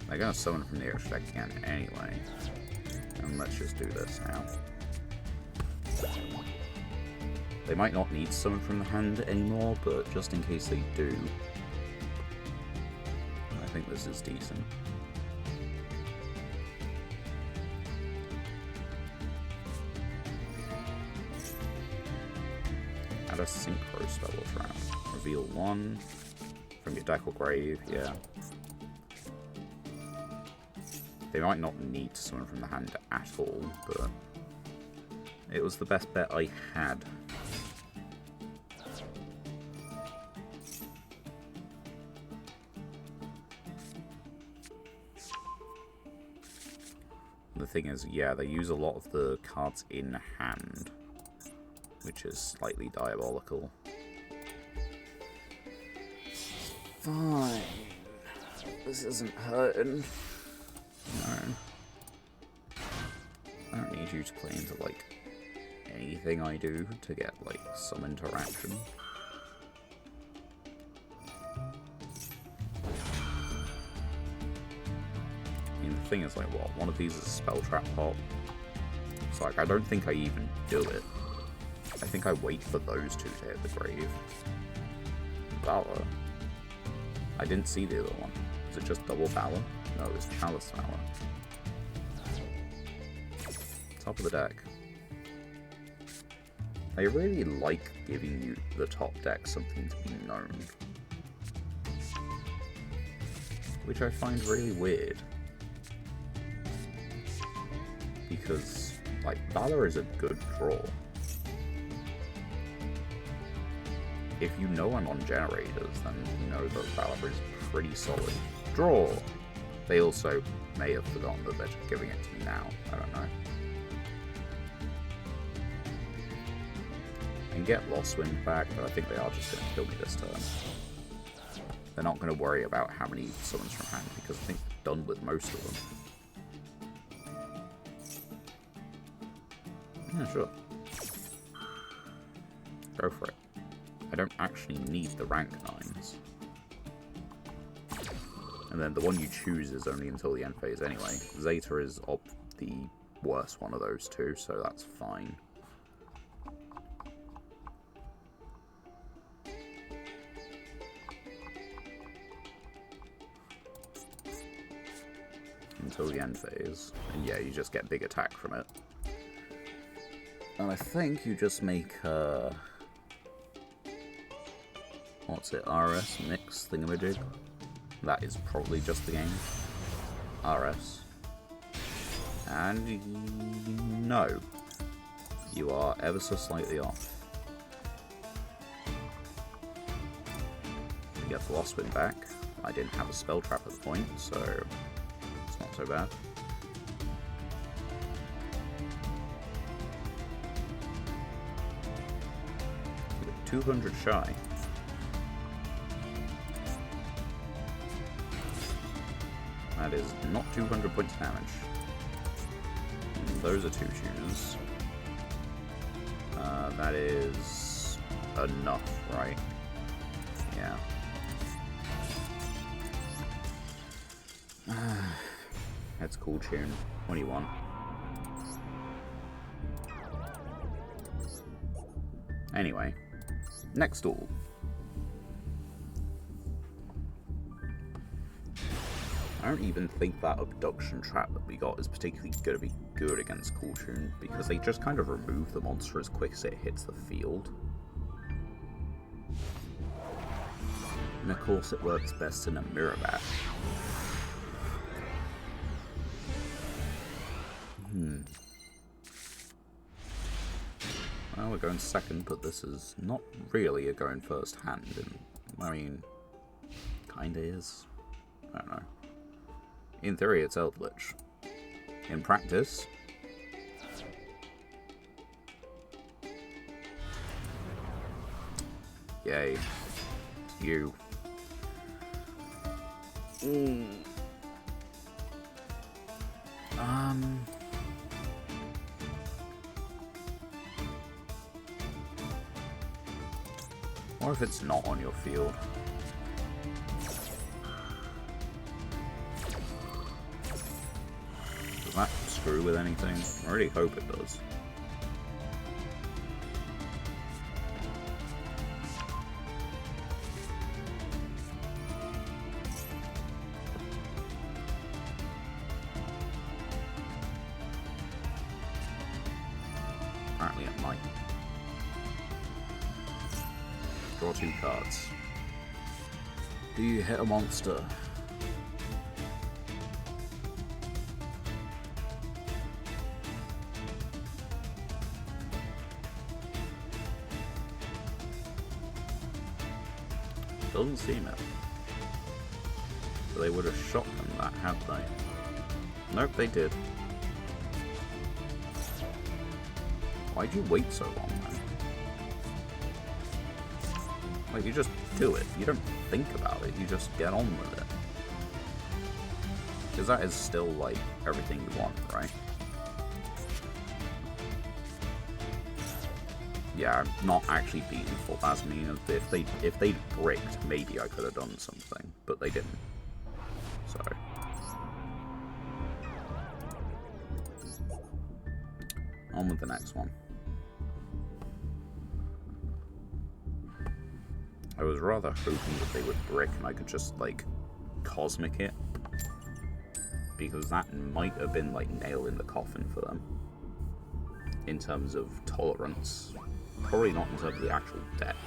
They're gonna summon from the extra deck again anyway. And let's just do this now. They might not need summon from the hand anymore, but just in case they do, I think this is decent. Add a Synchro spell trap. Reveal one from your deck or grave, yeah. They might not need to summon from the hand at all, but it was the best bet I had. The thing is, yeah, they use a lot of the cards in hand, which is slightly diabolical. Fine. This isn't hurting. No. I don't need you to play into, like, anything I do to get, like, some interaction. I mean, the thing is, like, what? One of these is a Spell Trap pop. So, like, I don't think I even do it. I think I wait for those two to hit the grave. Valor. I didn't see the other one. Is it just double Valor? No, it's Chalice Valor. Top of the deck. I really like giving you the top deck something to be known. Which I find really weird. Because, like, Valor is a good draw. If you know I'm on generators, then you know that Valor is pretty solid. Draw! They also may have forgotten that they're just giving it to me now. I don't know. I can get Lost Wind back, but I think they are just going to kill me this turn. They're not going to worry about how many summons from hand, because I think they're done with most of them. Yeah, sure. Go for it. I don't actually need the rank 9s. And then the one you choose is only until the end phase anyway. Zeta is the worst one of those two, so that's fine. Until the end phase. And yeah, you just get big attack from it. And I think you just make what's it, RS mix thingamajig? That is probably just the game. RS. And no. You are ever so slightly off. You get the Lost Wind back. I didn't have a spell trap at the point, so it's not so bad. You're 200 shy. That is not 200 points of damage. And those are 2 tuners. That is enough, right? Yeah. That's cool tune. 21. Anyway, next duel. I don't even think that abduction trap that we got is particularly going to be good against Cool Tune, because they just kind of remove the monster as quick as it hits the field. And of course it works best in a mirror match. want to go in second, but this is not really a go in first hand. And, I mean, kinda is. I don't know. In theory, it's Eldritch. In practice... Yay. You. Or if it's not on your field. Does that screw with anything? I really hope it does. Apparently it might. Draw 2 cards. Do you hit a monster? Doesn't seem it. So they would have shotgunned that, had they? Nope, they did. Why'd you wait so long, man? Like, you just do it. You don't think about it. You just get on with it. Because that is still, like, everything you want, right? Yeah, I'm not actually being full Asmine. If they'd bricked, maybe I could have done something. But they didn't. So... on with the next one. I was rather hoping that they would brick and I could just, like, cosmic it. Because that might have been, like, nail in the coffin for them. In terms of tolerance. Probably not in terms of the actual deck.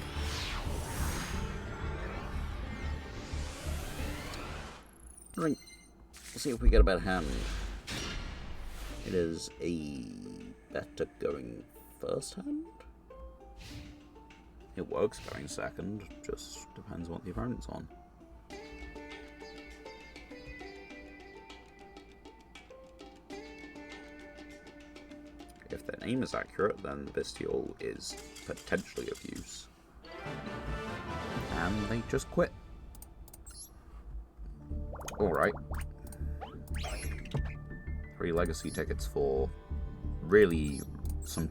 Right. Let's see if we get a better hand. It is a better going first hand? It works going second, just depends what the opponent's on. If their name is accurate, then the Bestiole is potentially of use. And they just quit. Alright. 3 legacy tickets for really some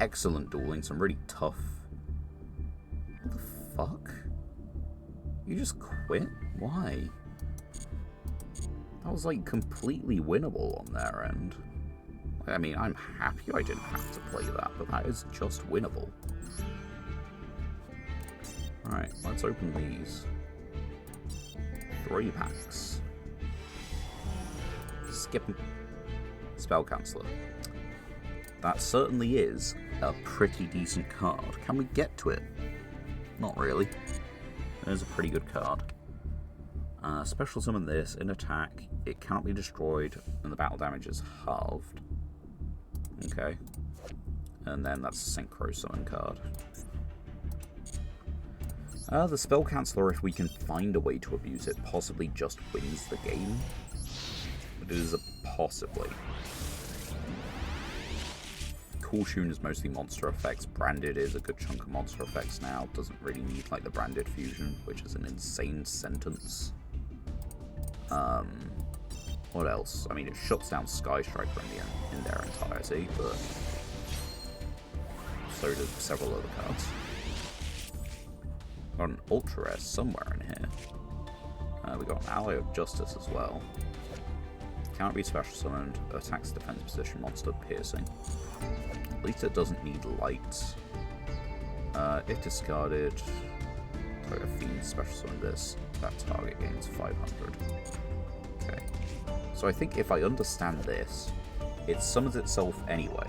excellent dueling, some really tough... What the fuck? You just quit? Why? That was like completely winnable on their end. I mean, I'm happy I didn't have to play that, but that is just winnable. Alright, let's open these. 3 packs. Skip Spell Canceller. That certainly is a pretty decent card. Can we get to it? Not really. It is a pretty good card. Special summon this in attack. It cannot be destroyed, and the battle damage is halved. Okay. And then that's a Synchro Summon card. The Spell Canceller, if we can find a way to abuse it, possibly just wins the game. But it is a possibly. Cool Tune is mostly monster effects. Branded is a good chunk of monster effects now. Doesn't really need like the Branded Fusion, which is an insane sentence. What else? I mean, it shuts down Sky Striker in their entirety, but so does several other cards. Got an Ultra Rare somewhere in here. We got an Ally of Justice as well. Cannot be special summoned. Attacks defense position monster piercing. At least it doesn't need light. If discarded, target Fiend special summon this. That target gains 500. Okay. So I think if I understand this, it summons itself anyway.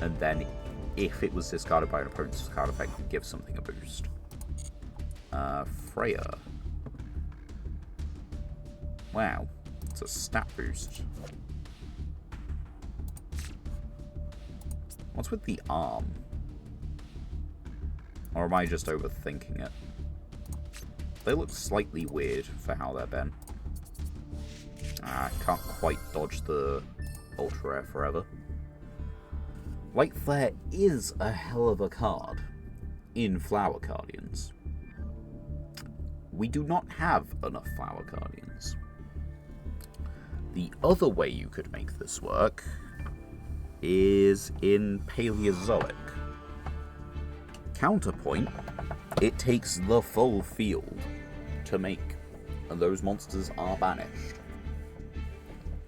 And then, if it was discarded by an opponent's card effect, it gives something a boost. Freya. Wow. It's a stat boost. What's with the arm? Or am I just overthinking it? They look slightly weird for how they're bent. Can't quite dodge the Ultra Air forever. Like, there is a hell of a card in Flower Guardians. We do not have enough Flower Guardians. The other way you could make this work is in Paleozoic. Counterpoint, it takes the full field to make, and those monsters are banished.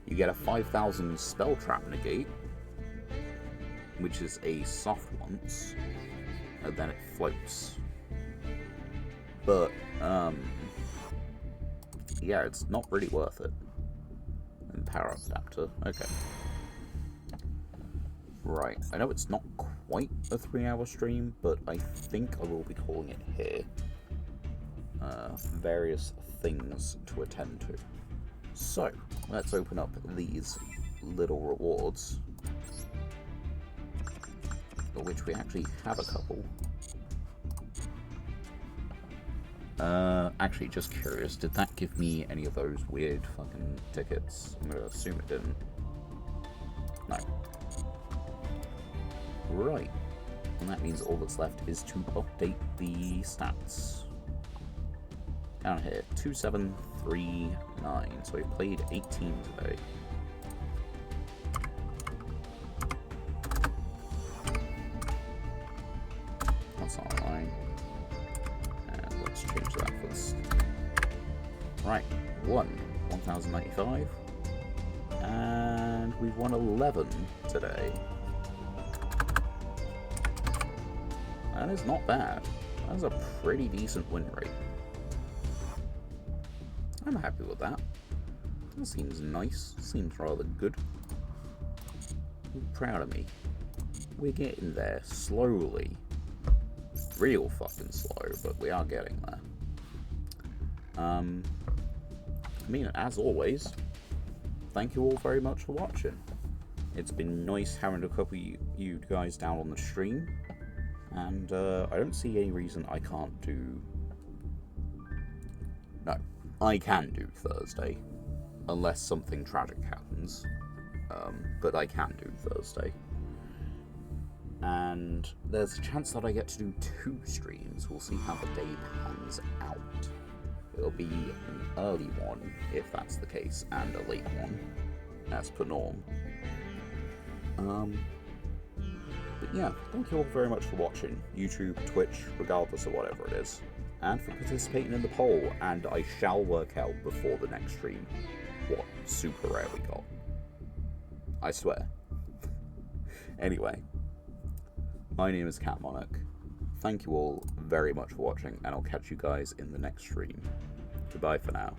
You get a 5,000 Spell Trap negate, which is a soft once, and then it floats. But, yeah, it's not really worth it. And power up adapter, okay. Right, I know it's not quite a 3-hour stream, but I think I will be calling it here. Various things to attend to. So, let's open up these little rewards, of which we actually have a couple. Actually, just curious, did that give me any of those weird fucking tickets? I'm gonna assume it didn't. No. Right. And that means all that's left is to update the stats. Down here, 2739. So we've played 18 today. That's not right. And let's change that first. Right, 1095. And we've won 11 today. That is not bad. That is a pretty decent win rate. I'm happy with that. That seems nice. Seems rather good. I'm proud of me. We're getting there slowly. Real fucking slow, but we are getting there. I mean, as always, thank you all very much for watching. It's been nice having a couple of you guys down on the stream. And I don't see any reason I can't do... No, I can do Thursday, unless something tragic happens. But I can do Thursday. And there's a chance that I get to do 2 streams. We'll see how the day pans out. It'll be an early one, if that's the case, and a late one, as per norm. But yeah, thank you all very much for watching, YouTube, Twitch, regardless of whatever it is, and for participating in the poll, and I shall work out before the next stream what super rare we got. I swear. Anyway, my name is Cat Monarch. Thank you all very much for watching, and I'll catch you guys in the next stream. Goodbye for now.